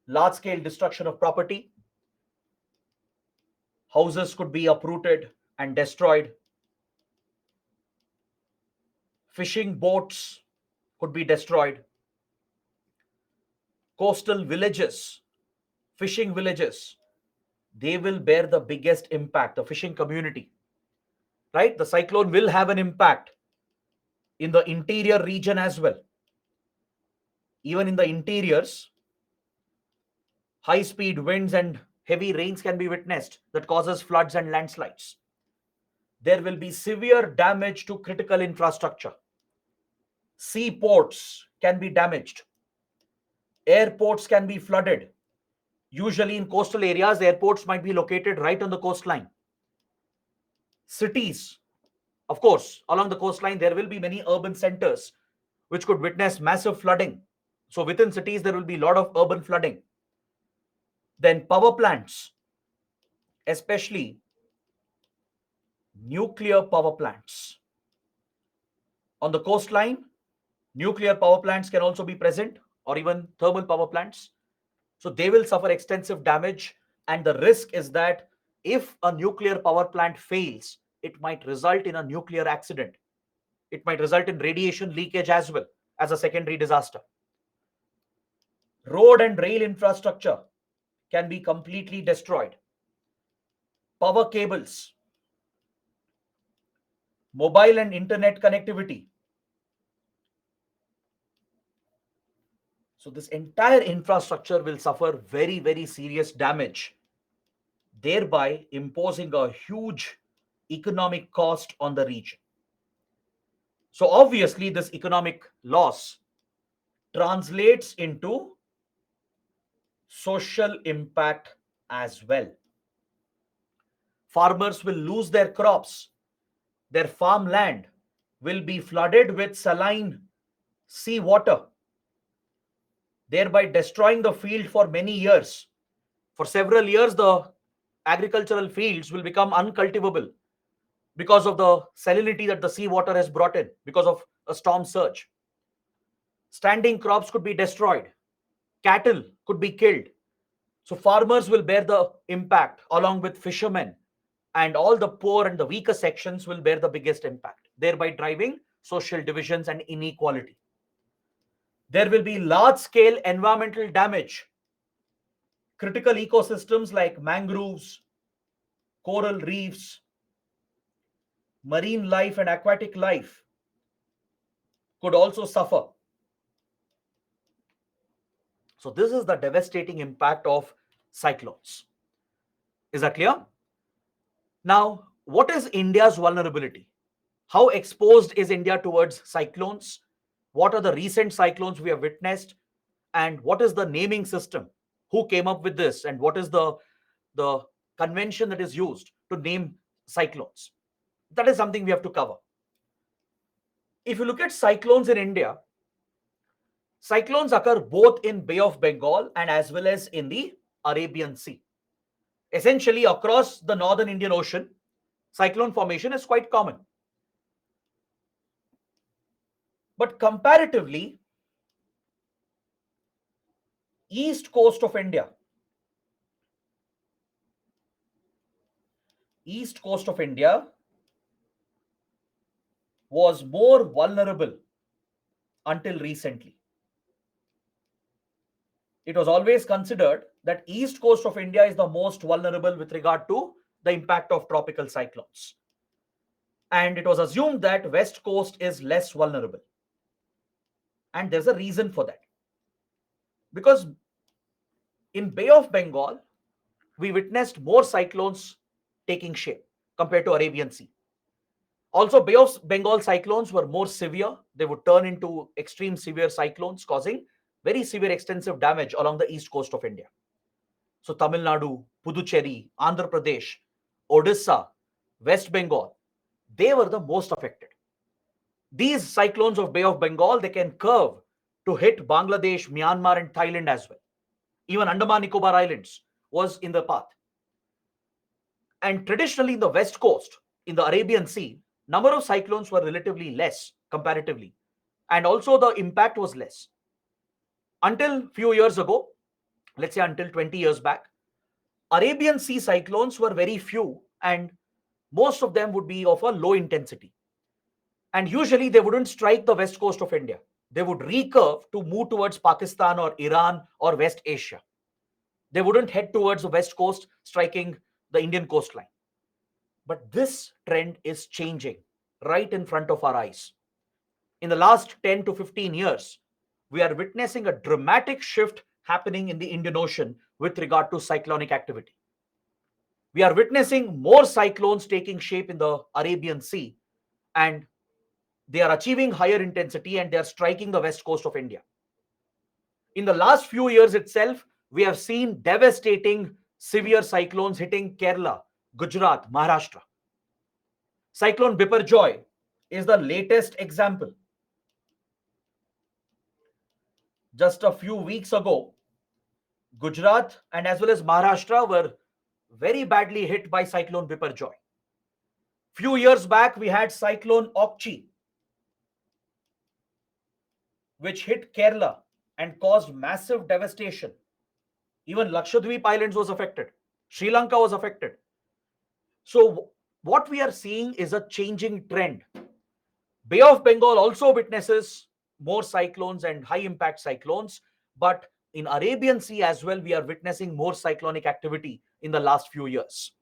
Speaker 1: large scale destruction of property. Houses could be uprooted and destroyed. Fishing boats could be destroyed. Coastal villages, fishing villages, they will bear the biggest impact. The fishing community, right? The cyclone will have an impact in the interior region as well. Even in the interiors, high speed winds and heavy rains can be witnessed that causes floods and landslides. There will be severe damage to critical infrastructure. Seaports can be damaged. Airports can be flooded. Usually in coastal areas, airports might be located right on the coastline. Cities, of course, along the coastline, there will be many urban centers which could witness massive flooding. So within cities, there will be a lot of urban flooding. Then power plants, especially nuclear power plants. On the coastline, nuclear power plants can also be present, or even thermal power plants. So they will suffer extensive damage. And the risk is that if a nuclear power plant fails, it might result in a nuclear accident. It might result in radiation leakage as well as a secondary disaster. Road and rail infrastructure can be completely destroyed. Power cables, mobile and internet connectivity. So this entire infrastructure will suffer very, very serious damage, thereby imposing a huge economic cost on the region. So obviously, this economic loss translates into social impact as well. Farmers will lose their crops. Their farmland will be flooded with saline sea water, thereby destroying the field for many years. For several years, the agricultural fields will become uncultivable because of the salinity that the seawater has brought in because of a storm surge. Standing crops could be destroyed. Cattle could be killed. So farmers will bear the impact along with fishermen, and all the poor and the weaker sections will bear the biggest impact, thereby driving social divisions and inequality. There will be large scale environmental damage. Critical ecosystems like mangroves, coral reefs, marine life, and aquatic life could also suffer. So, this is the devastating impact of cyclones. Is that clear? Now, what is India's vulnerability? How exposed is India towards cyclones? What are the recent cyclones we have witnessed? and what is the naming system, who came up with this, and what is the convention that is used to name cyclones. That is something we have to cover. If you look at cyclones in India, cyclones occur both in Bay of Bengal and as well as in the Arabian Sea. Essentially, across the northern Indian Ocean, cyclone formation is quite common. But comparatively, east coast of India, east coast of India was more vulnerable until recently. It was always considered that east coast of India is the most vulnerable with regard to the impact of tropical cyclones. And it was assumed that west coast is less vulnerable. And there's a reason for that. Because in Bay of Bengal, we witnessed more cyclones taking shape compared to Arabian Sea. Also, Bay of Bengal cyclones were more severe. They would turn into extreme severe cyclones, causing very severe extensive damage along the east coast of India. So Tamil Nadu, Puducherry, Andhra Pradesh, Odisha, West Bengal, they were the most affected. These cyclones of Bay of Bengal, they can curve to hit Bangladesh, Myanmar, and Thailand as well. Even Andaman Nicobar Islands was in the path. And traditionally in the west coast, in the Arabian Sea, number of cyclones were relatively less comparatively. And also the impact was less. Until few years ago, let's say until 20 years back, Arabian Sea cyclones were very few and most of them would be of a low intensity. And usually they wouldn't strike the west coast of India. They would recurve to move towards Pakistan or Iran or West Asia. They wouldn't head towards the west coast, striking the Indian coastline. But this trend is changing right in front of our eyes. In the last 10 to 15 years, we are witnessing a dramatic shift happening in the Indian Ocean with regard to cyclonic activity. We are witnessing more cyclones taking shape in the Arabian Sea, and they are achieving higher intensity and they are striking the west coast of India. In the last few years itself, we have seen devastating severe cyclones hitting Kerala, Gujarat, Maharashtra. Cyclone Biparjoy is the latest example. Just a few weeks ago, Gujarat and as well as Maharashtra were very badly hit by Cyclone Biparjoy. Few years back, we had Cyclone Okchi, which hit Kerala and caused massive devastation. Even Lakshadweep Islands was affected. Sri Lanka was affected. So what we are seeing is a changing trend. Bay of Bengal also witnesses more cyclones and high impact cyclones, but in Arabian Sea as well, we are witnessing more cyclonic activity in the last few years.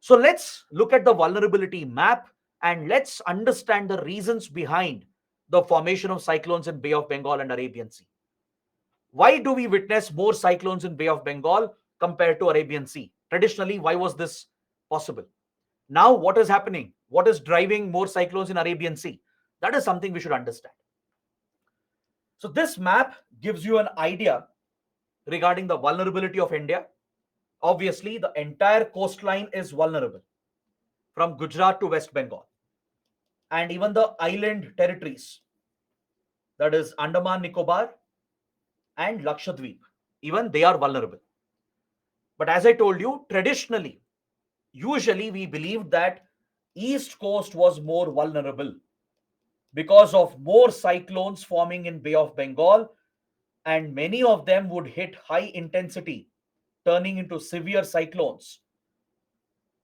Speaker 1: So let's look at the vulnerability map and let's understand the reasons behind the formation of cyclones in Bay of Bengal and Arabian Sea. Why do we witness more cyclones in Bay of Bengal compared to Arabian Sea? Traditionally, why was this possible? Now, what is happening? What is driving more cyclones in Arabian Sea? That is something we should understand. So this map gives you an idea regarding the vulnerability of India. Obviously, the entire coastline is vulnerable from Gujarat to West Bengal. And even the island territories, that is Andaman Nicobar and Lakshadweep, even they are vulnerable. But as I told you, traditionally, usually we believed that East Coast was more vulnerable because of more cyclones forming in Bay of Bengal, and many of them would hit high intensity, turning into severe cyclones.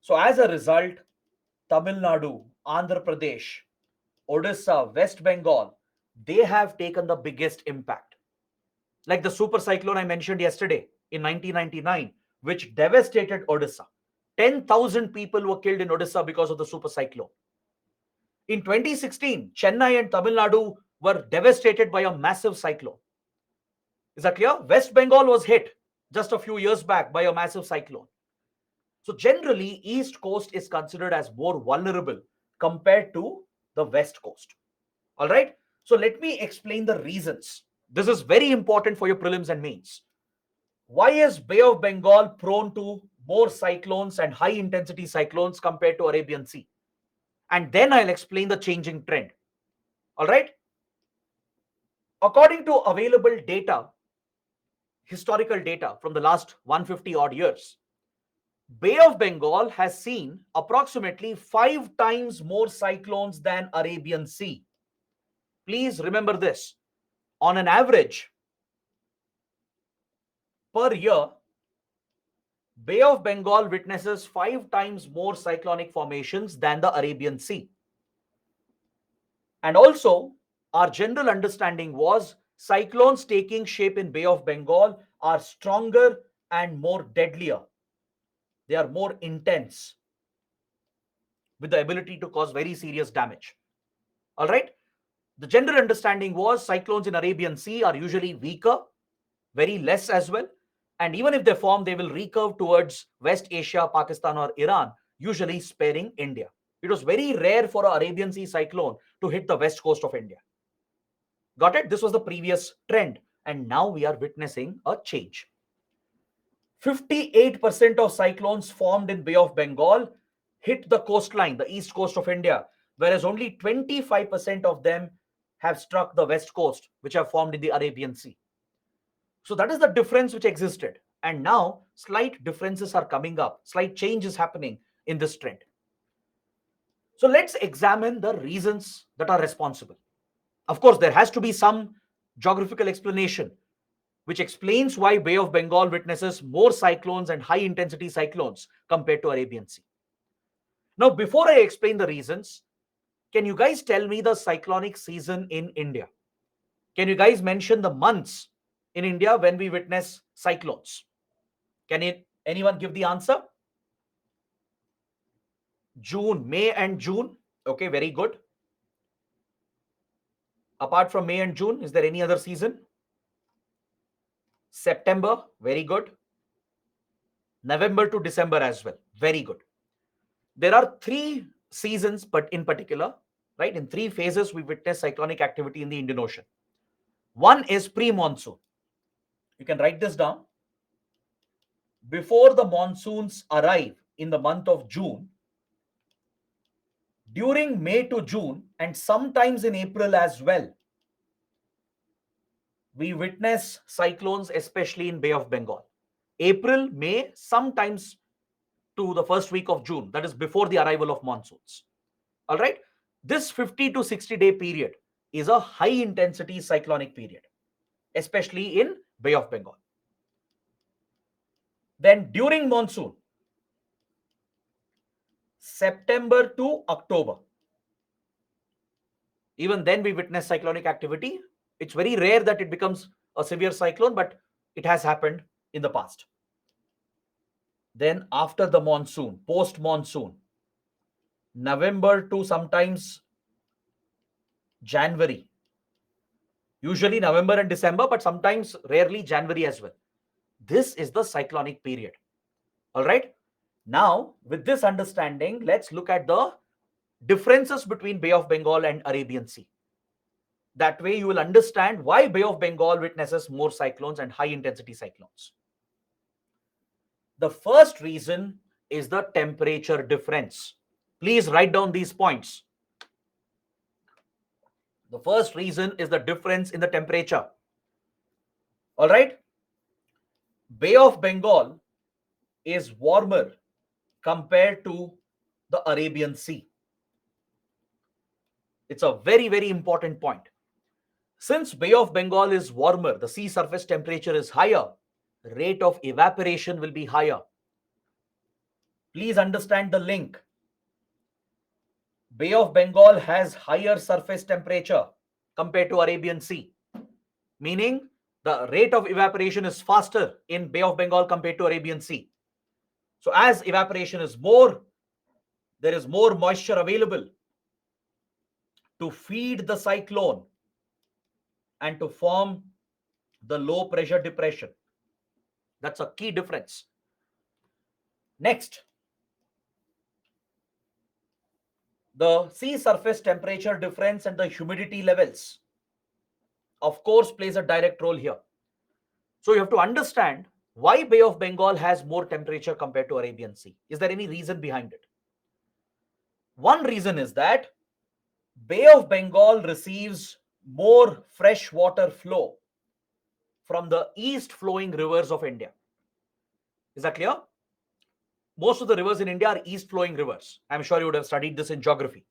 Speaker 1: So as a result, Tamil Nadu, Andhra Pradesh, Odisha, West Bengal, they have taken the biggest impact. Like the super cyclone I mentioned yesterday in 1999, which devastated Odisha. 10,000 people were killed in Odisha because of the super cyclone. In 2016, Chennai and Tamil Nadu were devastated by a massive cyclone. Is that clear? West Bengal was hit just a few years back by a massive cyclone. So generally, East Coast is considered as more vulnerable compared to the West Coast. All right. So let me explain the reasons. This is very important for your prelims and mains. Why is Bay of Bengal prone to more cyclones and high intensity cyclones compared to Arabian Sea? And then I'll explain the changing trend. All right. According to available data, historical data from the last 150 odd years, Bay of Bengal has seen approximately 5 times more cyclones than Arabian Sea. Please remember this. On an average, per year, Bay of Bengal witnesses 5 times more cyclonic formations than the Arabian Sea. And also, our general understanding was cyclones taking shape in Bay of Bengal are stronger and more deadlier. They are more intense with the ability to cause very serious damage. All right. The general understanding was cyclones in Arabian Sea are usually weaker, very less as well. And even if they form, they will recurve towards West Asia, Pakistan, or Iran, usually sparing India. It was very rare for an Arabian Sea cyclone to hit the west coast of India. Got it? This was the previous trend. And now we are witnessing a change. 58% of cyclones formed in Bay of Bengal hit the coastline, the east coast of India, whereas only 25% of them have struck the west coast, which have formed in the Arabian Sea. So that is the difference which existed. And now slight differences are coming up, slight change is happening in this trend. So let's examine the reasons that are responsible. Of course, there has to be some geographical explanation which explains why Bay of Bengal witnesses more cyclones and high intensity cyclones compared to Arabian Sea. Now, before I explain the reasons, can you guys tell me the cyclonic season in India? Can you guys mention the months in India when we witness cyclones? Anyone give the answer? June, May and June. Okay, very good. Apart from May and June, is there any other season? September, very good. November to December as well, very good. There are 3 seasons, but in particular, right, in 3 phases, we witness cyclonic activity in the Indian Ocean. One is pre-monsoon. You can write this down. Before the monsoons arrive in the month of June, during May to June, and sometimes in April as well, we witness cyclones, especially in Bay of Bengal. April, May, sometimes to the first week of June, that is before the arrival of monsoons. All right. This 50 to 60-day period is a high intensity cyclonic period, especially in Bay of Bengal. Then during monsoon, September to October, even then we witness cyclonic activity. It's very rare that it becomes a severe cyclone, but it has happened in the past. Then after the monsoon, post monsoon, November to sometimes January, usually November and December, but sometimes rarely January as well. This is the cyclonic period. All right. Now, with this understanding, let's look at the differences between Bay of Bengal and Arabian Sea. That way, you will understand why Bay of Bengal witnesses more cyclones and high intensity cyclones. The first reason is the temperature difference. Please write down these points. The first reason is the difference in the temperature. All right. Bay of Bengal is warmer compared to the Arabian Sea. It's a very, very important point. Since Bay of Bengal is warmer, the sea surface temperature is higher, rate of evaporation will be higher. Please understand the link. Bay of Bengal has higher surface temperature compared to Arabian Sea, meaning the rate of evaporation is faster in Bay of Bengal compared to Arabian Sea. So as evaporation is more, there is more moisture available to feed the cyclone and to form the low pressure depression. That's a key difference. Next, the sea surface temperature difference and the humidity levels. of course, plays a direct role here. So you have to understand why Bay of Bengal has more temperature compared to Arabian Sea. Is there any reason behind it? One reason is that Bay of Bengal receives more fresh water flow from the east flowing rivers of India. Is that clear? Most of the rivers in India are east flowing rivers. I'm sure you would have studied this in geography,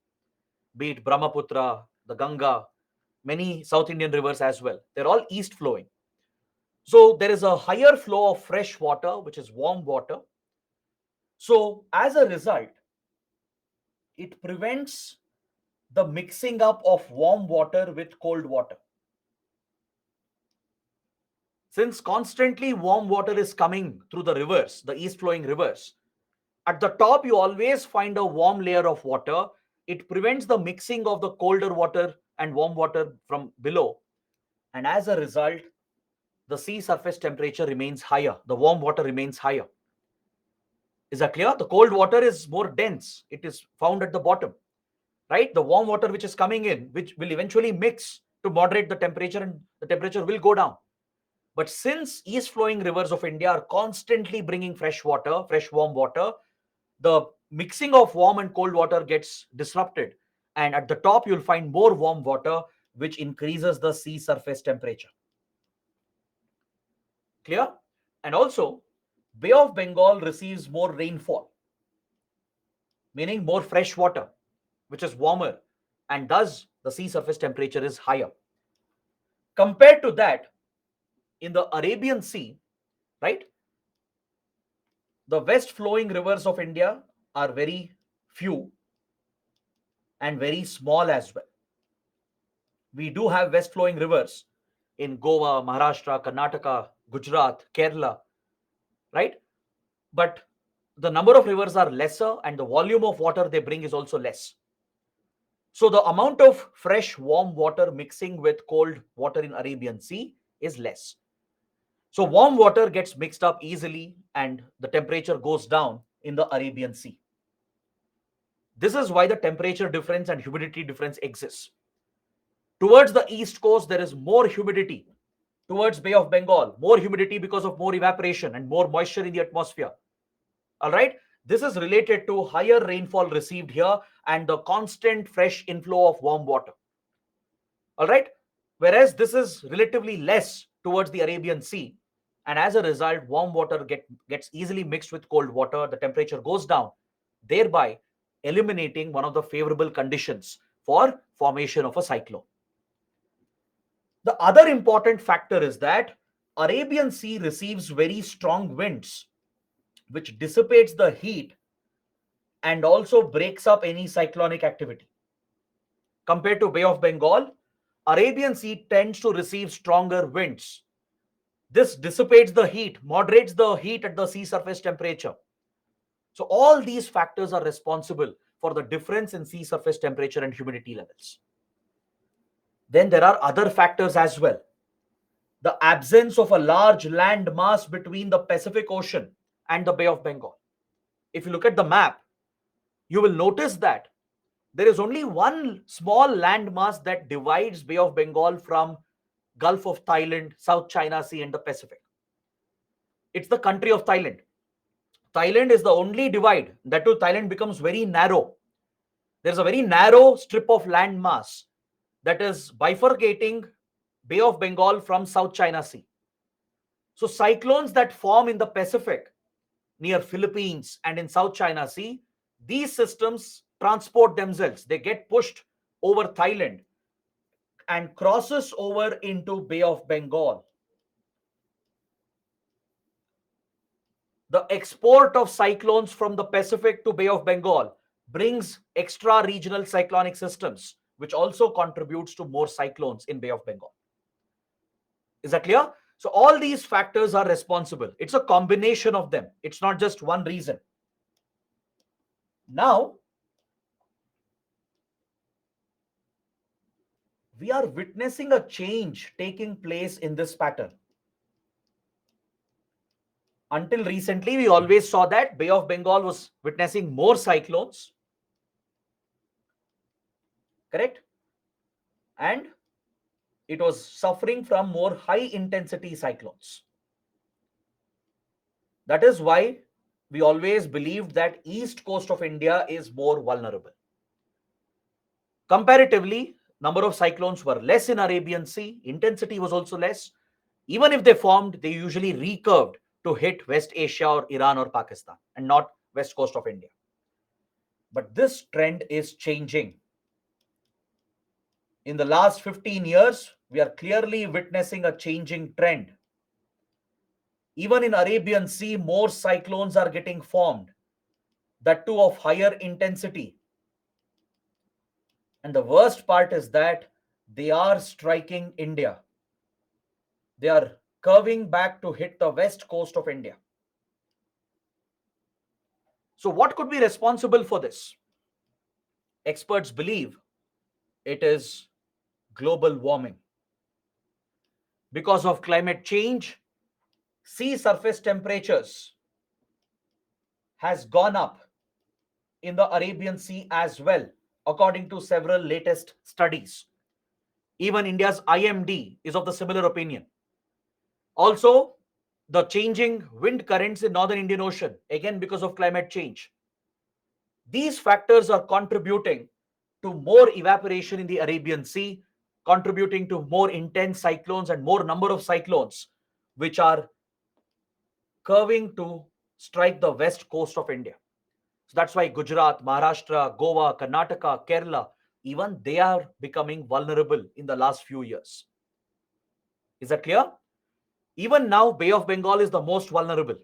Speaker 1: be it Brahmaputra, the Ganga, many South Indian rivers as well. They're all east flowing. So there is a higher flow of fresh water, which is warm water. So as a result, it prevents the mixing up of warm water with cold water. Since constantly warm water is coming through the rivers, the east flowing rivers, at the top you always find a warm layer of water. It prevents the mixing of the colder water and warm water from below. And as a result, the sea surface temperature remains higher. The warm water remains higher. Is that clear? The cold water is more dense. It is found at the bottom, right? The warm water which is coming in, which will eventually mix to moderate the temperature, and the temperature will go down. But since east flowing rivers of India are constantly bringing fresh water, fresh warm water, the mixing of warm and cold water gets disrupted. And at the top, you'll find more warm water, which increases the sea surface temperature. Clear? And also, Bay of Bengal receives more rainfall, meaning more fresh water, which is warmer, and thus the sea surface temperature is higher. Compared to that, in the Arabian Sea, right, the west flowing rivers of India are very few and very small as well. We do have west flowing rivers in Goa, Maharashtra, Karnataka, Gujarat, Kerala, right? But the number of rivers are lesser and the volume of water they bring is also less. So the amount of fresh warm water mixing with cold water in Arabian Sea is less. So warm water gets mixed up easily and the temperature goes down in the Arabian Sea. This is why the temperature difference and humidity difference exists. Towards the east coast, there is more humidity. Towards Bay of Bengal, more humidity because of more evaporation and more moisture in the atmosphere. All right. This is related to higher rainfall received here and the constant fresh inflow of warm water. All right. Whereas this is relatively less towards the Arabian Sea. And as a result, warm water gets easily mixed with cold water. The temperature goes down, thereby eliminating one of the favorable conditions for formation of a cyclone. The other important factor is that Arabian Sea receives very strong winds, which dissipates the heat and also breaks up any cyclonic activity. Compared to Bay of Bengal, Arabian Sea tends to receive stronger winds. This dissipates the heat, moderates the heat at the sea surface temperature. So all these factors are responsible for the difference in sea surface temperature and humidity levels. Then there are other factors as well. The absence of a large land mass between the Pacific Ocean and the Bay of Bengal. If you look at the map, you will notice that there is only one small land mass that divides Bay of Bengal from Gulf of Thailand, South China Sea, and the Pacific. It's the country of Thailand. Thailand is the only divide. That too, Thailand becomes very narrow. There's a very narrow strip of land mass that is bifurcating Bay of Bengal from South China Sea. So cyclones that form in the Pacific near Philippines and in South China Sea, these systems transport themselves. They get pushed over Thailand and crosses over into Bay of Bengal. The export of cyclones from the Pacific to Bay of Bengal brings extra regional cyclonic systems, which also contributes to more cyclones in Bay of Bengal. Is that clear? So all these factors are responsible. It's a combination of them. It's not just one reason. Now, we are witnessing a change taking place in this pattern. Until recently, we always saw that Bay of Bengal was witnessing more cyclones. Correct? And it was suffering from more high intensity cyclones. That is why we always believed that east coast of India is more vulnerable. Comparatively, number of cyclones were less in Arabian Sea, intensity was also less. Even if they formed, they usually recurved to hit West Asia or Iran or Pakistan and not west coast of India. But this trend is changing. In the last 15 years, we are clearly witnessing a changing trend. Even in Arabian Sea, more cyclones are getting formed, that too of higher intensity. And the worst part is that they are striking India. They are curving back to hit the west coast of India. So, what could be responsible for this? Experts believe it is global warming. Because of climate change, sea surface temperatures has gone up in the Arabian Sea as well, according to several latest studies. Even India's IMD is of the similar opinion. Also, the changing wind currents in northern Indian Ocean, again because of climate change. These factors are contributing to more evaporation in the Arabian Sea, contributing to more intense cyclones and more number of cyclones, which are curving to strike the west coast of India. So that's why Gujarat, Maharashtra, Goa, Karnataka, Kerala, even they are becoming vulnerable in the last few years. Is that clear? Even now, Bay of Bengal is the most vulnerable.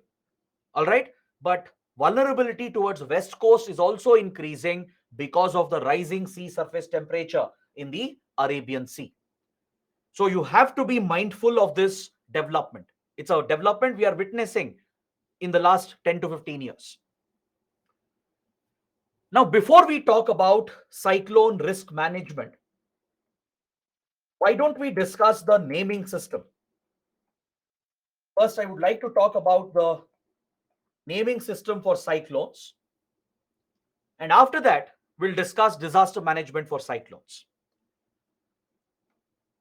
Speaker 1: All right. But vulnerability towards west coast is also increasing because of the rising sea surface temperature in the Arabian Sea. So you have to be mindful of this development. It's a development we are witnessing in the last 10 to 15 years. Now, before we talk about cyclone risk management, why don't we discuss the naming system? First, I would like to talk about the naming system for cyclones. And after that, we'll discuss disaster management for cyclones.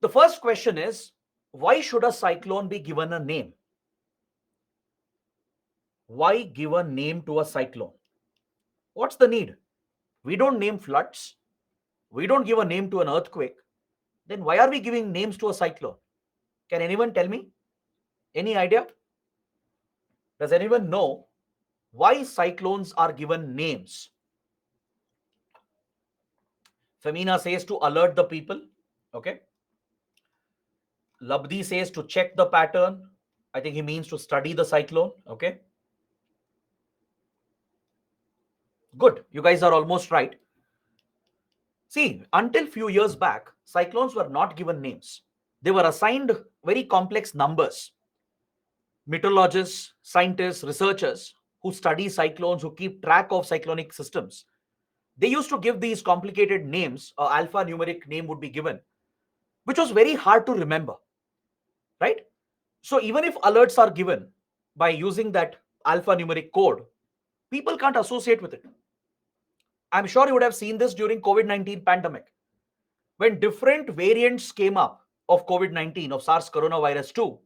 Speaker 1: The first question is, why should a cyclone be given a name? Why give a name to a cyclone? What's the need? We don't name floods. We don't give a name to an earthquake. Then why are we giving names to a cyclone? Can anyone tell me? Any idea? Does anyone know why cyclones are given names? Femina says to alert the people. Okay. Labdi says to check the pattern. I think he means to study the cyclone. Okay. Good. You guys are almost right. See, until few years back, cyclones were not given names. They were assigned very complex numbers. Meteorologists, scientists, researchers who study cyclones, who keep track of cyclonic systems, they used to give these complicated names. An alphanumeric name would be given, which was very hard to remember, right? So even if alerts are given by using that alphanumeric code, people can't associate with it. I'm sure you would have seen this during COVID-19 pandemic. When different variants came up of COVID-19, of SARS coronavirus 2,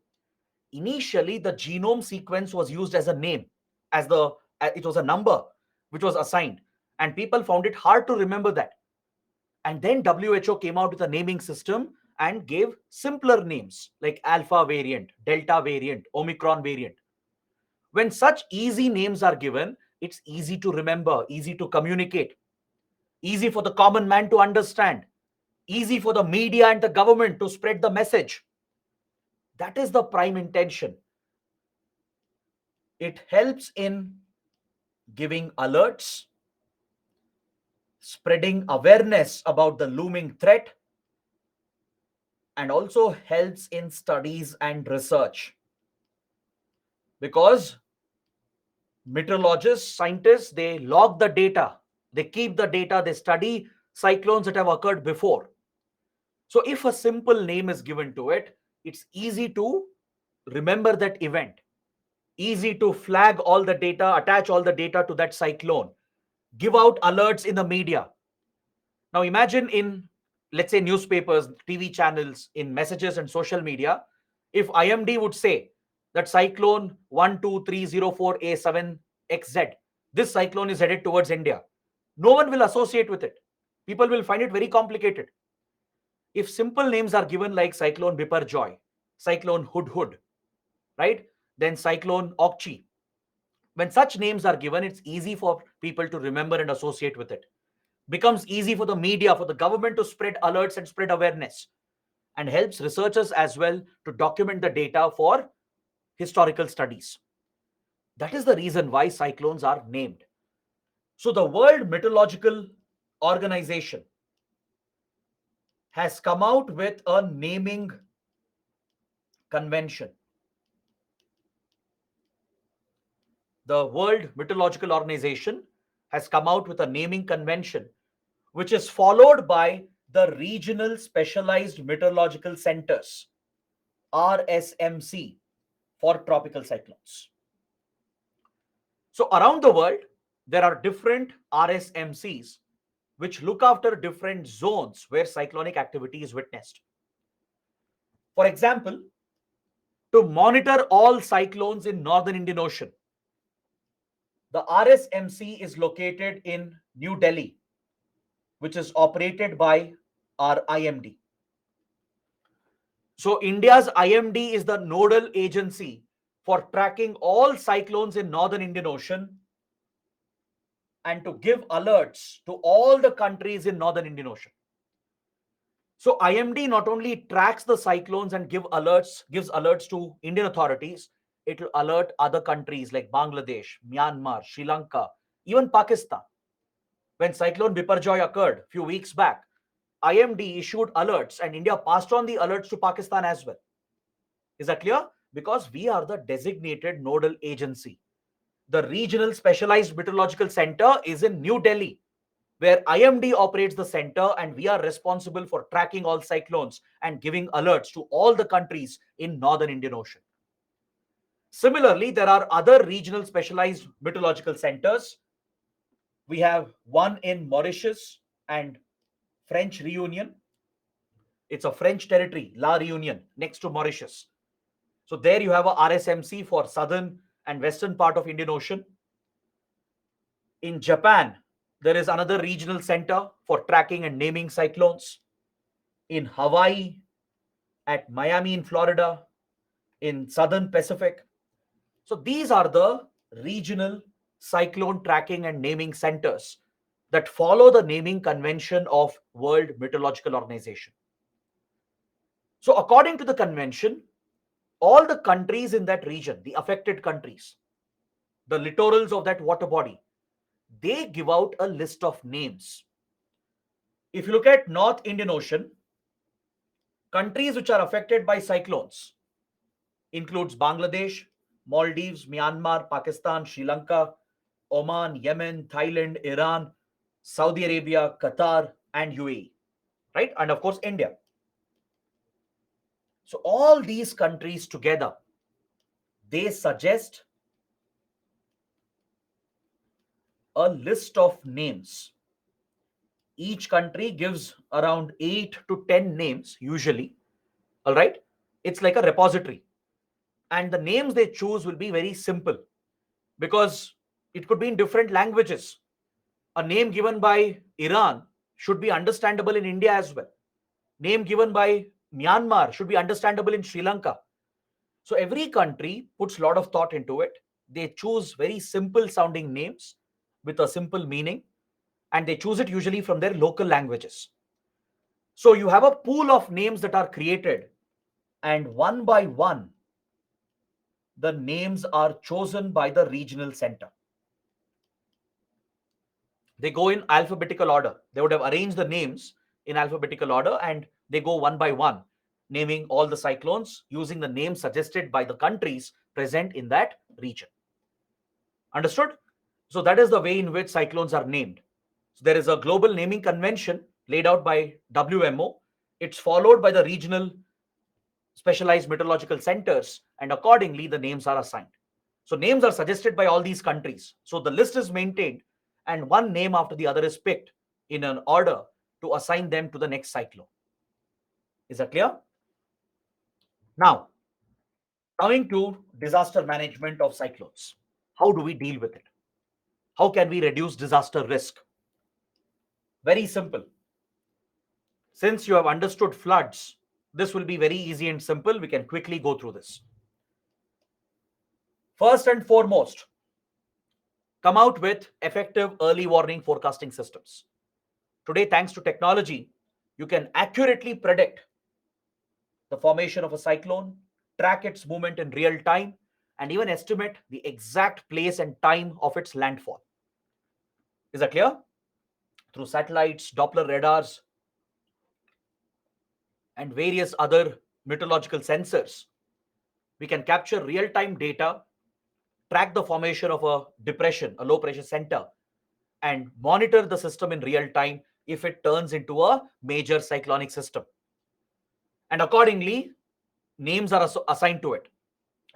Speaker 1: initially the genome sequence was used as a name, it was a number which was assigned, and people found it hard to remember that. And then WHO came out with a naming system and gave simpler names like alpha variant, delta variant, omicron variant. When such easy names are given, it's easy to remember, easy to communicate, easy for the common man to understand, easy for the media and the government to spread the message. That is the prime intention. It helps in giving alerts, spreading awareness about the looming threat, and also helps in studies and research. Because meteorologists, scientists, they log the data, they keep the data, they study cyclones that have occurred before. So if a simple name is given to it, it's easy to remember that event, easy to flag all the data, attach all the data to that cyclone, give out alerts in the media. Now imagine in let's say newspapers, TV channels, in messages and social media, if IMD would say that cyclone 12304A7XZ, this cyclone is headed towards India, no one will associate with it. People will find it very complicated. If simple names are given like cyclone Biparjoy, cyclone Hudhud, right? Then cyclone Okchi. When such names are given, it's easy for people to remember and associate with it. Becomes easy for the media, for the government to spread alerts and spread awareness, and helps researchers as well to document the data for historical studies. That is the reason why cyclones are named. So the World Meteorological Organization has come out with a naming convention. The World Meteorological Organization has come out with a naming convention, which is followed by the Regional Specialized Meteorological Centers, RSMC, for tropical cyclones. So around the world, there are different RSMCs which look after different zones where cyclonic activity is witnessed. For example, to monitor all cyclones in northern Indian Ocean, the RSMC is located in New Delhi, which is operated by our IMD. So India's IMD is the nodal agency for tracking all cyclones in northern Indian Ocean and to give alerts to all the countries in northern Indian Ocean. So IMD not only tracks the cyclones and gives alerts to Indian authorities, it will alert other countries like Bangladesh, Myanmar, Sri Lanka, even Pakistan. When cyclone Biparjoy occurred a few weeks back, IMD issued alerts and India passed on the alerts to Pakistan as well. Is that clear? Because we are the designated nodal agency. The Regional Specialized Meteorological Center is in New Delhi, where IMD operates the center, and we are responsible for tracking all cyclones and giving alerts to all the countries in northern Indian Ocean. Similarly, there are other regional specialized meteorological centers. We have one in Mauritius and French Reunion. It's a French territory, La Reunion, next to Mauritius. So there you have a RSMC for southern and western part of Indian Ocean. In Japan, there is another regional center for tracking and naming cyclones. In Hawaii, at Miami in Florida, in southern Pacific. So these are the regional cyclone tracking and naming centers that follow the naming convention of World Meteorological Organization. So according to the convention, all the countries in that region, the affected countries, the littorals of that water body, they give out a list of names. If you look at North Indian Ocean, countries which are affected by cyclones includes Bangladesh, Maldives, Myanmar, Pakistan, Sri Lanka, Oman, Yemen, Thailand, Iran, Saudi Arabia, Qatar, and UAE, right? And of course, India. So all these countries together, they suggest a list of names. Each country gives around 8 to 10 names usually. All right. It's like a repository. And the names they choose will be very simple because it could be in different languages. A name given by Iran should be understandable in India as well. Name given by Myanmar should be understandable in Sri Lanka. So every country puts a lot of thought into it. They choose very simple sounding names with a simple meaning, and they choose it usually from their local languages. So you have a pool of names that are created, and one by one, the names are chosen by the regional center. They go in alphabetical order. They would have arranged the names in alphabetical order, and they go one by one, naming all the cyclones using the names suggested by the countries present in that region. Understood? So that is the way in which cyclones are named. So there is a global naming convention laid out by WMO. It's followed by the regional specialized meteorological centers, and accordingly the names are assigned. So names are suggested by all these countries. So the list is maintained, and one name after the other is picked in an order to assign them to the next cyclone. Is that clear? Now, coming to disaster management of cyclones, how do we deal with it? How can we reduce disaster risk? Very simple. Since you have understood floods, this will be very easy and simple. We can quickly go through this. First and foremost, come out with effective early warning forecasting systems. Today, thanks to technology, you can accurately predict the formation of a cyclone, track its movement in real time, and even estimate the exact place and time of its landfall. Is that clear? Through satellites, Doppler radars, and various other meteorological sensors, we can capture real time data, track the formation of a depression, a low pressure center, and monitor the system in real time if it turns into a major cyclonic system. And accordingly, names are assigned to it.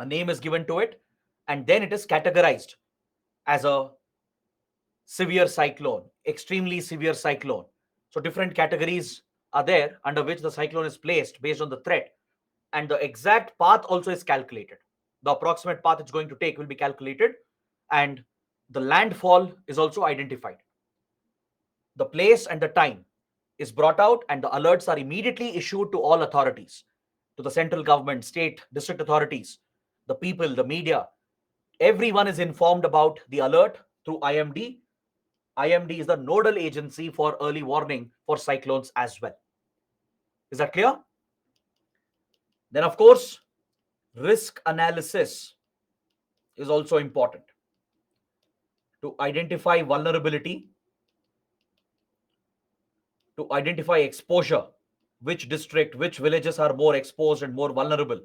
Speaker 1: A name is given to it, and then it is categorized as a severe cyclone, extremely severe cyclone. So different categories are there under which the cyclone is placed based on the threat, and the exact path also is calculated. The approximate path it's going to take will be calculated, and the landfall is also identified. The place and the time is brought out, and the alerts are immediately issued to all authorities, to the central government, state, district authorities, the people, the media. Everyone is informed about the alert through IMD. IMD is the nodal agency for early warning for cyclones as well. Is that clear? Then, of course, risk analysis is also important to identify vulnerability, to identify exposure, which district, which villages are more exposed and more vulnerable.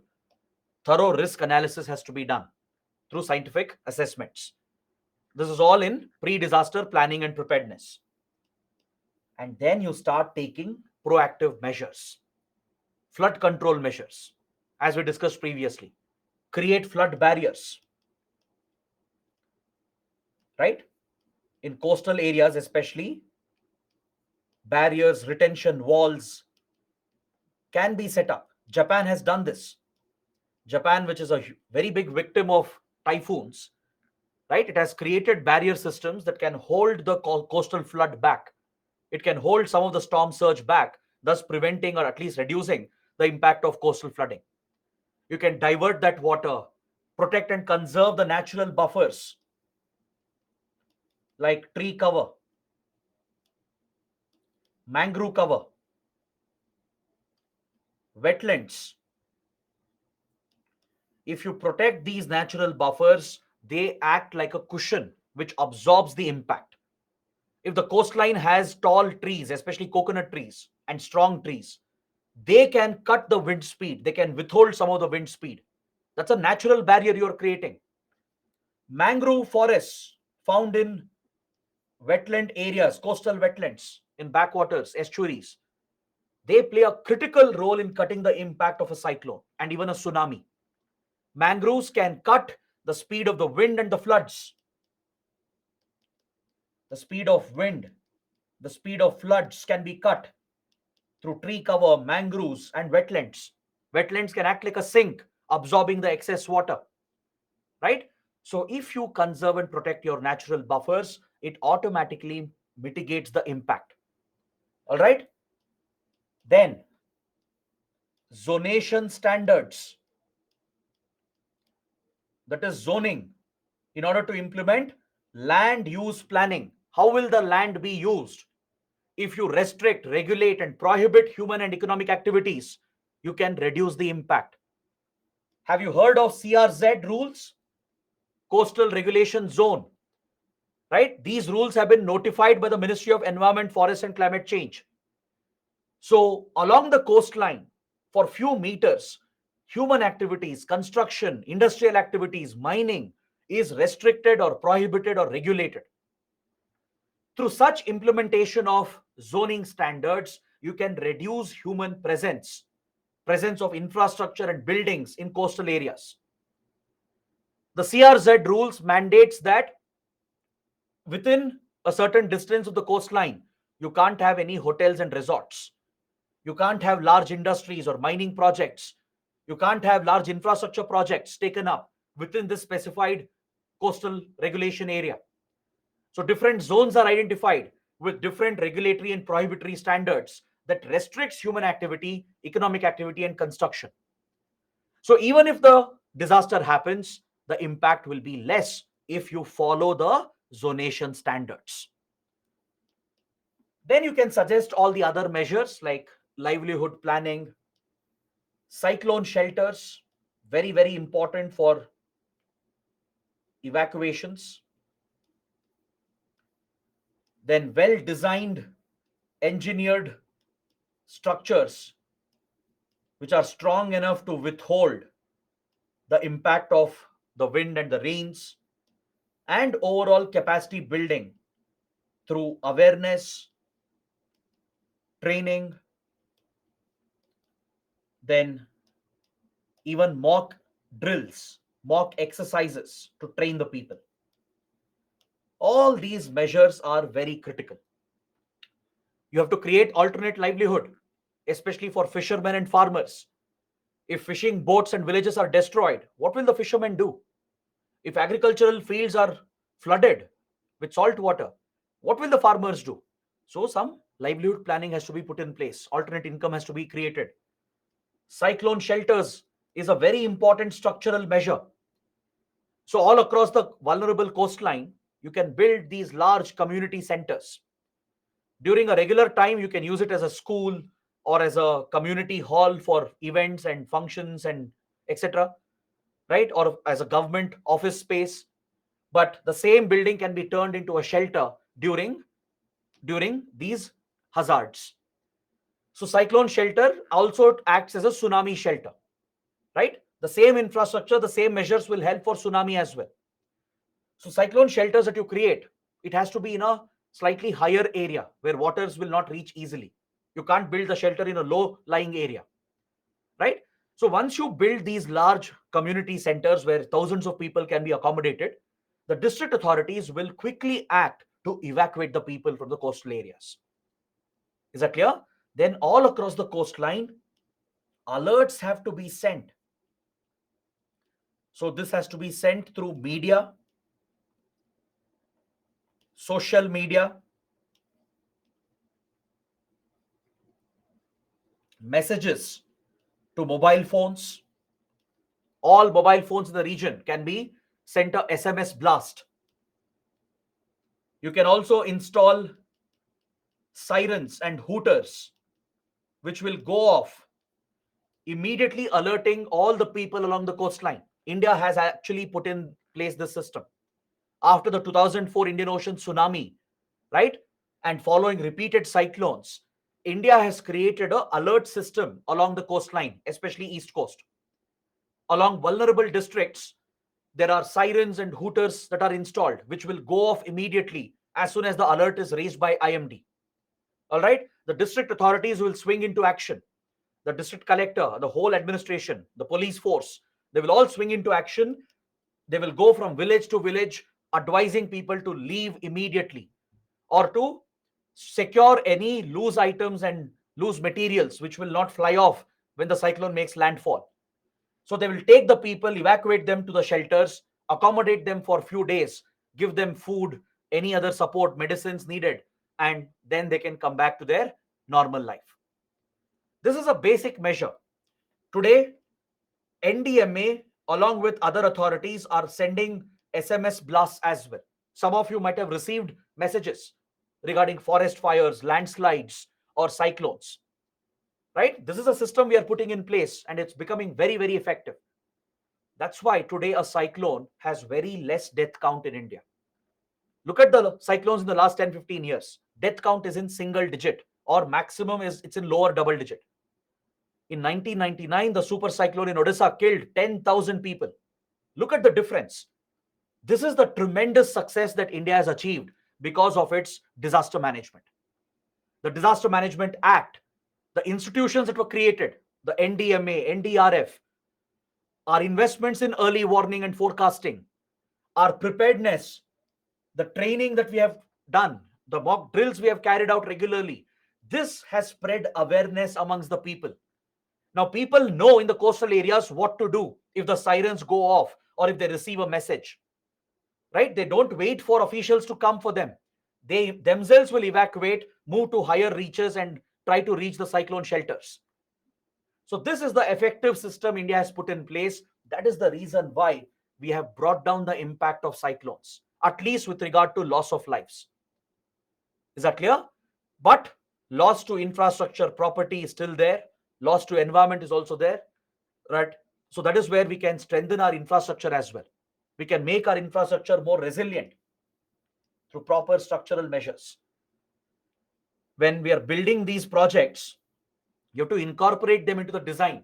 Speaker 1: Thorough risk analysis has to be done through scientific assessments. This is all in pre-disaster planning and preparedness. And then you start taking proactive measures, flood control measures, as we discussed previously. Create flood barriers, right? In coastal areas, especially, barriers, retention walls can be set up. Japan has done this. Japan, which is a very big victim of typhoons, right? It has created barrier systems that can hold the coastal flood back. It can hold some of the storm surge back, thus preventing or at least reducing the impact of coastal flooding. You can divert that water, protect and conserve the natural buffers like tree cover, mangrove cover, wetlands. If you protect these natural buffers, they act like a cushion which absorbs the impact. If the coastline has tall trees, especially coconut trees and strong trees, they can cut the wind speed. They can withhold some of the wind speed. That's a natural barrier you're creating. Mangrove forests found in wetland areas, coastal wetlands, in backwaters, estuaries, they play a critical role in cutting the impact of a cyclone and even a tsunami. Mangroves can cut the speed of the wind and the floods. The speed of wind, the speed of floods can be cut through tree cover, mangroves, and wetlands. Wetlands can act like a sink, absorbing the excess water, right? So if you conserve and protect your natural buffers, it automatically mitigates the impact. All right? Then, zonation standards, that is zoning, in order to implement land use planning. How will the land be used? If you restrict, regulate, and prohibit human and economic activities, you can reduce the impact. Have you heard of CRZ rules? Coastal Regulation Zone, right? These rules have been notified by the Ministry of Environment, Forest and Climate Change. So along the coastline, for few meters, human activities, construction, industrial activities, mining is restricted or prohibited or regulated. Through such implementation of zoning standards, you can reduce human presence of infrastructure and buildings in coastal areas. The CRZ rules mandates that within a certain distance of the coastline, You can't have any hotels and resorts. You can't have large industries or mining projects. You can't have large infrastructure projects taken up within this specified coastal regulation area. So different zones are identified with different regulatory and prohibitory standards that restricts human activity, economic activity, and construction. So even if the disaster happens, the impact will be less if you follow the zonation standards. Then you can suggest all the other measures like livelihood planning, cyclone shelters, very, very important for evacuations. Then well designed, engineered structures which are strong enough to withhold the impact of the wind and the rains, and overall capacity building through awareness, training, then even mock drills, mock exercises to train the people. All these measures are very critical. You have to create alternate livelihood, especially for fishermen and farmers. If fishing boats and villages are destroyed, what will the fishermen do? If agricultural fields are flooded with salt water, what will the farmers do? So, some livelihood planning has to be put in place, alternate income has to be created. Cyclone shelters is a very important structural measure. So, all across the vulnerable coastline, you can build these large community centers. During a regular time, you can use it as a school or as a community hall for events and functions and etc., right? Or as a government office space. But the same building can be turned into a shelter during these hazards. So cyclone shelter also acts as a tsunami shelter, right? The same infrastructure, the same measures will help for tsunami as well. So cyclone shelters that you create, it has to be in a slightly higher area where waters will not reach easily. You can't build the shelter in a low lying area, right? So once you build these large community centers where thousands of people can be accommodated, the district authorities will quickly act to evacuate the people from the coastal areas. Is that clear? Then all across the coastline, alerts have to be sent. So this has to be sent through media, social media, messages to mobile phones. All mobile phones in the region can be sent a SMS blast. You can also install sirens and hooters, which will go off, immediately alerting all the people along the coastline. India has actually put in place this system. After the 2004 Indian Ocean tsunami, right? And following repeated cyclones, India has created an alert system along the coastline, especially East Coast. Along vulnerable districts, there are sirens and hooters that are installed, which will go off immediately as soon as the alert is raised by IMD. All right, the district authorities will swing into action. The district collector, the whole administration, the police force, they will all swing into action. They will go from village to village, advising people to leave immediately or to secure any loose items and loose materials which will not fly off when the cyclone makes landfall. So they will take the people, evacuate them to the shelters, accommodate them for a few days, give them food, any other support, medicines needed, and then they can come back to their normal life. This is a basic measure. Today, NDMA, along with other authorities, are sending SMS blasts as well. Some of you might have received messages regarding forest fires, landslides, or cyclones. Right? This is a system we are putting in place and it's becoming very, very effective. That's why today a cyclone has very less death count in India. Look at the cyclones in the last 10, 15 years. Death count is in single digit or maximum is it's in lower double digit. In 1999, the super cyclone in Odisha killed 10,000 people. Look at the difference. This is the tremendous success that India has achieved because of its disaster management. The Disaster Management Act, the institutions that were created, the NDMA, NDRF, our investments in early warning and forecasting, our preparedness, the training that we have done, the mock drills we have carried out regularly, this has spread awareness amongst the people. Now, people know in the coastal areas what to do if the sirens go off or if they receive a message, right? They don't wait for officials to come for them. They themselves will evacuate, move to higher reaches, and try to reach the cyclone shelters. So, this is the effective system India has put in place. That is the reason why we have brought down the impact of cyclones, at least with regard to loss of lives. Is that clear? But loss to infrastructure, property is still there. Loss to environment is also there, right? So that is where we can strengthen our infrastructure as well. We can make our infrastructure more resilient through proper structural measures. When we are building these projects, you have to incorporate them into the design,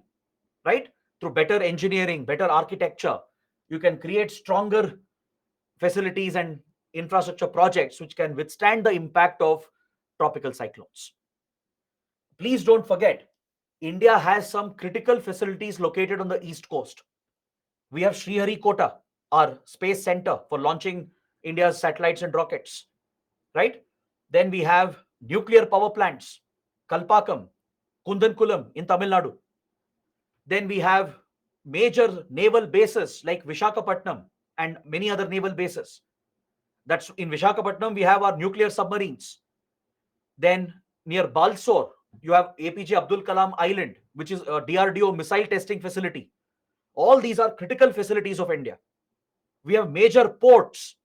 Speaker 1: right? Through better engineering, better architecture, you can create stronger facilities and infrastructure projects which can withstand the impact of tropical cyclones. Please don't forget, India has some critical facilities located on the east coast. We have Sriharikota, our space center for launching India's satellites and rockets, right? Then we have nuclear power plants, Kalpakam, Kundankulam in Tamil Nadu. Then we have major naval bases like Vishakhapatnam and many other naval bases. That's in Vishakhapatnam, we have our nuclear submarines. Then near Balsor, you have APJ Abdul Kalam Island, which is a DRDO missile testing facility. All these are critical facilities of India. We have major ports,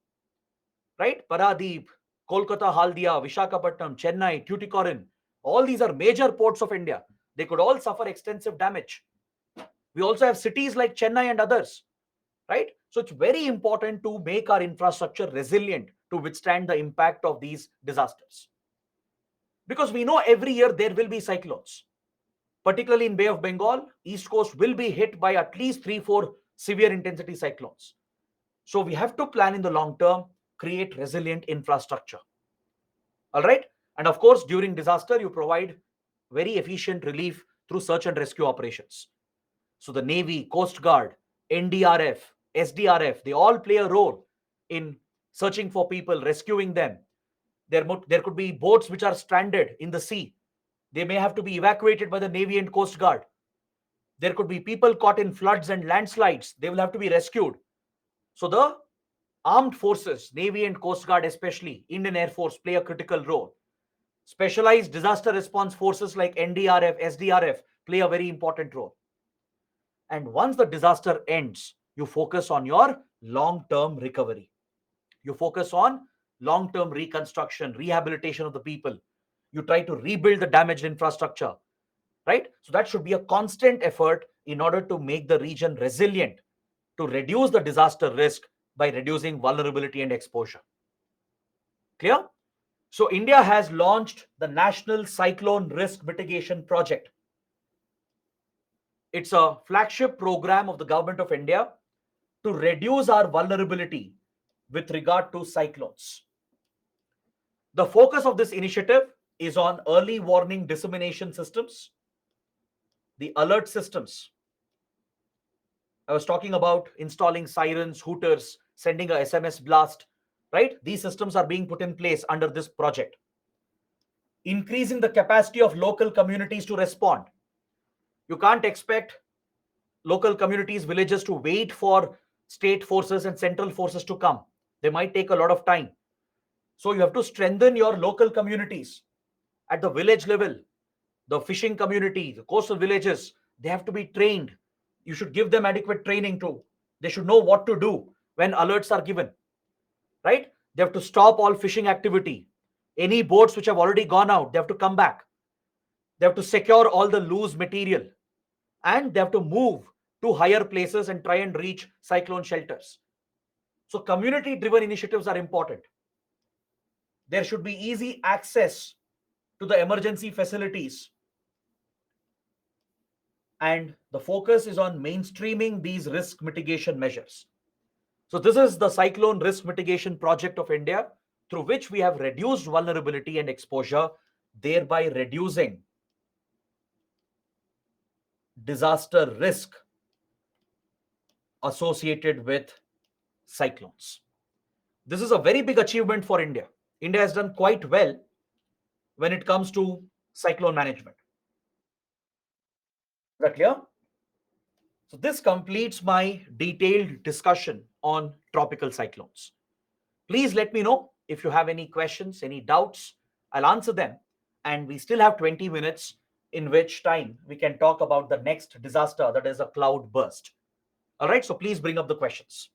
Speaker 1: right? Paradeep, Kolkata, Haldia, Vishakhapatnam, Chennai, Tuticorin. All these are major ports of India. They could all suffer extensive damage. We also have cities like Chennai and others, right? So it's very important to make our infrastructure resilient to withstand the impact of these disasters. Because we know every year there will be cyclones. Particularly in Bay of Bengal, East Coast will be hit by at least 3-4 severe intensity cyclones. So we have to plan in the long term, create resilient infrastructure. All right. And of course, during disaster, you provide very efficient relief through search and rescue operations. So the Navy, Coast Guard, NDRF, SDRF, they all play a role in searching for people, rescuing them. There could be boats which are stranded in the sea. They may have to be evacuated by the Navy and Coast Guard. There could be people caught in floods and landslides. They will have to be rescued. So the armed forces, Navy and Coast Guard especially, Indian Air Force play a critical role. Specialized disaster response forces like NDRF, SDRF play a very important role. And once the disaster ends, you focus on your long-term recovery. You focus on long-term reconstruction, rehabilitation of the people. You try to rebuild the damaged infrastructure, right? So that should be a constant effort in order to make the region resilient, to reduce the disaster risk by reducing vulnerability and exposure. Clear? So India has launched the National Cyclone Risk Mitigation Project. It's a flagship program of the government of India to reduce our vulnerability with regard to cyclones. The focus of this initiative is on early warning dissemination systems, the alert systems. I was talking about installing sirens, hooters, sending a SMS blast, right? These systems are being put in place under this project. Increasing the capacity of local communities to respond. You can't expect local communities, villages to wait for state forces and central forces to come. They might take a lot of time. So you have to strengthen your local communities at the village level. The fishing community, the coastal villages, they have to be trained. You should give them adequate training too. They should know what to do when alerts are given, right? They have to stop all fishing activity. Any boats which have already gone out, they have to come back. They have to secure all the loose material, and they have to move to higher places and try and reach cyclone shelters. So community-driven initiatives are important. There should be easy access to the emergency facilities. And the focus is on mainstreaming these risk mitigation measures. So this is the Cyclone Risk Mitigation Project of India, through which we have reduced vulnerability and exposure, thereby reducing disaster risk associated with cyclones. This is a very big achievement for India. India has done quite well when it comes to cyclone management. Is that clear? So this completes my detailed discussion on tropical cyclones. Please let me know if you have any questions, any doubts. I'll answer them. And we still have 20 minutes in which time we can talk about the next disaster, that is a cloud burst. All right, so please bring up the questions.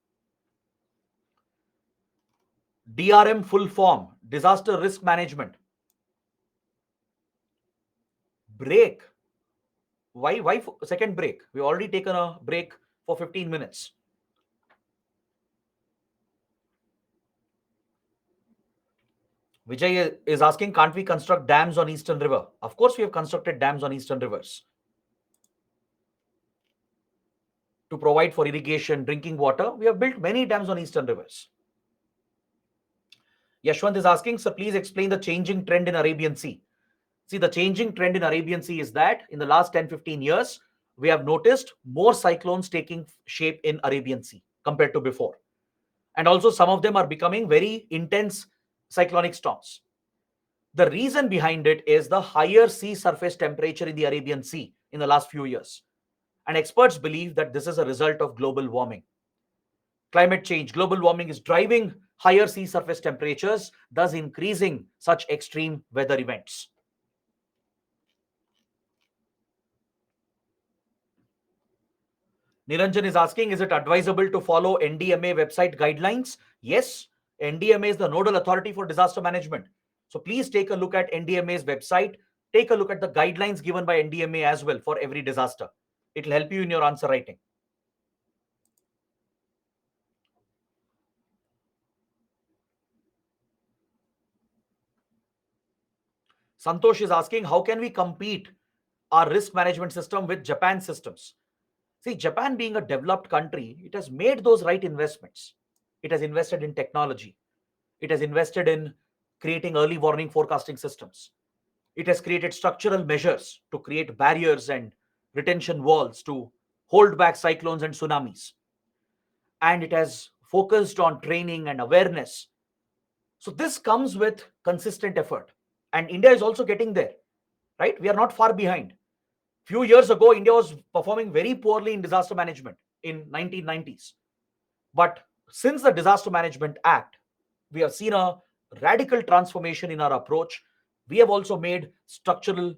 Speaker 1: DRM full form, disaster risk management. Break. Why second break? We already taken a break for 15 minutes. Vijay is asking, can't we construct dams on Eastern River? Of course, we have constructed dams on Eastern rivers to provide for irrigation, drinking water. We have built many dams on Eastern rivers. Yashwant is asking, so please explain the changing trend in Arabian Sea. See, the changing trend in Arabian Sea is that in the last 10-15 years, we have noticed more cyclones taking shape in Arabian Sea compared to before. And also some of them are becoming very intense cyclonic storms. The reason behind it is the higher sea surface temperature in the Arabian Sea in the last few years. And experts believe that this is a result of global warming. Climate change, global warming is driving higher sea surface temperatures, thus increasing such extreme weather events. Niranjan is asking, is it advisable to follow NDMA website guidelines? Yes, NDMA is the nodal authority for disaster management. So please take a look at NDMA's website. Take a look at the guidelines given by NDMA as well for every disaster. It will help you in your answer writing. Santosh is asking, how can we compete our risk management system with Japan's systems? See, Japan being a developed country, it has made those right investments. It has invested in technology. It has invested in creating early warning forecasting systems. It has created structural measures to create barriers and retention walls to hold back cyclones and tsunamis. And it has focused on training and awareness. So this comes with consistent effort. And India is also getting there, right? We are not far behind. Few years ago, India was performing very poorly in disaster management in 1990s. But since the Disaster Management Act, we have seen a radical transformation in our approach. We have also made structural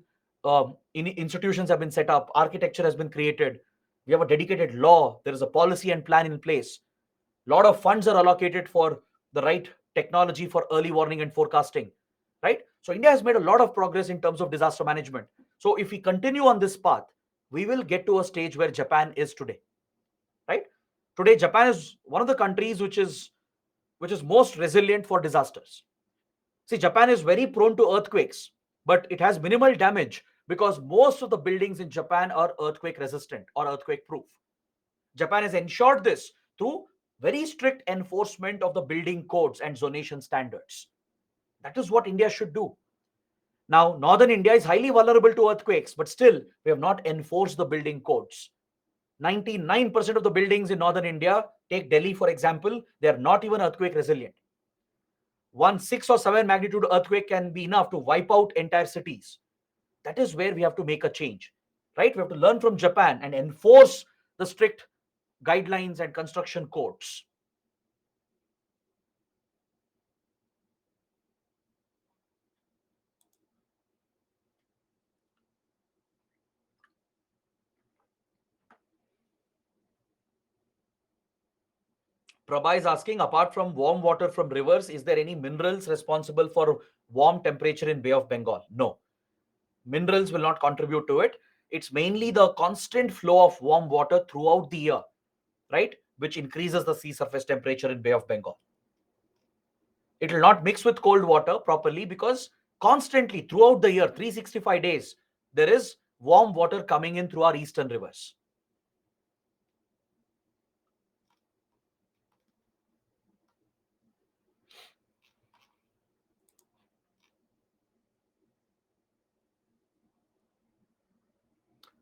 Speaker 1: institutions have been set up, architecture has been created. We have a dedicated law. There is a policy and plan in place. A lot of funds are allocated for the right technology for early warning and forecasting, right? So India has made a lot of progress in terms of disaster management. So if we continue on this path, we will get to a stage where Japan is today, right? Today, Japan is one of the countries which is most resilient for disasters. See, Japan is very prone to earthquakes, but it has minimal damage because most of the buildings in Japan are earthquake resistant or earthquake proof. Japan has ensured this through very strict enforcement of the building codes and zonation standards. That is what India should do. Now, northern India is highly vulnerable to earthquakes, but still, we have not enforced the building codes. 99% of the buildings in northern India, take Delhi for example, they are not even earthquake resilient. One 6 or 7 magnitude earthquake can be enough to wipe out entire cities. That is where we have to make a change, right? We have to learn from Japan and enforce the strict guidelines and construction codes. Prabha is asking, apart from warm water from rivers, is there any minerals responsible for warm temperature in Bay of Bengal? No. Minerals will not contribute to it. It's mainly the constant flow of warm water throughout the year, right? Which increases the sea surface temperature in Bay of Bengal. It will not mix with cold water properly because constantly throughout the year, 365 days, there is warm water coming in through our eastern rivers.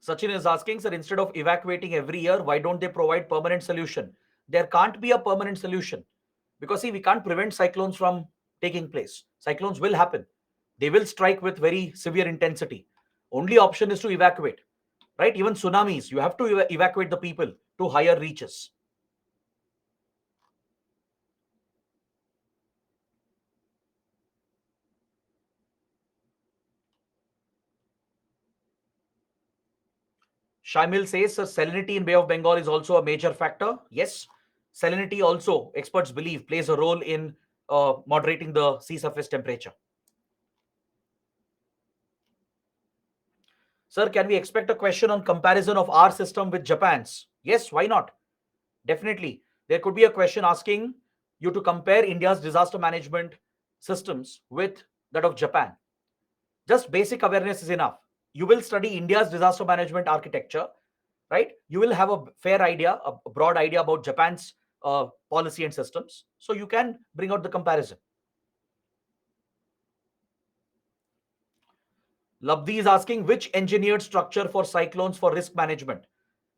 Speaker 1: Sachin is asking, sir, instead of evacuating every year, why don't they provide permanent solution? There can't be a permanent solution because see, we can't prevent cyclones from taking place. Cyclones will happen. They will strike with very severe intensity. Only option is to evacuate, right? Even tsunamis, you have to evacuate the people to higher reaches. Shamil says salinity in Bay of Bengal is also a major factor. Yes, salinity also, experts believe, plays a role in moderating the sea surface temperature. Sir, can we expect a question on comparison of our system with Japan's? Yes, why not? Definitely. There could be a question asking you to compare India's disaster management systems with that of Japan. Just basic awareness is enough. You will study India's disaster management architecture, right? You will have a fair idea, a broad idea about Japan's policy and systems. So you can bring out the comparison. Labdi is asking which engineered structure for cyclones for risk management.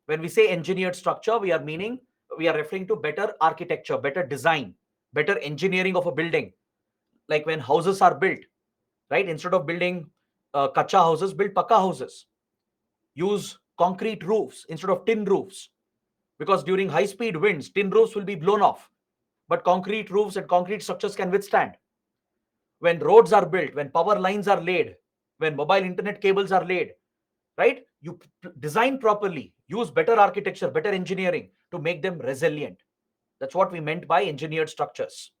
Speaker 1: When we say engineered structure, we are referring to better architecture, better design, better engineering of a building. Like when houses are built, right? Instead of building kacha houses, build pakka houses. Use concrete roofs instead of tin roofs, because during high speed winds, tin roofs will be blown off, but concrete roofs and concrete structures can withstand. When roads are built, when power lines are laid, when mobile internet cables are laid, right? You design properly, use better architecture, better engineering to make them resilient. That's what we meant by engineered structures.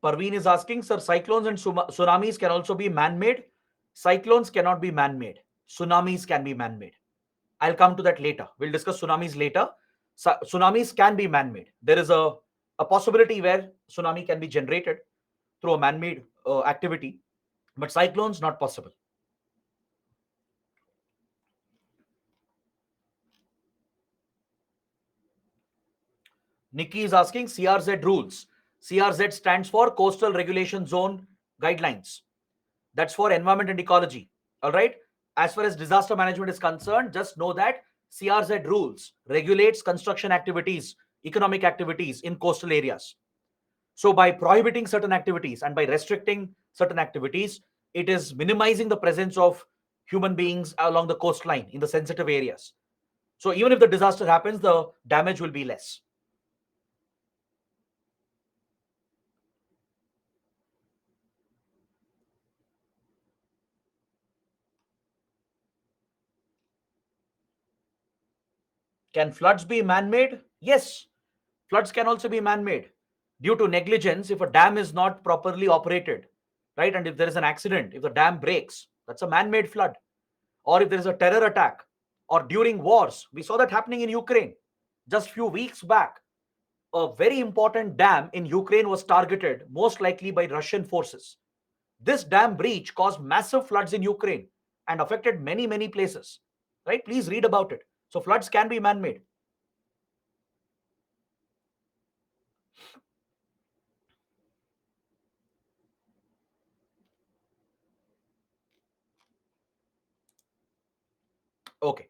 Speaker 1: Parveen is asking, sir, cyclones and tsunamis can also be man-made. Cyclones cannot be man-made. Tsunamis can be man-made. I'll come to that later. We'll discuss tsunamis later. Tsunamis can be man-made. There is a possibility where tsunami can be generated through a man-made activity, but cyclones not possible. Nikki is asking CRZ rules. CRZ stands for Coastal Regulation Zone Guidelines. That's for environment and ecology. All right. As far as disaster management is concerned, just know that CRZ rules regulates construction activities, economic activities in coastal areas. So by prohibiting certain activities and by restricting certain activities, it is minimizing the presence of human beings along the coastline in the sensitive areas. So even if the disaster happens, the damage will be less. Can floods be man-made? Yes, floods can also be man-made due to negligence. If a dam is not properly operated, right, and if there is an accident, if the dam breaks, that's a man-made flood. Or if there is a terror attack, or during wars, we saw that happening in Ukraine just few weeks back. A very important dam in Ukraine was targeted, most likely by Russian forces. This dam breach caused massive floods in Ukraine and affected many, many places. Right? Please read about it. So floods can be man-made. Okay.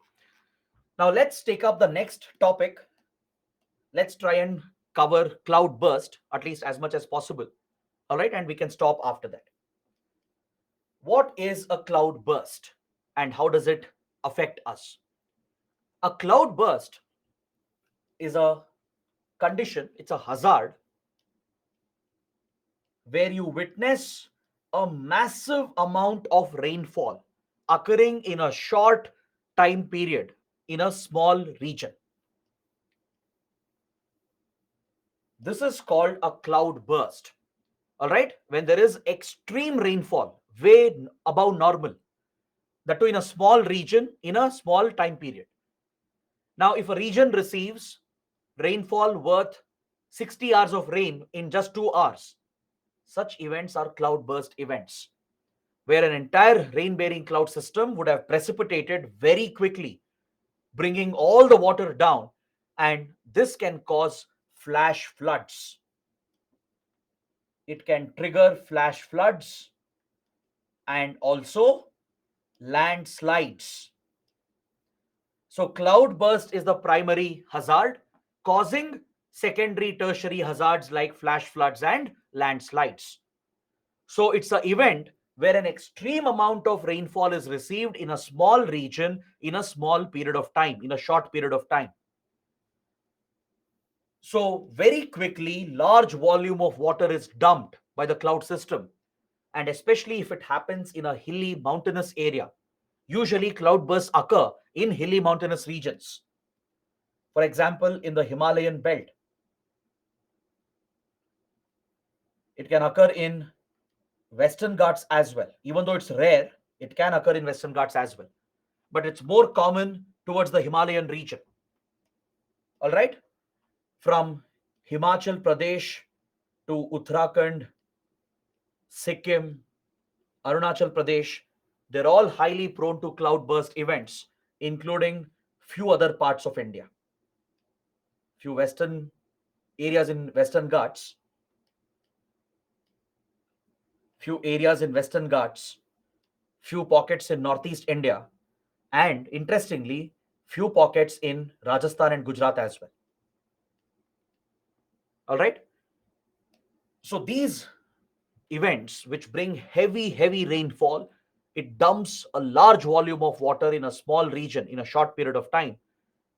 Speaker 1: Now let's take up the next topic. Let's try and cover cloud burst at least as much as possible. All right, and we can stop after that. What is a cloud burst and how does it affect us? A cloud burst is a condition, it's a hazard where you witness a massive amount of rainfall occurring in a short time period in a small region. This is called a cloud burst. All right, when there is extreme rainfall, way above normal, that too in a small region in a small time period. Now, if a region receives rainfall worth 60 hours of rain in just 2 hours, such events are cloudburst events, where an entire rain bearing cloud system would have precipitated very quickly, bringing all the water down, and this can cause flash floods. It can trigger flash floods and also landslides. So cloud burst is the primary hazard, causing secondary, tertiary hazards like flash floods and landslides. So it's an event where an extreme amount of rainfall is received in a small region in a small period of time, in a short period of time. So very quickly, large volume of water is dumped by the cloud system, and especially if it happens in a hilly mountainous area. Usually cloudbursts occur in hilly mountainous regions. For example, in the Himalayan belt, it can occur in Western Ghats as well. Even though it's rare, it can occur in Western Ghats as well. But it's more common towards the Himalayan region. All right? From Himachal Pradesh to Uttarakhand, Sikkim, Arunachal Pradesh, they're all highly prone to cloudburst events, including few other parts of India. Few western areas in Western Ghats, few areas in Western Ghats, few pockets in Northeast India, and interestingly, few pockets in Rajasthan and Gujarat as well. All right. So these events, which bring heavy rainfall, it dumps a large volume of water in a small region in a short period of time.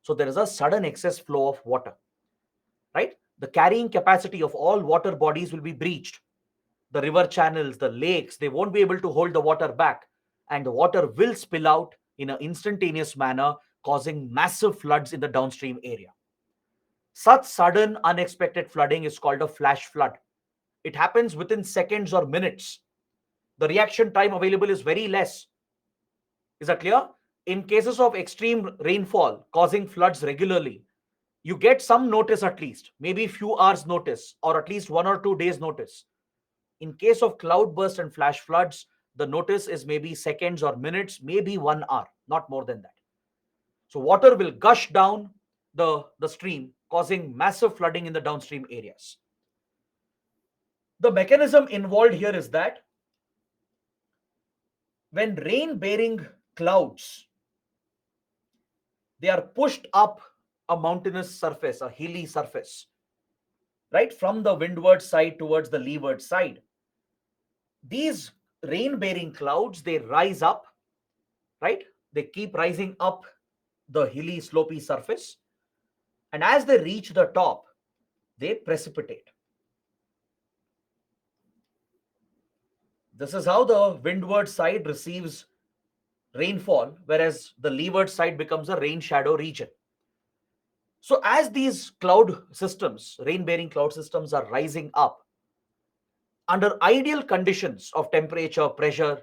Speaker 1: So there is a sudden excess flow of water, right? The carrying capacity of all water bodies will be breached. The river channels, the lakes, they won't be able to hold the water back, and the water will spill out in an instantaneous manner, causing massive floods in the downstream area. Such sudden, unexpected flooding is called a flash flood. It happens within seconds or minutes. The reaction time available is very less. Is that clear? In cases of extreme rainfall causing floods regularly, you get some notice, at least maybe few hours notice, or at least 1 or 2 days notice. In case of cloudburst and flash floods, the notice is maybe seconds or minutes, maybe 1 hour, not more than that. So water will gush down the stream, causing massive flooding in the downstream areas. The mechanism involved here is that when rain bearing clouds, they are pushed up a mountainous surface, a hilly surface, right, from the windward side towards the leeward side. These rain bearing clouds, they rise up, right? They keep rising up the hilly slopey surface, and as they reach the top, they precipitate. This is how the windward side receives rainfall, whereas the leeward side becomes a rain shadow region. So as these cloud systems, rain bearing cloud systems, are rising up under ideal conditions of temperature, pressure,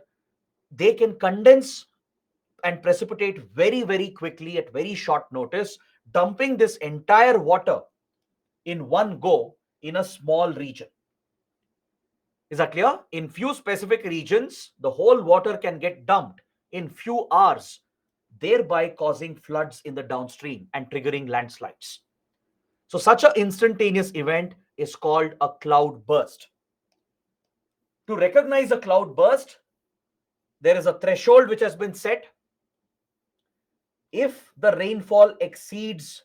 Speaker 1: they can condense and precipitate very quickly at very short notice, dumping this entire water in one go in a small region. Is that clear? In few specific regions, the whole water can get dumped in few hours, thereby causing floods in the downstream and triggering landslides. So such an instantaneous event is called a cloud burst. To recognize a cloud burst, there is a threshold which has been set. If the rainfall exceeds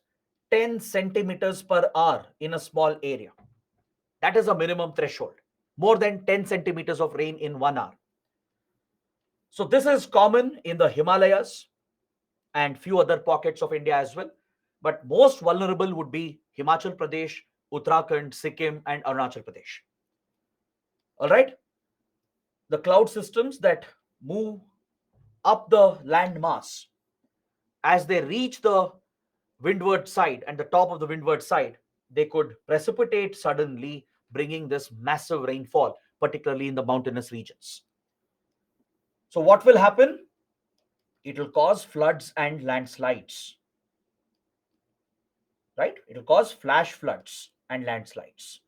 Speaker 1: 10 centimeters per hour in a small area, that is a minimum threshold. More than 10 centimeters of rain in 1 hour. So this is common in the Himalayas and few other pockets of India as well. But most vulnerable would be Himachal Pradesh, Uttarakhand, Sikkim, and Arunachal Pradesh. All right. The cloud systems that move up the land mass, as they reach the windward side and the top of the windward side, they could precipitate suddenly, bringing this massive rainfall, particularly in the mountainous regions. So what will happen? It will cause floods and landslides, right? It will cause flash floods and landslides.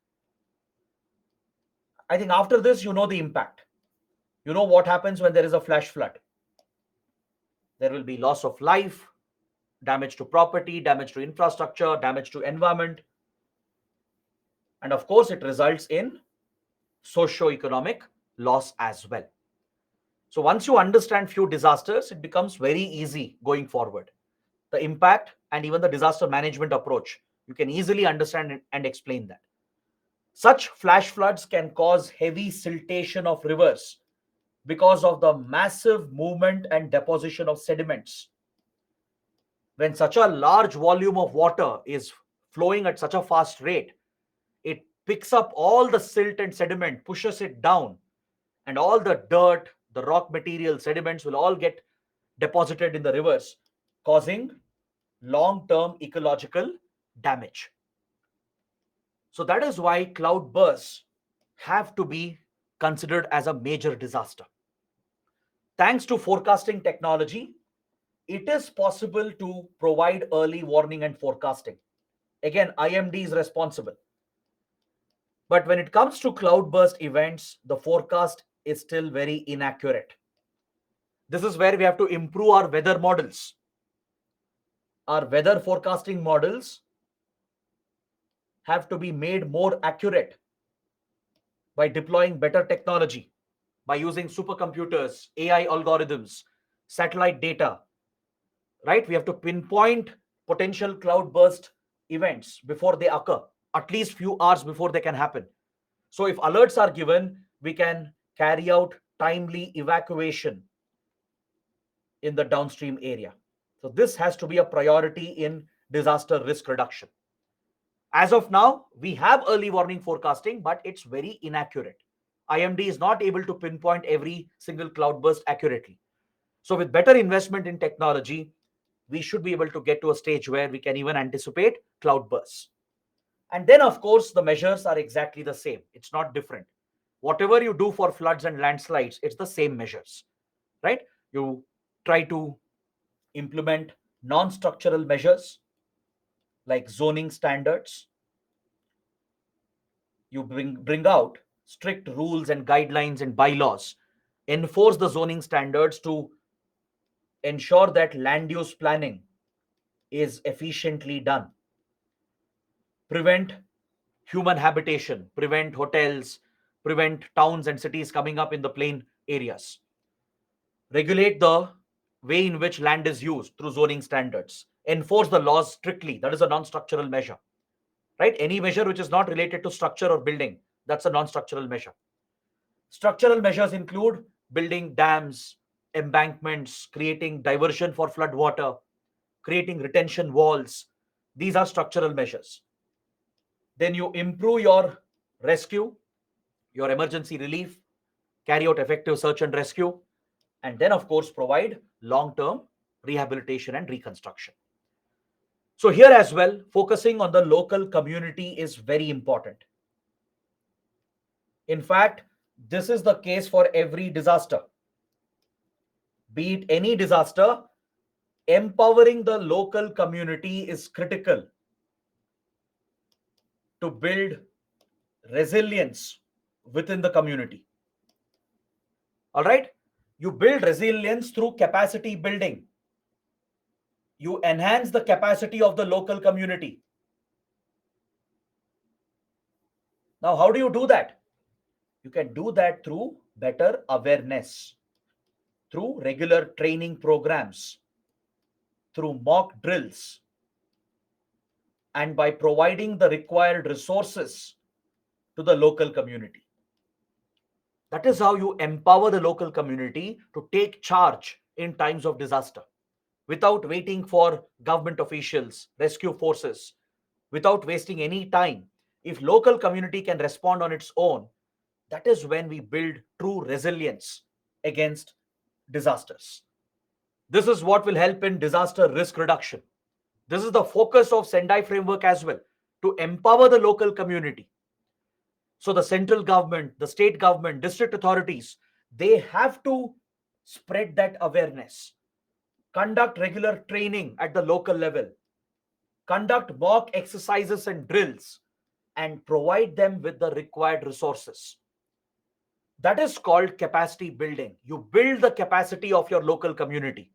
Speaker 1: I think after this, you know the impact. You know what happens when there is a flash flood. There will be loss of life, damage to property, damage to infrastructure, damage to environment. And of course, it results in socio-economic loss as well. So once you understand few disasters, it becomes very easy going forward. the impact, and even the disaster management approach. You can easily understand and explain that. Such flash floods can cause heavy siltation of rivers because of the massive movement and deposition of sediments. When such a large volume of water is flowing at such a fast rate, it picks up all the silt and sediment, pushes it down, and all the dirt, the rock material, sediments will all get deposited in the rivers, causing long term ecological damage. So, that is why cloud bursts have to be considered as a major disaster. Thanks to forecasting technology, it is possible to provide early warning and forecasting. Again, IMD is responsible. But when it comes to cloudburst events, the forecast is still very inaccurate. This is where we have to improve our weather models. Our weather forecasting models have to be made more accurate by deploying better technology, by using supercomputers, AI algorithms, satellite data, right? We have to pinpoint potential cloudburst events before they occur, at least few hours before they can happen. So if alerts are given, we can carry out timely evacuation in the downstream area. So this has to be a priority in disaster risk reduction. As of now, we have early warning forecasting, but it's very inaccurate. IMD is not able to pinpoint every single cloudburst accurately. So with better investment in technology, we should be able to get to a stage where we can even anticipate cloudbursts. And then, of course, the measures are exactly the same. It's not different. Whatever you do for floods and landslides, it's the same measures, right? You try to implement non-structural measures like zoning standards. You bring out strict rules and guidelines and bylaws, enforce the zoning standards to ensure that land use planning is efficiently done, prevent human habitation, prevent hotels, prevent towns and cities coming up in the plain areas, regulate the way in which land is used through zoning standards, enforce the laws strictly. That is a non-structural measure, right? Any measure which is not related to structure or building, that's a non-structural measure. Structural measures include building dams, embankments, creating diversion for flood water, creating retention walls. These are structural measures. Then you improve your rescue, your emergency relief, carry out effective search and rescue, and then, of course, provide long term rehabilitation and reconstruction. So, here as well, focusing on the local community is very important. In fact, this is the case for every disaster. Be it any disaster, empowering the local community is critical to build resilience within the community. All right? You build resilience through capacity building. You enhance the capacity of the local community. Now, how do you do that? You can do that through better awareness, through regular training programs, through mock drills, and by providing the required resources to the local community. That is how you empower the local community to take charge in times of disaster without waiting for government officials, rescue forces, without wasting any time. If local community can respond on its own, that is when we build true resilience against disasters. This is what will help in disaster risk reduction. This is the focus of Sendai framework as well, to empower the local community. So the central government, the state government, district authorities, they have to spread that awareness, conduct regular training at the local level, conduct mock exercises and drills, and provide them with the required resources. That is called capacity building. You build the capacity of your local community.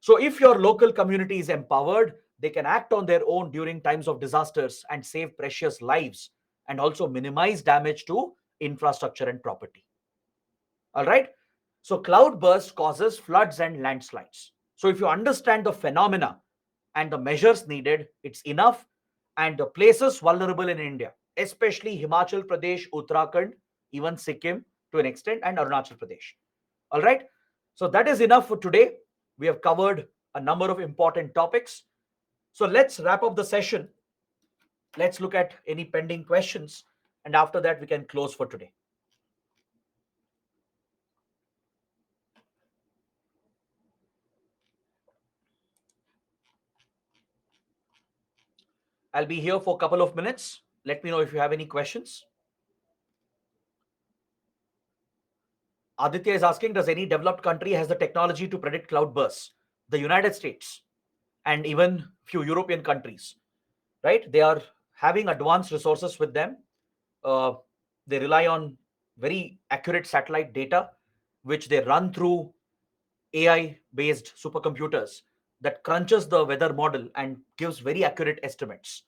Speaker 1: So if your local community is empowered, they can act on their own during times of disasters and save precious lives and also minimize damage to infrastructure and property. All right. So cloudburst causes floods and landslides. So if you understand the phenomena, and the measures needed, it's enough. And the places vulnerable in India, especially Himachal Pradesh, Uttarakhand, even Sikkim to an extent, and Arunachal Pradesh. All right. So that is enough for today. We have covered a number of important topics. So let's wrap up the session. Let's look at any pending questions. And after that, we can close for today. I'll be here for a couple of minutes. Let me know if you have any questions. Aditya is asking, does any developed country has the technology to predict cloud bursts? The United States and even few European countries, right? They are having advanced resources with them. Uh, they rely on very accurate satellite data, which they run through AI-based supercomputers that crunches the weather model and gives very accurate estimates.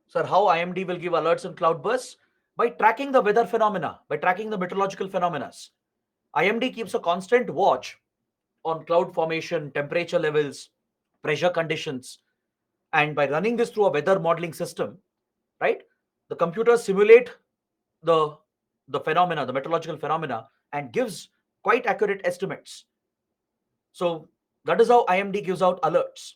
Speaker 1: Sir, how IMD will give alerts on cloud bursts? By tracking the weather phenomena, by tracking the meteorological phenomena. IMD keeps a constant watch on cloud formation, temperature levels, pressure conditions, and by running this through a weather modeling system, right? The computers simulate the the phenomena, the meteorological phenomena, and gives quite accurate estimates. So that is how IMD gives out alerts.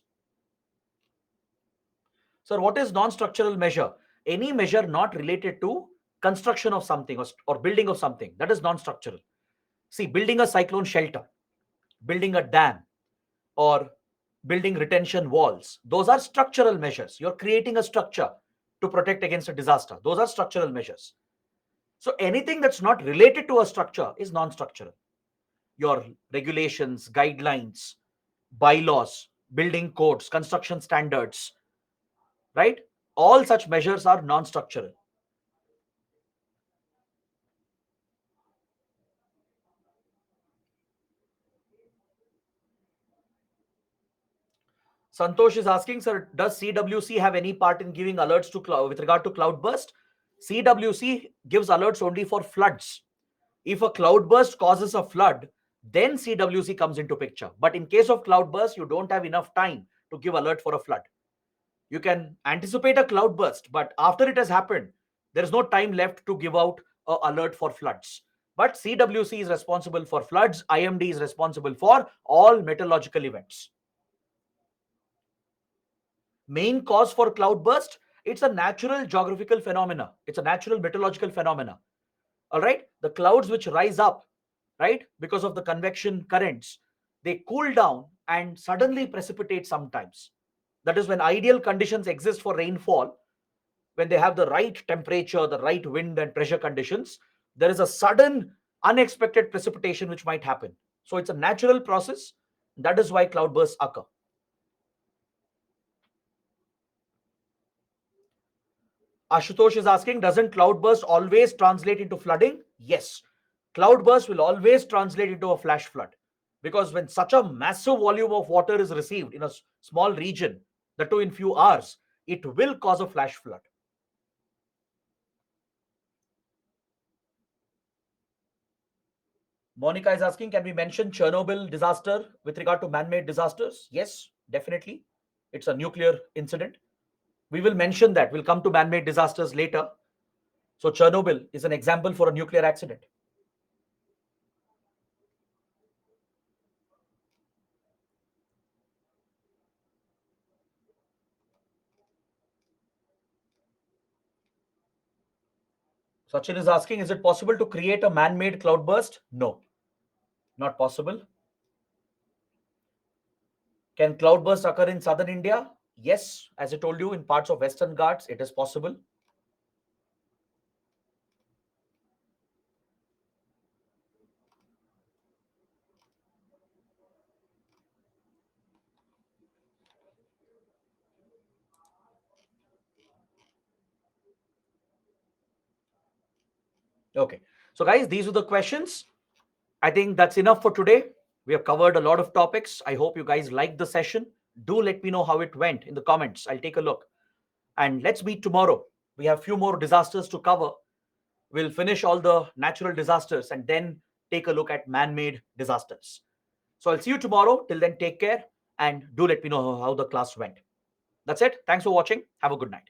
Speaker 1: Sir, what is non-structural measure? Any measure not related to construction of something or building of something. That is non-structural. See, building a cyclone shelter, building a dam, or building retention walls. Those are structural measures. You're creating a structure to protect against a disaster. Those are structural measures. So anything that's not related to a structure is non-structural. Your regulations, guidelines, bylaws, building codes, construction standards, right? All such measures are non-structural. Santosh is asking, sir, does CWC have any part in giving alerts to cloud with regard to cloudburst? CWC gives alerts only for floods. If a cloudburst causes a flood, then CWC comes into picture. But in case of cloudburst, you don't have enough time to give alert for a flood. You can anticipate a cloudburst, but after it has happened, there is no time left to give out a alert for floods. But CWC is responsible for floods. IMD is responsible for all meteorological events. Main cause for cloudburst, it's a natural geographical phenomena. It's a natural meteorological phenomena. All right, the clouds which rise up, right, because of the convection currents, they cool down and suddenly precipitate sometimes. That is when ideal conditions exist for rainfall, when they have the right temperature, the right wind and pressure conditions, there is a sudden unexpected precipitation which might happen. So it's a natural process. That is why cloudbursts occur. Ashutosh is asking, doesn't cloudburst always translate into flooding? Yes. Cloudburst will always translate into a flash flood, because when such a massive volume of water is received in a small region, the two in few hours, it will cause a flash flood. Monica is asking, can we mention Chernobyl disaster with regard to man-made disasters? Yes, definitely. It's a nuclear incident. We will mention that. We'll come to man-made disasters later. So Chernobyl is an example for a nuclear accident. Sachin is asking, is it possible to create a man-made cloudburst? No, not possible. Can cloudbursts occur in southern India? Yes, as I told you, in parts of Western Ghats, it is possible. Okay. So, guys, these are the questions. I think that's enough for today. We have covered a lot of topics. I hope you guys liked the session. Do let me know how it went in the comments. I'll take a look. And let's meet tomorrow. We have few more disasters to cover. We'll finish all the natural disasters and then take a look at man-made disasters. So I'll see you tomorrow. Till then, take care and do let me know how the class went. That's it. Thanks for watching. Have a good night.